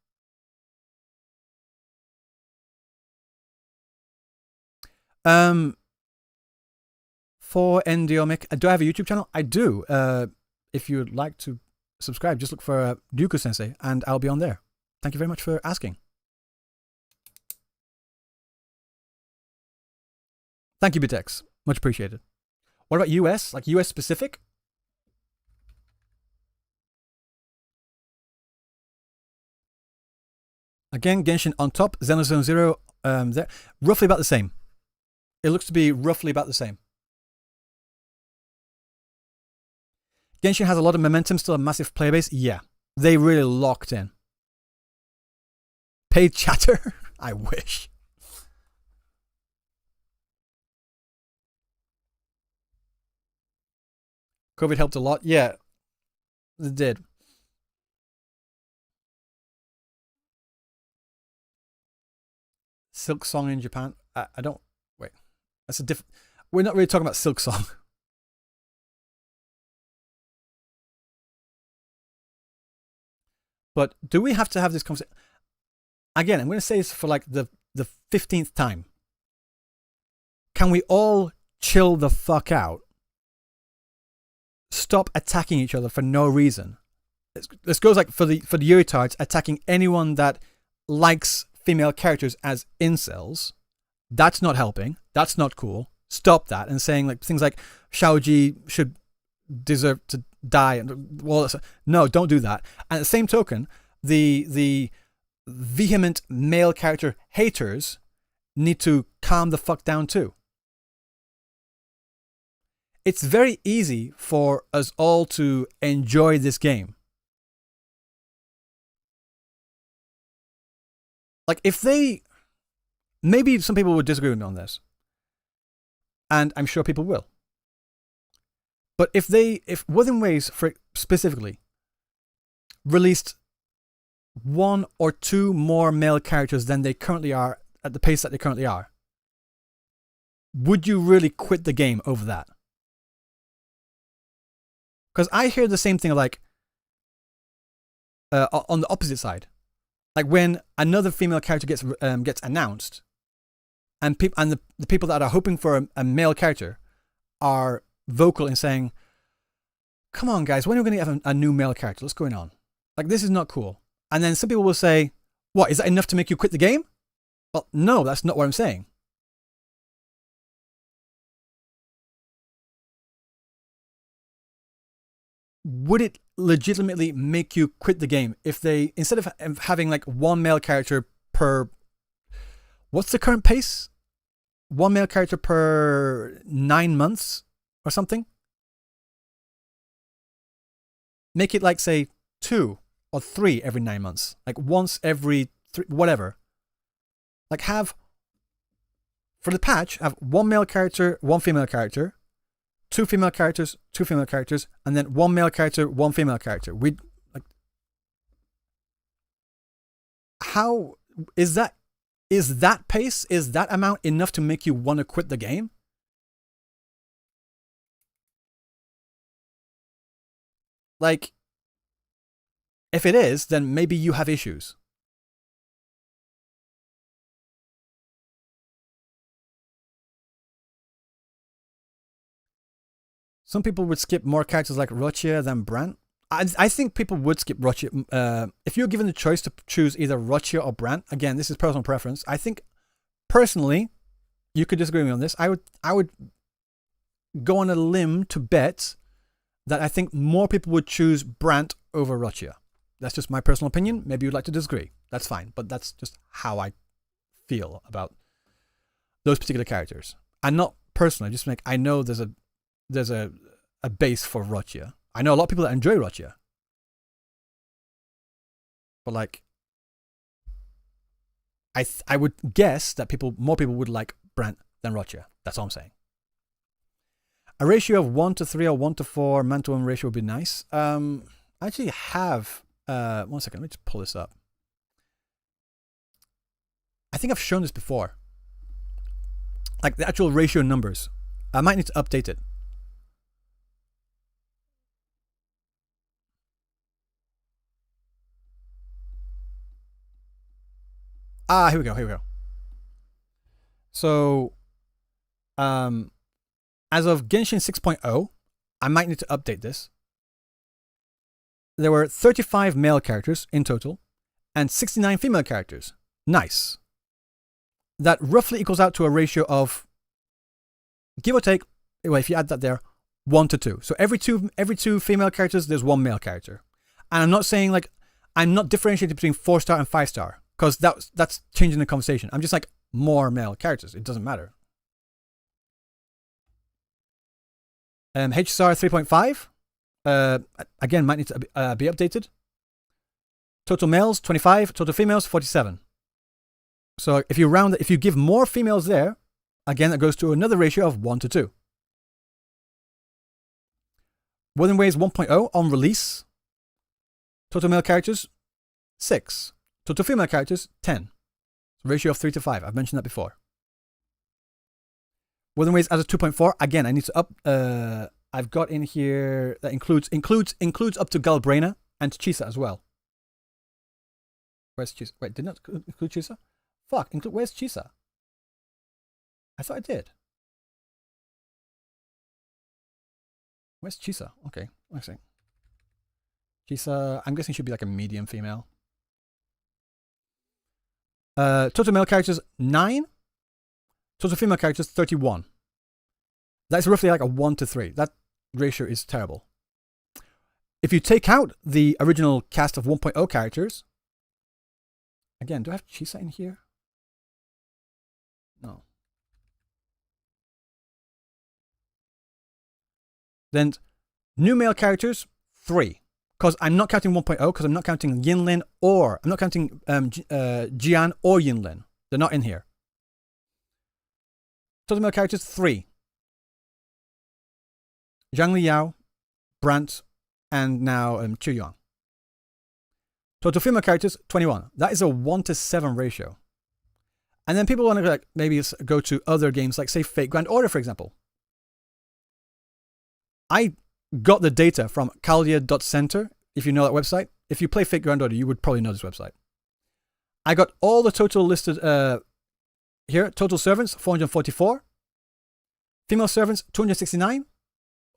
For Endiomic, do I have a YouTube channel? I do. If you'd like to subscribe, just look for Ryuko Sensei and I'll be on there. Thank you very much for asking. Thank you, Bitex. Much appreciated. What about US? Like US specific? Again, Genshin on top. Xenoblade Zero, there. Roughly about the same. It looks to be roughly about the same. Genshin has a lot of momentum, still a massive player base. Yeah, they really locked in. Paid chatter? I wish. COVID helped a lot. Yeah, it did. Silk Song in Japan. I don't. Wait. That's a different. We're not really talking about Silk Song. But do we have to have this conversation? Again, I'm going to say this for like the 15th time. Can we all chill the fuck out? Stop attacking each other for no reason. This goes like for the Yuritards attacking anyone that likes female characters as incels. That's not helping. That's not cool. Stop that. And saying like things like Shaoji should deserve to die and all that. No, don't do that. And at the same token, the vehement male character haters need to calm the fuck down too. It's very easy for us all to enjoy this game. Like if they, maybe some people would disagree with me on this, and I'm sure people will. But if Wuthering Waves specifically released 1 or 2 more male characters than they currently are at the pace that they currently are, would you really quit the game over that? Because I hear the same thing like on the opposite side, like when another female character gets announced, and the people that are hoping for a male character are vocal in saying, "Come on, guys, when are we going to get a new male character? What's going on? Like this is not cool." And then some people will say, "What, is that enough to make you quit the game?" Well, no, that's not what I'm saying. Would it legitimately make you quit the game if they, instead of having like 1 male character per, what's the current pace? 1 male character per 9 months or something? Make it like, say, 2 or 3 every 9 months. Like once every 3, whatever. Like have, for the patch, have 1 male character, 1 female character, 2 female characters, 2 female characters, and then 1 male character, 1 female character. We like, how is that? Is that pace? Is that amount enough to make you want to quit the game? Like, if it is, then maybe you have issues. Some people would skip more characters like Rochia than Brant. I think people would skip Rochia. If you're given the choice to choose either Rochia or Brant, again, this is personal preference. I think, personally, you could disagree with me on this. I would go on a limb to bet that I think more people would choose Brant over Rochia. That's just my personal opinion. Maybe you'd like to disagree. That's fine. But that's just how I feel about those particular characters. And not personally, just like I know there's a base for Rochia. I know a lot of people that enjoy Rochia. But like, I would guess that more people would like Brant than Rochia. That's all I'm saying. A ratio of 1:3 or 1:4 man-to-woman ratio would be nice. I actually have, 1 second, let me just pull this up. think I've shown this before. Like the actual ratio numbers. I might need to update it. Here we go. So, as of Genshin 6.0, I might need to update this. There were 35 male characters in total and 69 female characters. Nice. That roughly equals out to a ratio of, give or take, well, if you add that there, 1 to 2. So every two female characters, there's 1 male character. And I'm not saying like, I'm not differentiating between 4-star and 5-star. Because that's changing the conversation. I'm just like, more male characters. It doesn't matter. HSR 3.5. Again, might need to be updated. Total males, 25. Total females, 47. So if you give more females there, again, that goes to another ratio of 1 to 2. Wuthering Waves 1.0 on release. Total male characters, 6. Total female characters, 10. Ratio of 3 to 5. I've mentioned that before. Wuthering Waves as a 2.4. Again, I need to up. I've got in here that includes up to Galbraina and Chisa as well. Where's Chisa? Wait, did not include Chisa? Fuck. Where's Chisa? I thought I did. Where's Chisa? Okay, let's see. Chisa, I'm guessing should be like a medium female. Total male characters, 9. Total female characters, 31. That's roughly like a 1 to 3. That ratio is terrible. If you take out the original cast of 1.0 characters, again, do I have Chisa in here? No. Then new male characters, 3. Because I'm not counting 1.0, because I'm not counting Yinlin or I'm not counting Jian or Yinlin. They're not in here. Total male characters, 3. Zhang Liao, Brant, and now Chuyuan. Total female characters, 21. That is a 1 to 7 ratio. And then people want to like maybe go to other games like say Fate Grand Order, for example. I got the data from Kalia.center, if you know that website. If you play Fate Grand Order, you would probably know this website. I got all the total listed here. Total servants, 444. Female servants, 269.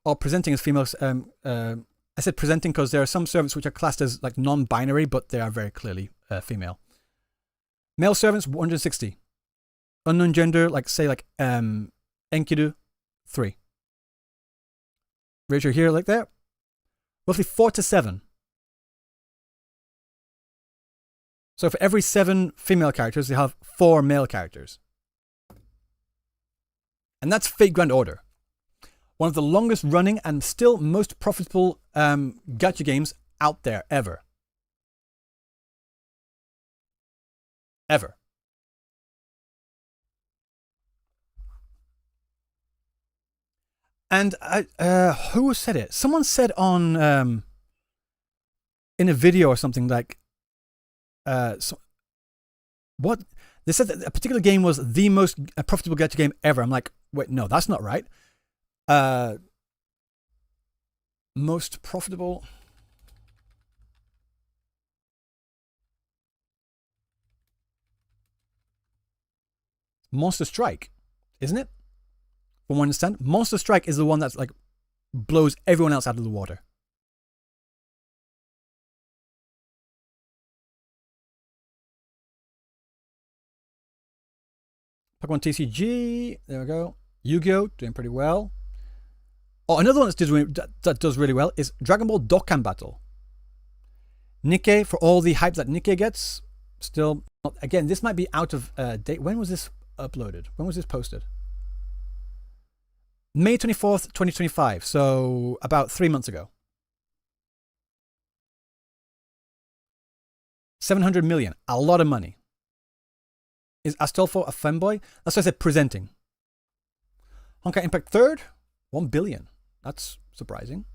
Or presenting as females. I said presenting because there are some servants which are classed as like non-binary, but they are very clearly female. Male servants, 160. Unknown gender, like say like Enkidu, 3. Ratio here, like there. Roughly 4 to 7. So for every 7 female characters, they have 4 male characters. And that's Fate Grand Order. One of the longest running and still most profitable gacha games out there ever. Ever. And who said it? Someone said on in a video or something like what they said that a particular game was the most profitable gacha game ever. I'm like, wait, no, that's not right. Most profitable. Monster Strike, isn't it? From what I understand, Monster Strike is the one that's like blows everyone else out of the water. Pokemon TCG, there we go. Yu-Gi-Oh! Doing pretty well. Oh, another one that does really well is Dragon Ball Dokkan Battle. Nikkei, for all the hype that Nikkei gets, still not. Again, this might be out of date. When was this uploaded? When was this posted? May 24th, 2025. So about 3 months ago. 700 million. A lot of money. Is Astolfo a fanboy? That's what I said, presenting. Honkai Impact 3rd, 1 billion. That's surprising.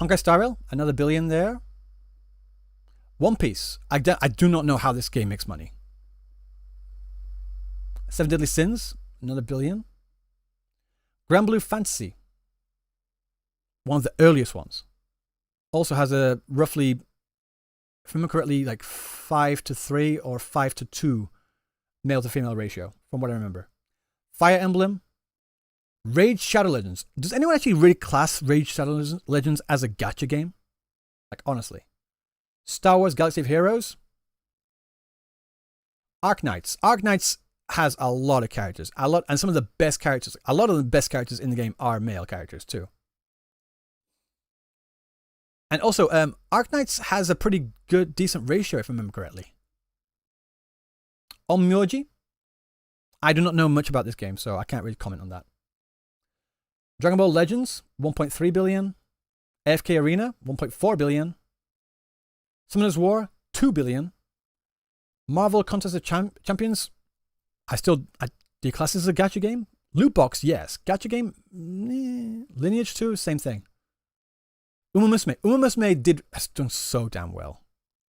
Honkai Star Rail, another billion there. One Piece. I do not know how this game makes money. Seven Deadly Sins, another billion. Granblue Fantasy, one of the earliest ones, also has a roughly, if I remember correctly, like 5:3 or 5:2 male to female ratio, from what I remember. Fire Emblem, Raid Shadow Legends. Does anyone actually really class Raid Shadow Legends as a gacha game? Like, honestly. Star Wars Galaxy of Heroes. Arknights. Arknights has a lot of characters. And some of the best characters. A lot of the best characters in the game are male characters too. And also, Arknights has a pretty good, decent ratio, if I remember correctly. Onmyoji. I do not know much about this game, so I can't really comment on that. Dragon Ball Legends, 1.3 billion. AFK Arena, 1.4 billion. Summoner's War, 2 billion. Marvel Contest of Champions, do you class this as a gacha game? Loot box, yes. Gacha game, Lineage 2, same thing. Uma Musume has done so damn well.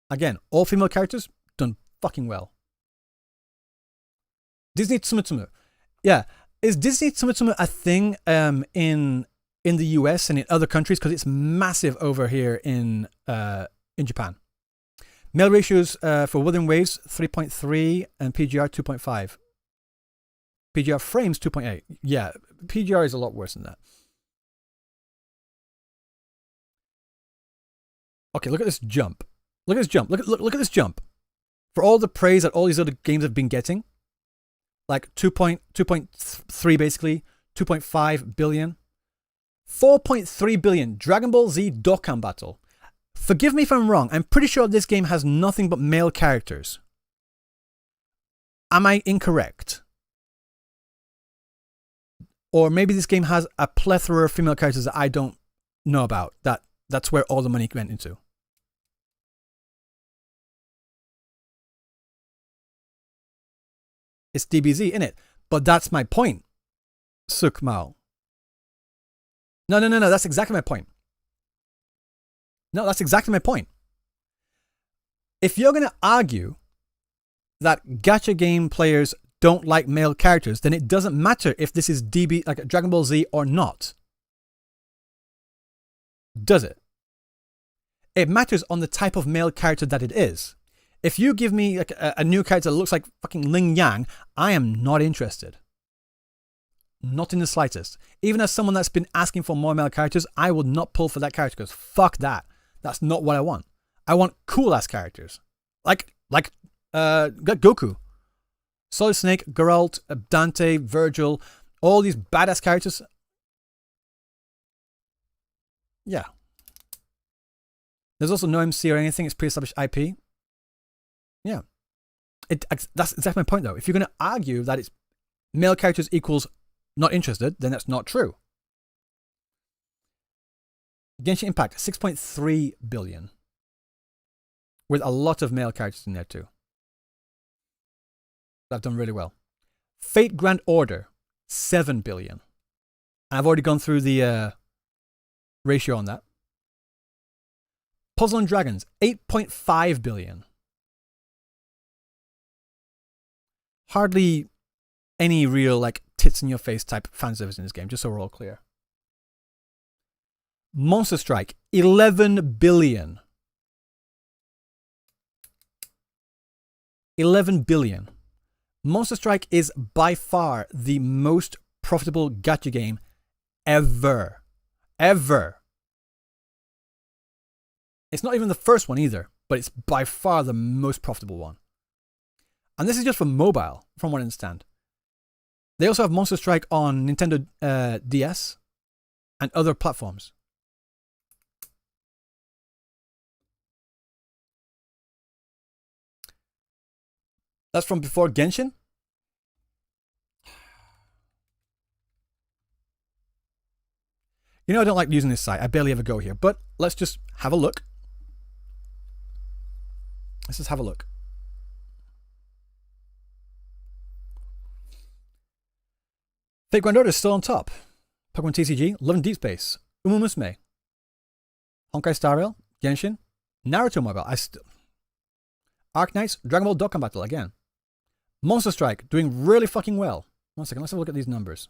Again, all female characters, done fucking well. Disney Tsum-Tsum. Yeah. Is Disney Tsum-Tsum a thing in the US and in other countries? Because it's massive over here in Japan. Male ratios for Wuthering Waves 3.3 and PGR 2.5. PGR frames 2.8. Yeah, PGR is a lot worse than that. Okay, look at this jump. Look at this jump. Look at this jump. For all the praise that all these other games have been getting, like 2.3 basically, 2.5 billion, 4.3 billion Dragon Ball Z Dokkan Battle. Forgive me if I'm wrong. I'm pretty sure this game has nothing but male characters. Am I incorrect? Or maybe this game has a plethora of female characters that I don't know about. That's where all the money went into. It's DBZ, innit? But that's my point, Sukmal. No. That's exactly my point. No, that's exactly my point. If you're going to argue that gacha game players don't like male characters, then it doesn't matter if this is like Dragon Ball Z or not. Does it? It matters on the type of male character that it is. If you give me like a new character that looks like fucking Ling Yang, I am not interested. Not in the slightest. Even as someone that's been asking for more male characters, I will not pull for that character because fuck that. That's not what I want. I want cool ass characters. Like Goku. Solid Snake, Geralt, Dante, Virgil, all these badass characters. Yeah. There's also no MC or anything. It's pre-established IP. Yeah. That's exactly my point though. If you're going to argue that it's male characters equals not interested, then that's not true. Genshin Impact, 6.3 billion. With a lot of male characters in there too. That have done really well. Fate Grand Order, 7 billion. And I've already gone through the ratio on that. Puzzle and Dragons, 8.5 billion. Hardly any real like tits in your face type fan service in this game, just so we're all clear. Monster Strike, 11 billion. 11 billion. Monster Strike is by far the most profitable gacha game ever. Ever. It's not even the first one either, but it's by far the most profitable one. And this is just for mobile, from what I understand. They also have Monster Strike on Nintendo DS and other platforms. That's from before Genshin. You know, I don't like using this site. I barely ever go here. But let's just have a look. Let's just have a look. Fate Grand Order is still on top. Pokemon TCG, Love and Deep Space, Uma Musume, Honkai Star Rail, Genshin, Naruto Mobile. Arknights, Dragon Ball Dokkan Battle again. Monster Strike doing really fucking well. 1 second, let's have a look at these numbers.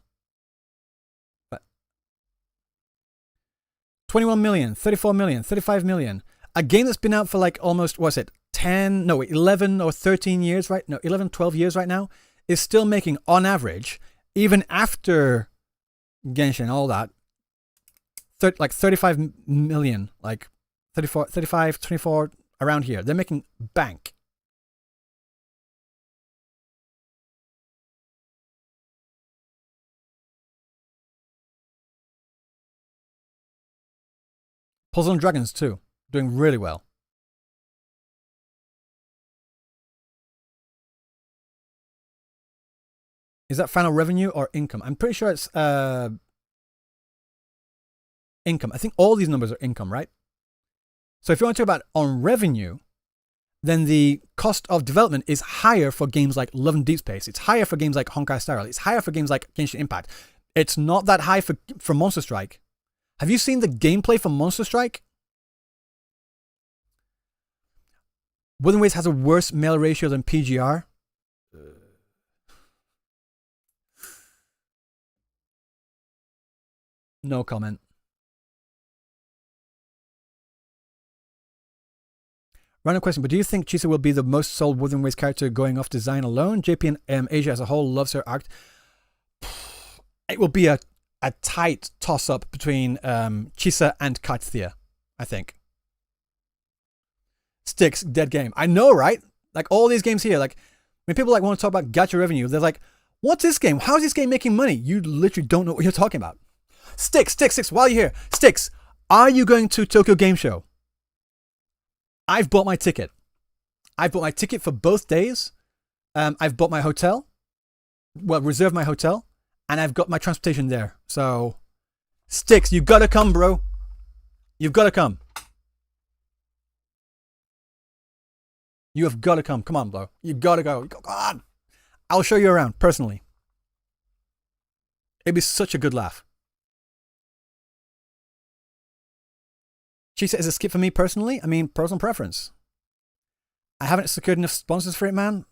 21 million, 34 million, 35 million. A game that's been out for like almost, what's it, 11 or 13 years, right? No, 11, 12 years right now, is still making, on average, even after Genshin, all that, like 35 million, like 34, 35, 24, around here. They're making bank. Puzzle and Dragons too, doing really well. Is that final revenue or income? I'm pretty sure it's income. I think all these numbers are income, right? So if you want to talk about on revenue, then the cost of development is higher for games like Love and Deep Space. It's higher for games like Honkai Star Rail. It's higher for games like Genshin Impact. It's not that high for Monster Strike. Have you seen the gameplay for Monster Strike? Wuthering Waves has a worse male ratio than PGR. No comment. Random question, but do you think Chisa will be the most sold Wuthering Waves character going off design alone? JP and Asia as a whole loves her art. It will be a tight toss-up between Chisa and Katsuya, I think. Sticks, dead game. I know, right? Like all these games here, like when people like want to talk about gacha revenue, they're like, what's this game? How is this game making money? You literally don't know what you're talking about. Sticks, while you're here. Sticks, are you going to Tokyo Game Show? I've bought my ticket. I've bought my ticket for both days. I've bought my hotel. Well, reserved my hotel. And I've got my transportation there. So, Sticks, you've got to come, bro. You've got to come. You have got to come. Come on, bro. You've got to go. Come on. I'll show you around, personally. It'd be such a good laugh. Chisa is a skip for me personally. I mean, personal preference. I haven't secured enough sponsors for it, man.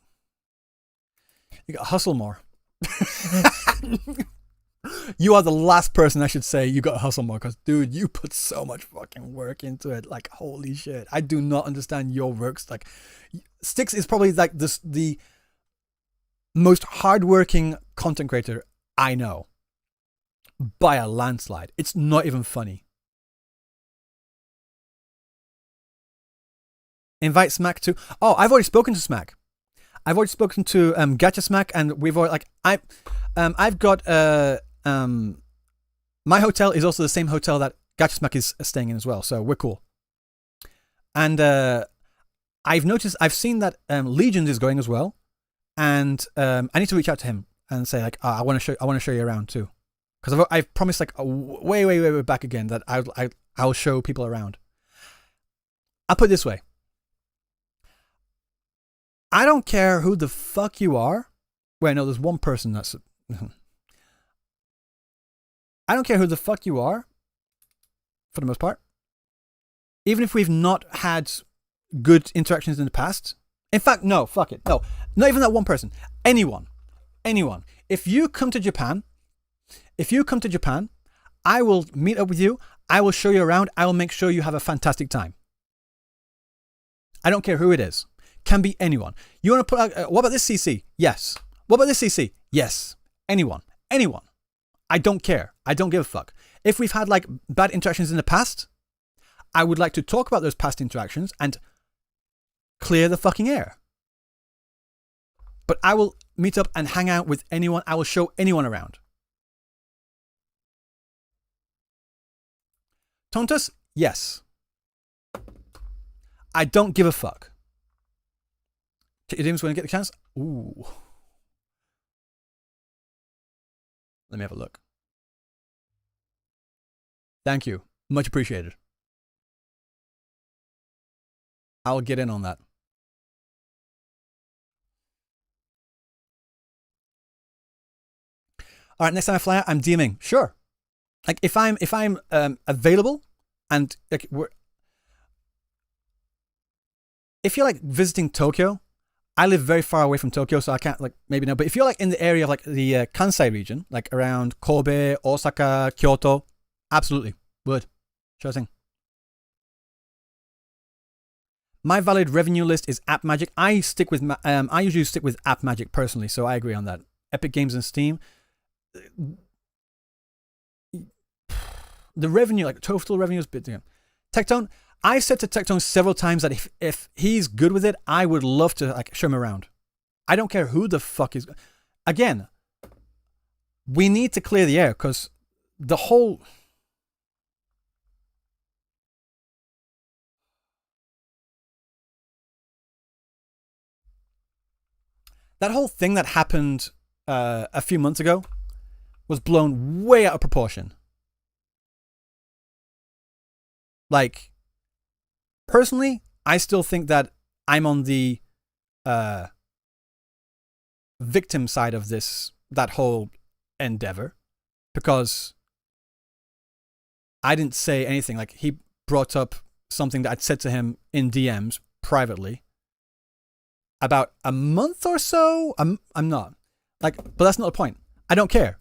You got to hustle more. You are the last person I should say you got to hustle more, because dude, you put so much fucking work into it. Like, holy shit. I do not understand your works. Like, Sticks is probably like the most hardworking content creator I know by a landslide. It's not even funny. Invite Smack to. Oh, I've already spoken to Smack. I've already spoken to Gacha Smack, and we've already I've got my hotel is also the same hotel that Gacha Smack is staying in as well, so we're cool. And I've seen that Legions is going as well, and I need to reach out to him and say like, I want to show you around too, because I've promised like way back again that I'll show people around. I'll put it this way. I don't care who the fuck you are. Wait, no, there's one person that's... I don't care who the fuck you are, for the most part. Even if we've not had good interactions in the past. In fact, no, fuck it. No, not even that one person. Anyone. If you come to Japan, I will meet up with you. I will show you around. I will make sure you have a fantastic time. I don't care who it is. Can be anyone. You want to put out, what about this CC? Yes. What about this CC? Yes. Anyone. I don't care. I don't give a fuck. If we've had like bad interactions in the past, I would like to talk about those past interactions and clear the fucking air. But I will meet up and hang out with anyone. I will show anyone around. Tontus? Yes. I don't give a fuck. Idioms when I get the chance? Ooh. Let me have a look. Thank you. Much appreciated. I'll get in on that. All right, next time I fly out, I'm DMing. Sure. Like if I'm available and like if you're like visiting Tokyo, I live very far away from Tokyo, so I can't like maybe know. But if you're like in the area of like the Kansai region, like around Kobe, Osaka, Kyoto, absolutely would. Sure thing. My valid revenue list is App Magic. I usually stick with App Magic personally, so I agree on that. Epic Games and Steam. The revenue, like total revenue, is a bit different. Tectone. I said to Tectone several times that if he's good with it, I would love to like show him around. I don't care who the fuck is. Again, we need to clear the air because the whole. That whole thing that happened a few months ago was blown way out of proportion. Like, personally, I still think that I'm on the victim side of that whole endeavor, because I didn't say anything. Like, he brought up something that I'd said to him in DMs privately about a month or so. I'm not like, but that's not the point. I don't care.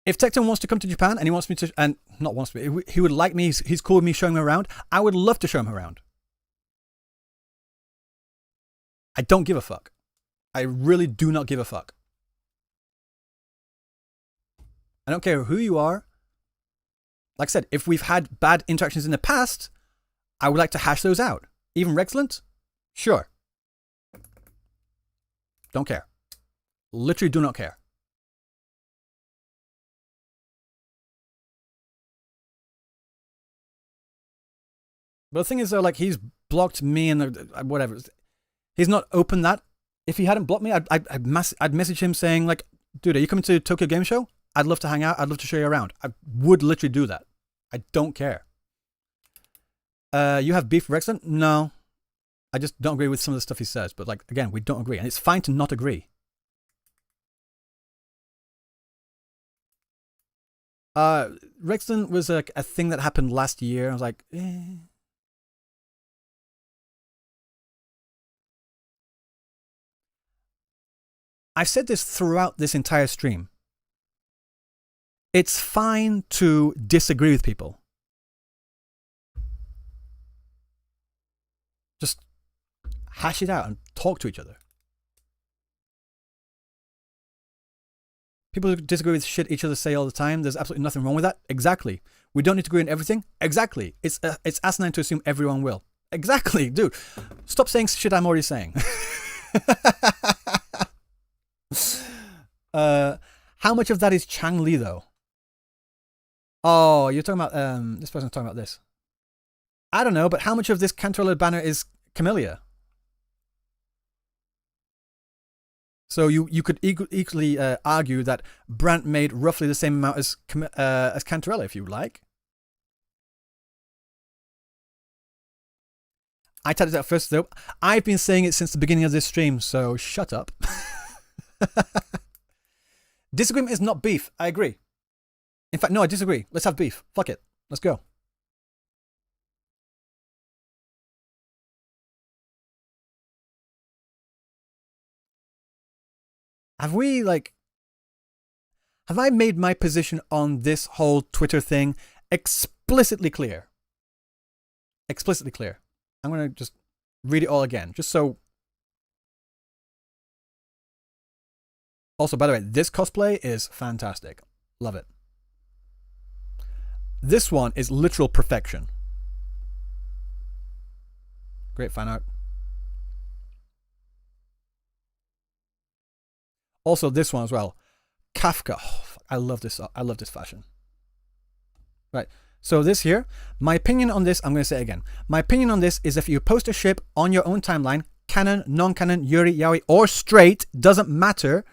If Tecton wants to come to Japan and he wants me to, and not wants me, he would like me, he's cool with me showing him around, I would love to show him around. I don't give a fuck. I really do not give a fuck. I don't care who you are. Like I said, if we've had bad interactions in the past, I would like to hash those out. Even Rexcellent? Sure. Don't care. Literally do not care. But the thing is, though, like, he's blocked me and whatever. He's not open that. If he hadn't blocked me, I'd message him saying, like, dude, are you coming to Tokyo Game Show? I'd love to hang out. I'd love to show you around. I would literally do that. I don't care. You have beef with Rexon? No. I just don't agree with some of the stuff he says. But, like, again, we don't agree. And it's fine to not agree. Rexon was a thing that happened last year. I was like, eh. I've said this throughout this entire stream. It's fine to disagree with people. Just hash it out and talk to each other. People who disagree with shit each other say all the time. There's absolutely nothing wrong with that. Exactly. We don't need to agree on everything. Exactly. It's asinine to assume everyone will. Exactly, dude. Stop saying shit I'm already saying. How much of that is Chang Li though? Oh, you're talking about this person's talking about this. I don't know, but how much of this Cantarella banner is Camellia? So you could equally argue that Brandt made roughly the same amount as Cantarella, if you like. I typed it out first though. I've been saying it since the beginning of this stream, so shut up. Disagreement is not beef. I agree. In fact, no, I disagree. Let's have beef. Fuck it. Let's go. Have I made my position on this whole Twitter thing explicitly clear? Explicitly clear. I'm going to just read it all again, just so. Also, by the way, this cosplay is fantastic. Love it. This one is literal perfection. Great fan art. Also, this one as well. Kafka. Oh, I love this. I love this fashion. Right. So this here, my opinion on this, I'm going to say it again. My opinion on this is if you post a ship on your own timeline, canon, non-canon, yuri, yaoi, or straight, doesn't matter,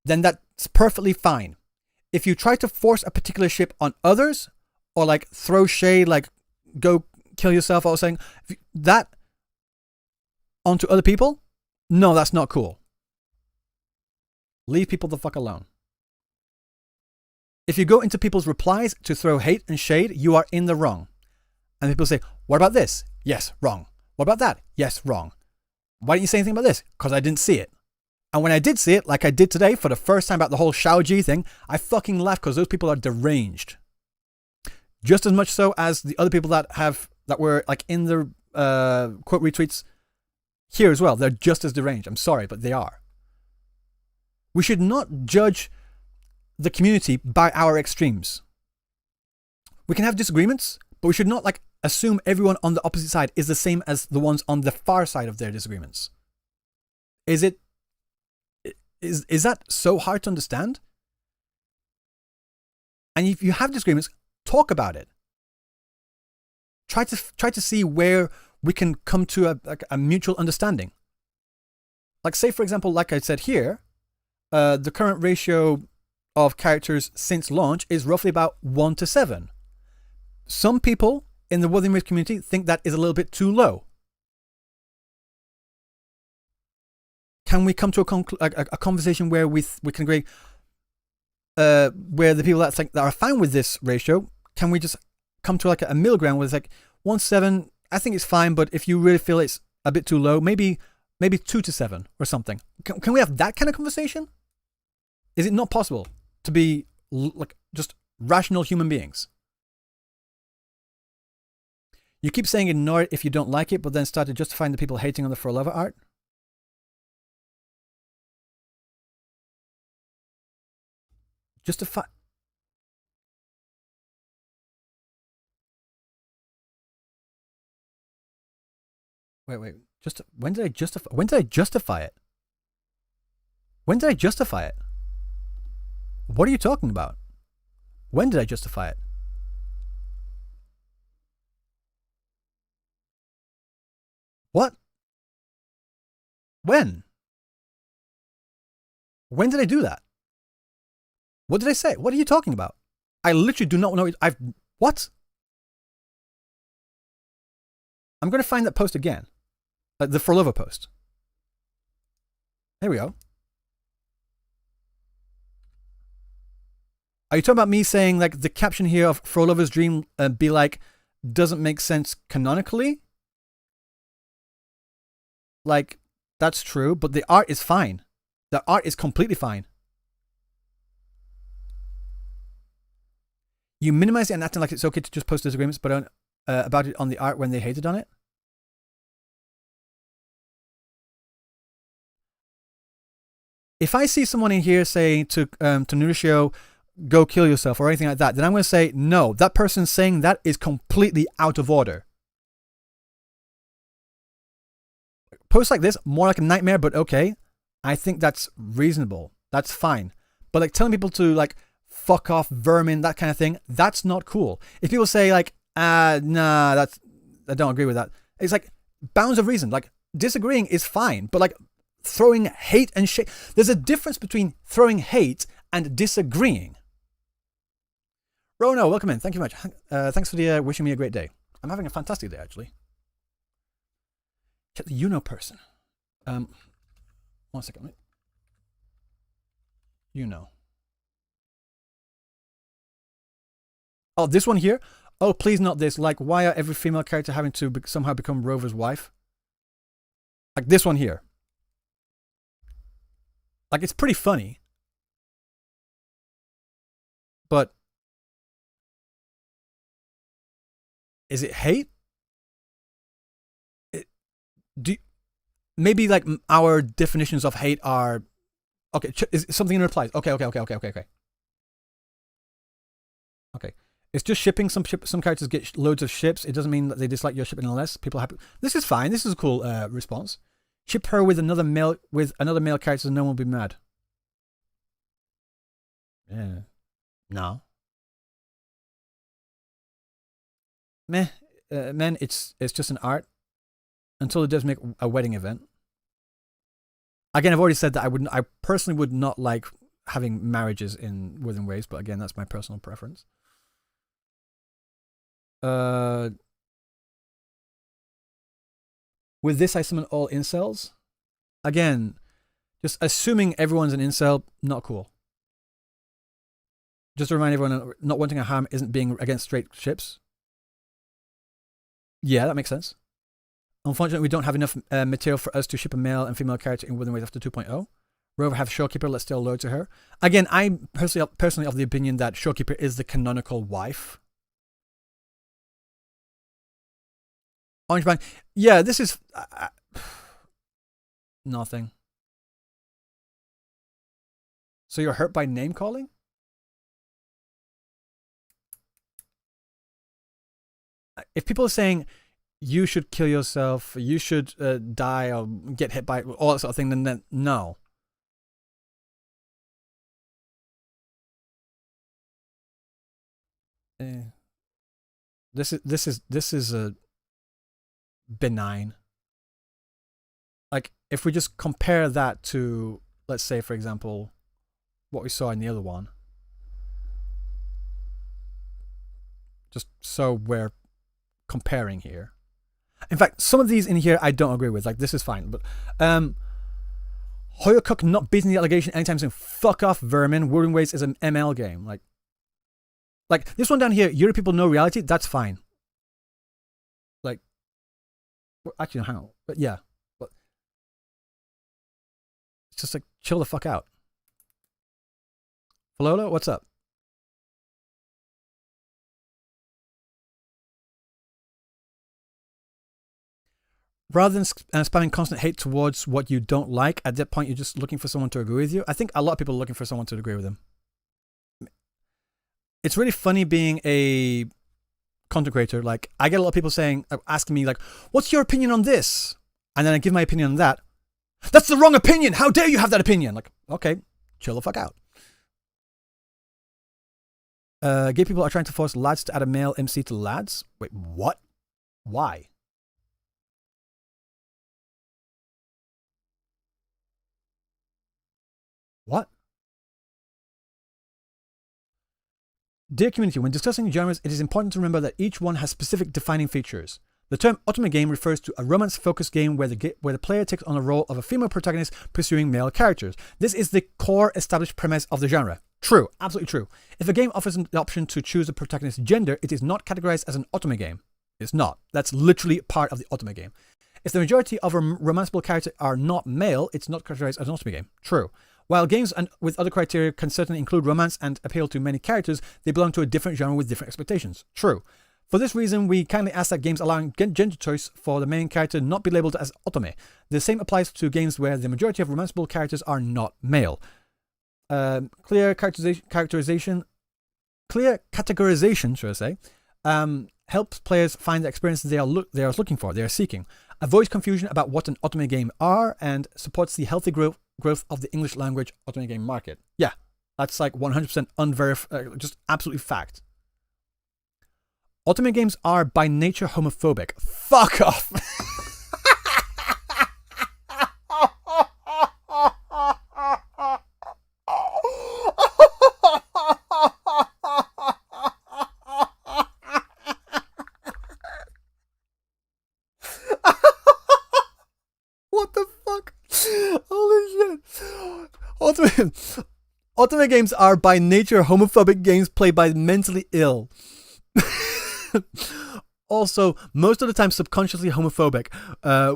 then that's perfectly fine. If you try to force a particular ship on others, or like throw shade, like go kill yourself, or saying that onto other people, no, that's not cool. Leave people the fuck alone. If you go into people's replies to throw hate and shade, you are in the wrong. And people say, what about this? Yes, wrong. What about that? Yes, wrong. Why didn't you say anything about this? Because I didn't see it. And when I did see it, like I did today for the first time about the whole Xiaoji thing, I fucking laughed because those people are deranged. Just as much so as the other people that were like in the quote retweets here as well. They're just as deranged. I'm sorry, but they are. We should not judge the community by our extremes. We can have disagreements, but we should not like assume everyone on the opposite side is the same as the ones on the far side of their disagreements. Is that so hard to understand? And if you have disagreements, talk about it. Try to see where we can come to a mutual understanding. Like say, for example, like I said here, the current ratio of characters since launch is roughly about 1 to 7. Some people in the Wuthering Waves community think that is a little bit too low. Can we come to a conversation where we can agree, where the people that are fine with this ratio, can we just come to like a middle ground where it's like 1 to 7, I think it's fine, but if you really feel it's a bit too low, maybe 2 to 7 or something. Can we have that kind of conversation? Is it not possible to be like just rational human beings? You keep saying ignore it if you don't like it, but then started justifying the people hating on the For Lover art. Justify. Wait. When did I justify? When did I justify it? When did I justify it? What are you talking about? When did I justify it? What? When? When did I do that? What did I say? What are you talking about? I literally do not know. What? I'm going to find that post again. The For Lover post. There we go. Are you talking about me saying like the caption here of For Lover's dream be like doesn't make sense canonically? Like, that's true, but the art is fine. The art is completely fine. You minimize it and acting like it's okay to just post disagreements but about it on the art when they hated on it? If I see someone in here saying to Nurishio, go kill yourself or anything like that, then I'm going to say, no, that person saying that is completely out of order. Posts like this, more like a nightmare, but okay. I think that's reasonable. That's fine. But like telling people to like fuck off, vermin, that kind of thing, that's not cool. If people say like, nah, I don't agree with that. It's like bounds of reason. Like disagreeing is fine, but like throwing hate and shit. There's a difference between throwing hate and disagreeing. Rono, welcome in. Thank you very much. Thanks for wishing me a great day. I'm having a fantastic day, actually. Check the Uno person. 1 second. Wait. Uno. Oh, this one here? Oh, please not this. Like, why are every female character having to somehow become Rover's wife? Like this one here. Like, it's pretty funny. But is it hate? Maybe like our definitions of hate are okay. Is something in replies? Okay. It's just shipping. Some characters get loads of ships. It doesn't mean that they dislike your shipping unless people are happy. This is fine. This is a cool response. Ship her with another male character, and no one will be mad. Yeah. No. Meh. Men, it's just an art. Until it does make a wedding event. Again, I've already said that I personally would not like having marriages in Wuthering Waves, but again, that's my personal preference. With this, I summon all incels. Again, just assuming everyone's an incel, not cool. Just to remind everyone, not wanting a harm isn't being against straight ships. Yeah, that makes sense. Unfortunately, we don't have enough material for us to ship a male and female character in Wuthering Waves after 2.0. Rover have Showkeeper, let's stay loyal to her. Again, I'm personally of the opinion that Showkeeper is the canonical wife. Orange Bang. Yeah, this is... nothing. So you're hurt by name calling? If people are saying you should kill yourself, you should die or get hit by all that sort of thing, then no. This is a benign. Like if we just compare that to, let's say for example, what we saw in the other one, just so we're comparing here. In fact, some of these in here I don't agree with. Like this is fine, but Hoyocook not beating the allegation anytime soon. Fuck off, vermin. Wuthering Waves is an ML game. Like this one down here, Euro people know reality. That's fine. Like, well, actually, hang on. But yeah, but it's just like chill the fuck out. Falola, what's up? Rather than spamming constant hate towards what you don't like, at that point you're just looking for someone to agree with you. I think a lot of people are looking for someone to agree with them. It's really funny being a content creator. Like, I get a lot of people asking me, like, what's your opinion on this? And then I give my opinion on that. That's the wrong opinion! How dare you have that opinion? Like, okay, chill the fuck out. Gay people are trying to force lads to add a male MC to lads? Wait, what? Why? What? Dear community, when discussing genres, it is important to remember that each one has specific defining features. The term otome game refers to a romance-focused game where the player takes on the role of a female protagonist pursuing male characters. This is the core established premise of the genre. True, absolutely true. If a game offers the option to choose a protagonist's gender, it is not categorized as an otome game. It's not. That's literally part of the otome game. If the majority of romanceable characters are not male, it's not categorized as an otome game. True. While games with other criteria can certainly include romance and appeal to many characters, they belong to a different genre with different expectations. True. For this reason, we kindly ask that games allowing gender choice for the main character not be labeled as otome. The same applies to games where the majority of romanceable characters are not male. Clear categorization, should I say, helps players find the experiences they are looking for, they are seeking, avoids confusion about what an otome game are, and supports the healthy growth of the English language otome game market. Yeah, that's like 100% unverified, just absolutely fact. Otome games are by nature homophobic. Fuck off! What the fuck? Holy shit. Otome games are by nature homophobic games played by mentally ill. Also, most of the time subconsciously homophobic.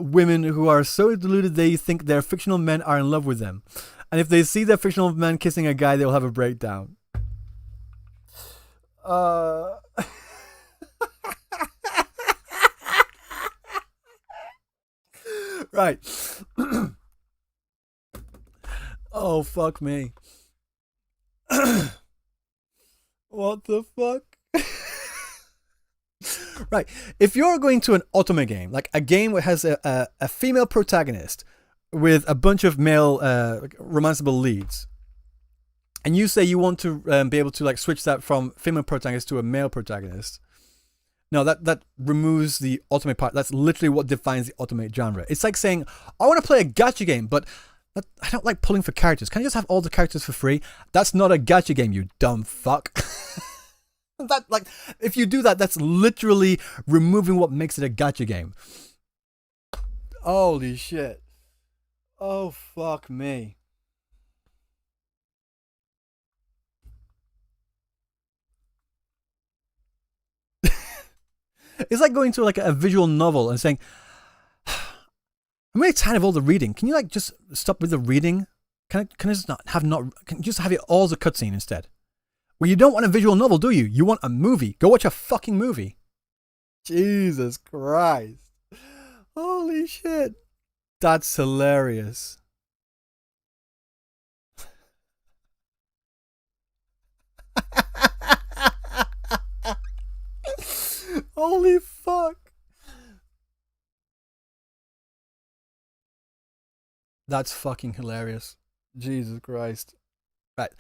Women who are so deluded they think their fictional men are in love with them. And if they see their fictional man kissing a guy, they'll have a breakdown. Right. Oh, fuck me. What the fuck? Right. If you're going to an otome game, like a game that has a female protagonist with a bunch of male romanceable leads, and you say you want to be able to like switch that from female protagonist to a male protagonist, no, that removes the otome part. That's literally what defines the otome genre. It's like saying, I want to play a gacha game, but I don't like pulling for characters. Can I just have all the characters for free? That's not a gacha game, you dumb fuck. That, like, if you do that, that's literally removing what makes it a gacha game. Holy shit. Oh, fuck me. It's like going to like a visual novel and saying, I'm really tired of all the reading. Can you like just stop with the reading? Can I just not have can you just have it all as a cutscene instead? Well, you don't want a visual novel, do you? You want a movie. Go watch a fucking movie. Jesus Christ. Holy shit. That's hilarious. Holy fuck. That's fucking hilarious. Jesus Christ. Right.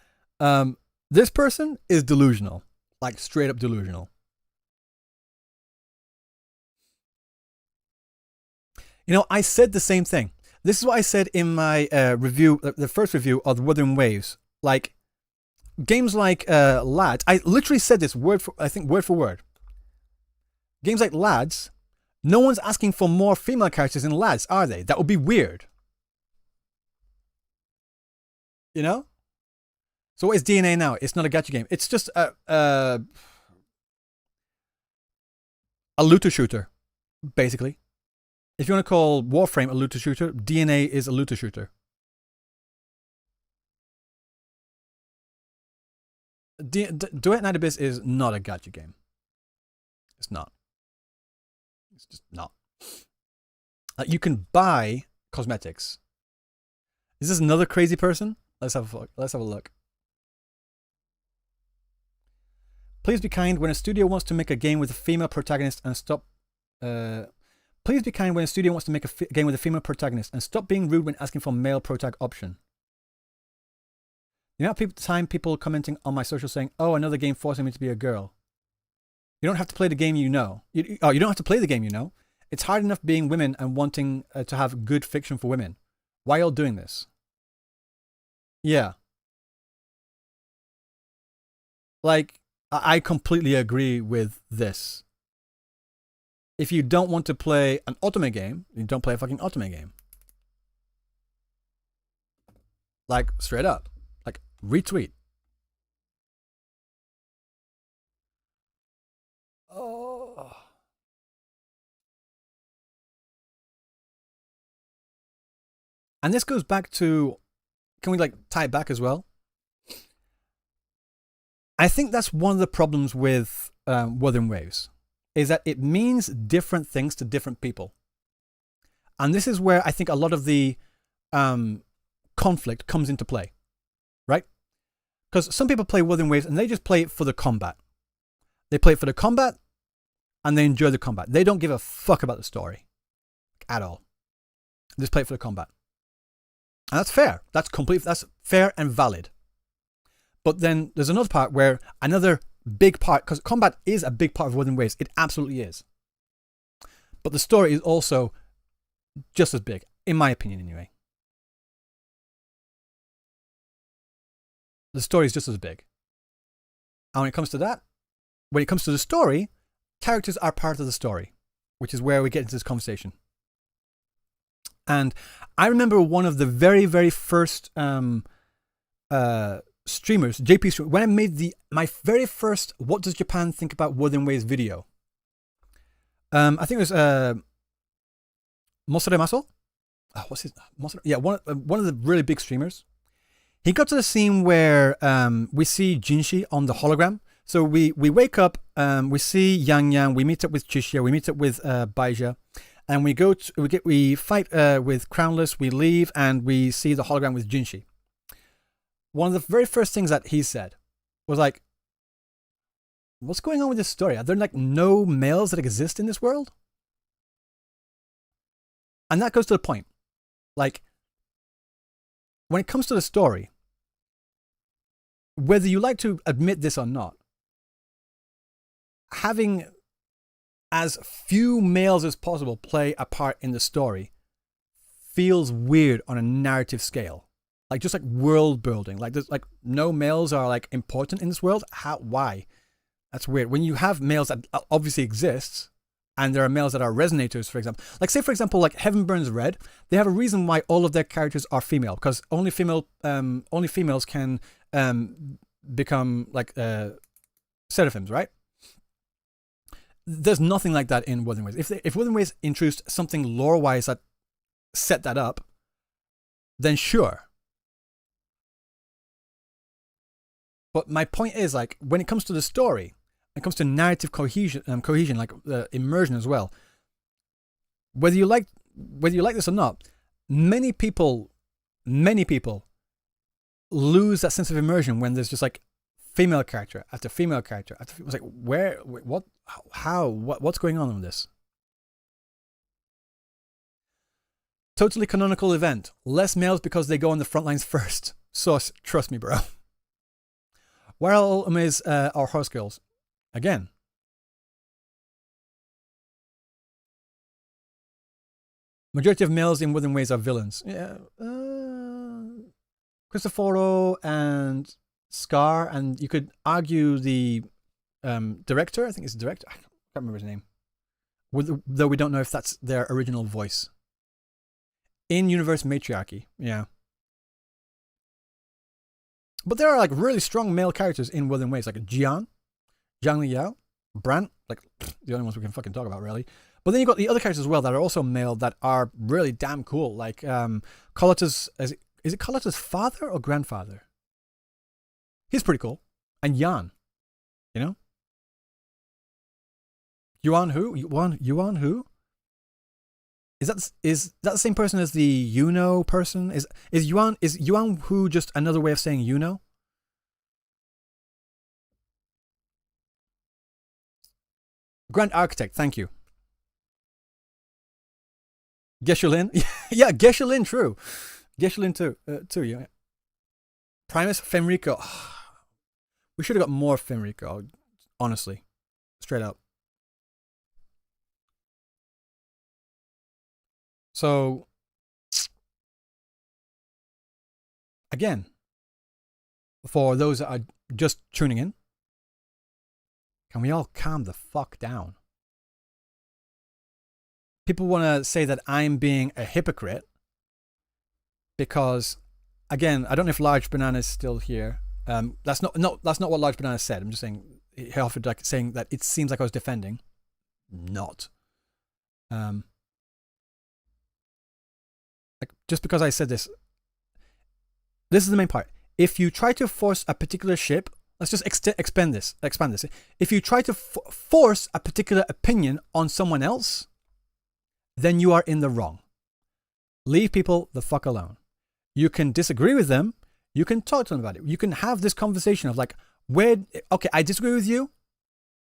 This person is delusional. Like straight up delusional. You know, I said the same thing. This is what I said in my review, the first review of Wuthering Waves. Like, games like Lads, I literally said this word for word. Games like Lads, no one's asking for more female characters in Lads, are they? That would be weird. You know? So what is DNA now? It's not a gacha game. It's just a looter shooter, basically. If you want to call Warframe a looter shooter, DNA is a looter shooter. Duet Night Abyss is not a gacha game. It's not. It's just not. You can buy cosmetics. Is this another crazy person? Let's have a look. Let's have a look. Please be kind when a studio wants to make a game with a female protagonist and stop. Please be kind when a studio wants to make a game with a female protagonist and stop being rude when asking for male protag option. You know, time people commenting on my social saying, "Oh, another game forcing me to be a girl." You don't have to play the game you know. You don't have to play the game you know. It's hard enough being women and wanting to have good fiction for women. Why are y'all doing this? Yeah. Like, I completely agree with this. If you don't want to play an otome game, you don't play a fucking otome game. Like, straight up. Like, retweet. Oh. And this goes back to, can we like tie it back as well? I think that's one of the problems with Wuthering Waves, is that it means different things to different people. And this is where I think a lot of the conflict comes into play, right? Because some people play Wuthering Waves and they just play it for the combat. They play it for the combat and they enjoy the combat. They don't give a fuck about the story at all. They just play it for the combat. And that's fair. That's fair and valid. But then there's another part where another big part, because combat is a big part of Wuthering Waves. It absolutely is. But the story is also just as big, in my opinion anyway. The story is just as big. And when it comes to that, when it comes to the story, characters are part of the story, which is where we get into this conversation. And I remember one of the very, very first streamers, JP streamer, when I made my very first "What Does Japan Think About Wuthering Waves" video. I think it was Mosore Maso. What's his? Mosore? Yeah, one of the really big streamers. He got to the scene where we see Jinshi on the hologram. So we wake up, we see Yang Yang, we meet up with Chishia, we meet up with Baija, and we fight with Crownless, we leave, and we see the hologram with Jinshi. One of the very first things that he said was like, what's going on with this story? Are there like no males that exist in this world? And that goes to the point. Like, when it comes to the story, whether you like to admit this or not, having as few males as possible play a part in the story feels weird on a narrative scale. Like, just like world building. Like, there's like no males are like important in this world. Why? That's weird. When you have males that obviously exists, and there are males that are resonators, for example. Like, say for example, like Heaven Burns Red, they have a reason why all of their characters are female, because only females can become like seraphims, right? There's nothing like that in Wuthering Waves. If Wuthering Waves introduced something lore-wise that set that up, then sure. But my point is, like, when it comes to the story, when it comes to narrative cohesion, like immersion as well, whether you like this or not, many people lose that sense of immersion when there's just like female character after female character after. It's like, where, what, how, what's going on with this? Totally canonical event. Less males because they go on the front lines first. Source, trust me, bro. Where are all Umays our horse girls? Again. Majority of males in Wuthering Waves are villains. Yeah. Cristoforo and Scar, and you could argue the director. I think it's the director. I can't remember his name. Though we don't know if that's their original voice. In-universe matriarchy. Yeah. But there are like really strong male characters in Wuthering Waves, like Jian, Zhang Liao, Brant, like the only ones we can fucking talk about, really. But then you've got the other characters as well that are also male that are really damn cool. Like Colata's, is it Colata's father or grandfather? He's pretty cool. And Yan, you know? Yuan who? Yuan who? Is that the same person as the Yuno person? Is Yuan Hu just another way of saying Yuno? Grand Architect, thank you. Geshelin? Yeah, Geshelin, true. Geshelin too, yeah. Primus, Fenrico. We should have got more Fenrico, honestly. Straight up. So, again, for those that are just tuning in, can we all calm the fuck down? People want to say that I'm being a hypocrite because, again, I don't know if Large Banana is still here. That's not what Large Banana said. I'm just saying he offered like saying that it seems like I was defending. Not. Like, just because I said this is the main part. If you try to force a particular ship, let's just expand this. If you try to force a particular opinion on someone else, then you are in the wrong. Leave people the fuck alone. You can disagree with them. You can talk to them about it. You can have this conversation of like, okay, I disagree with you.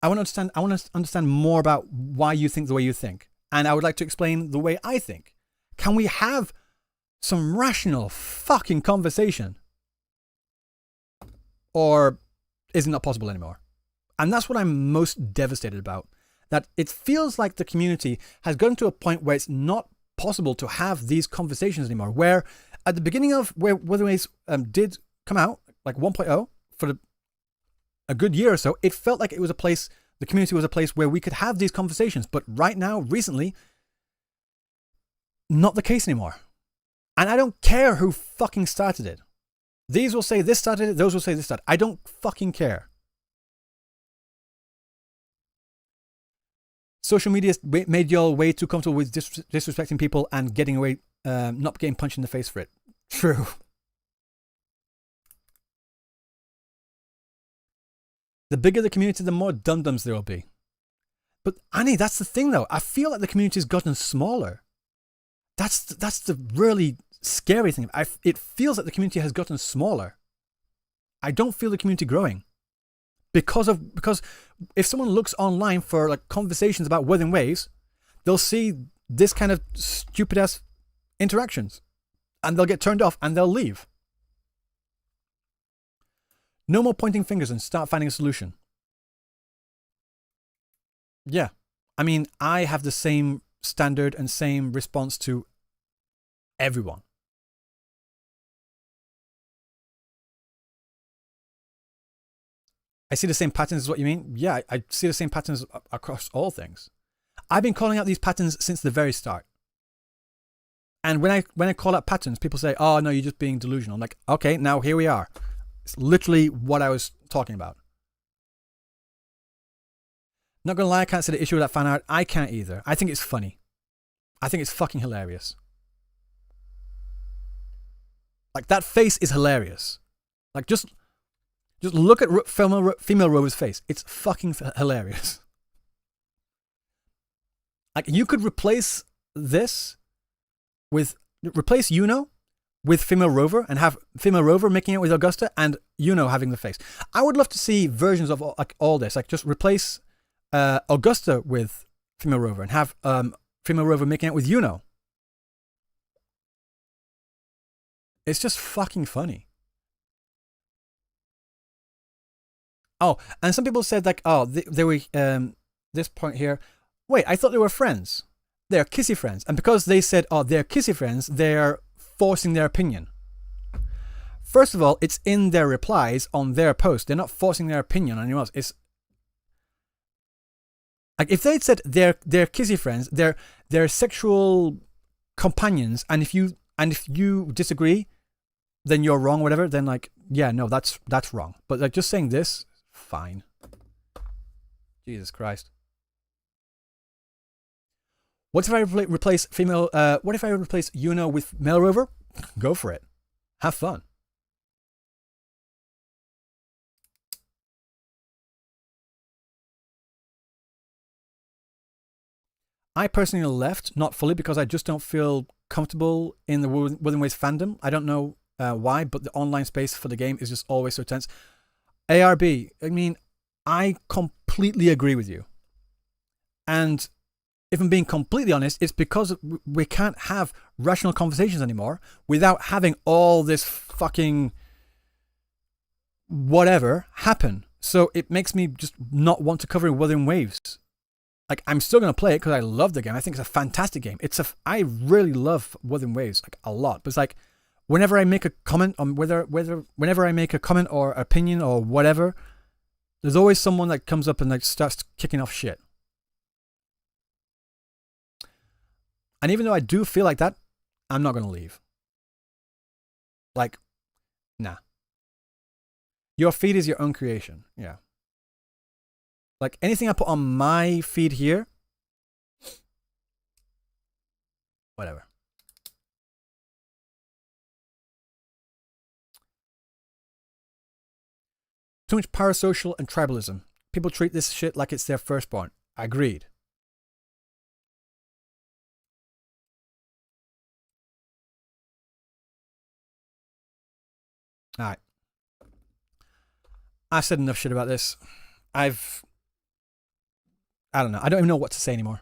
I want to understand more about why you think the way you think. And I would like to explain the way I think. Can we have some rational fucking conversation? Or is it not possible anymore? And that's what I'm most devastated about. That it feels like the community has gotten to a point where it's not possible to have these conversations anymore. Where at the beginning of where Wuthering Waves did come out, like 1.0, for a good year or so, it felt like it was a place, the community was a place where we could have these conversations. But right now, recently, not the case anymore. And I don't care who fucking started it. These will say this started it, those will say this started. I don't fucking care. Social media made y'all way too comfortable with disrespecting people and getting away, not getting punched in the face for it. True. The bigger the community, the more dum-dums there will be. But Annie, that's the thing though. I feel like the community has gotten smaller. That's the really scary thing. It feels like the community has gotten smaller. I don't feel the community growing. Because if someone looks online for like conversations about Wuthering Waves, they'll see this kind of stupid ass interactions and they'll get turned off and they'll leave. No more pointing fingers and start finding a solution. Yeah. I mean, I have the same standard and same response to everyone. I see the same patterns is what you mean? Yeah, I see the same patterns across all things. I've been calling out these patterns since the very start. And when I call out patterns, people say, oh no, you're just being delusional. I'm like, okay, now here we are. It's literally what I was talking about. Not gonna lie, I can't see the issue with that fan art. I can't either. I think it's funny. I think it's fucking hilarious. Like, that face is hilarious. Like, just look at female Rover's face. It's fucking hilarious. Like, you could replace Yuno with female Rover and have female Rover making it with Augusta and Yuno having the face. I would love to see versions of like all this. Like, just replace Augusta with female Rover and have female Rover making it with Yuno. It's just fucking funny. Oh, and some people said like, oh, they were this point here. Wait, I thought they were friends. They're kissy friends, and because they said, oh, they're kissy friends, they're forcing their opinion. First of all, it's in their replies on their post. They're not forcing their opinion on anyone else. It's like if they'd said they're kissy friends, they're sexual companions, and if you disagree, then you're wrong, whatever. Then like, yeah, no, that's wrong. But like just saying this, fine. Jesus Christ. What if I replace female? What if I replace Yuno with male Rover? Go for it. Have fun. I personally left, not fully, because I just don't feel comfortable in the Wuthering Waves fandom. I don't know why, but the online space for the game is just always so tense. ARB, I mean, I completely agree with you. And if I'm being completely honest, it's because we can't have rational conversations anymore without having all this fucking whatever happen. So it makes me just not want to cover Wuthering Waves. Like, I'm still going to play it because I love the game. I think it's a fantastic game. I really love Wuthering Waves, like, a lot. But it's like, whenever I make a comment on whenever I make a comment or opinion or whatever, there's always someone that comes up and like starts kicking off shit. And even though I do feel like that, I'm not going to leave. Like, nah. Your feed is your own creation. Yeah. Like, anything I put on my feed here, whatever. Too much parasocial and tribalism. People treat this shit like it's their firstborn. Agreed. Alright. I've said enough shit about this. I don't know. I don't even know what to say anymore.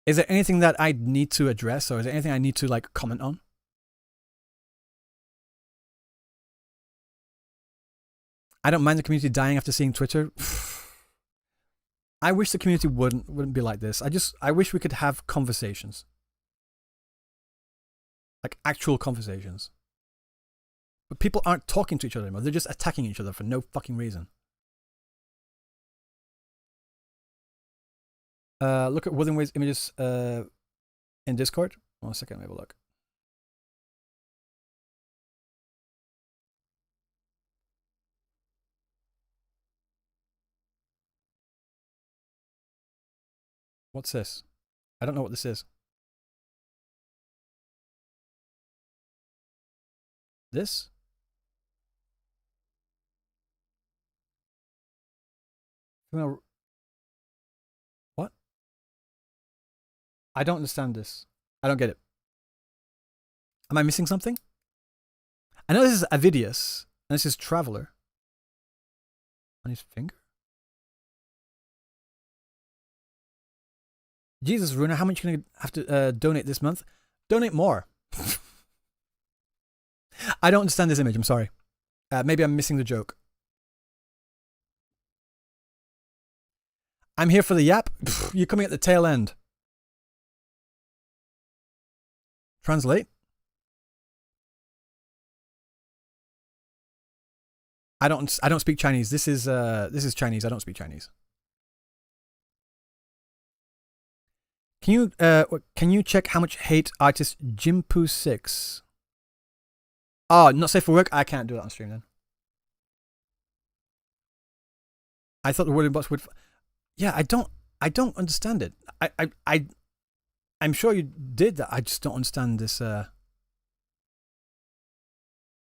Is there anything that I need to address, or is there anything I need to like comment on? I don't mind the community dying after seeing Twitter. I wish the community wouldn't be like this. I wish we could have conversations. Like actual conversations. But people aren't talking to each other anymore. They're just attacking each other for no fucking reason. Look at Wuthering Waves images in Discord. 1 second, let me have a look. What's this? I don't know what this is. This? What? I don't understand this. I don't get it. Am I missing something? I know this is Avidius, and this is Traveler. On his finger? Jesus, Runa, how much are you going to have to donate this month? Donate more. I don't understand this image, I'm sorry. Maybe I'm missing the joke. I'm here for the yap. You're coming at the tail end. Translate. I don't speak Chinese. This is Chinese. I don't speak Chinese. Can you check how much hate artist Jimpu6? Oh, not safe for work? I can't do that on stream then. I thought the wording box would... Yeah, I don't understand it. I'm sure you did that. I just don't understand this. I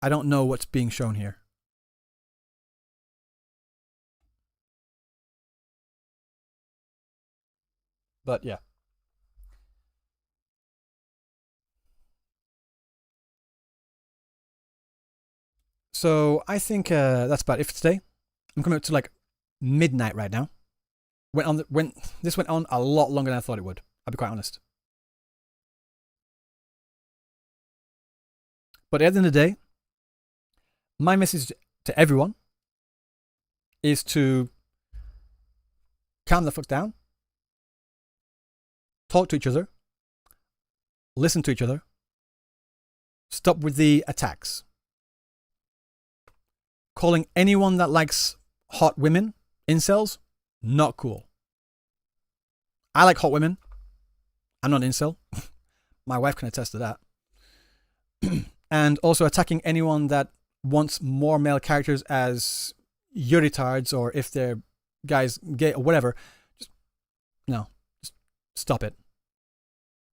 don't know what's being shown here. But yeah. So I think that's about it for today. I'm coming up to like midnight right now. This went on a lot longer than I thought it would. I'll be quite honest. But at the end of the day, my message to everyone is to calm the fuck down, talk to each other, listen to each other, stop with the attacks. Calling anyone that likes hot women incels, not cool. I like hot women. I'm not an incel. My wife can attest to that. And also attacking anyone that wants more male characters as Yuritards, or if they're guys gay or whatever. Just stop it.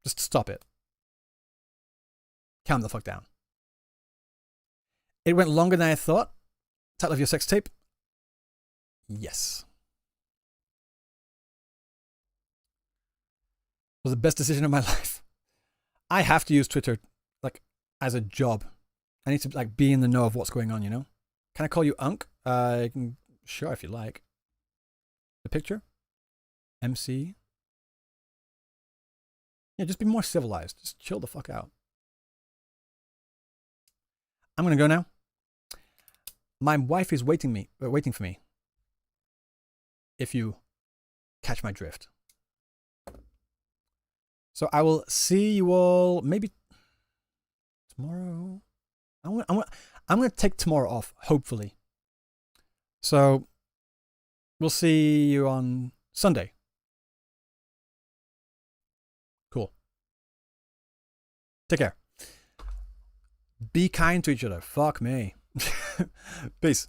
Just stop it. Calm the fuck down. It went longer than I thought. Title of your sex tape? Yes. It was the best decision of my life. I have to use Twitter like as a job. I need to like be in the know of what's going on, you know? Can I call you Unk? Sure, if you like. The picture? MC? Yeah, just be more civilized. Just chill the fuck out. I'm gonna go now. My wife is waiting for me. If you catch my drift. So I will see you all maybe tomorrow. I'm gonna take tomorrow off, hopefully. So we'll see you on Sunday. Cool. Take care. Be kind to each other. Fuck me. Peace.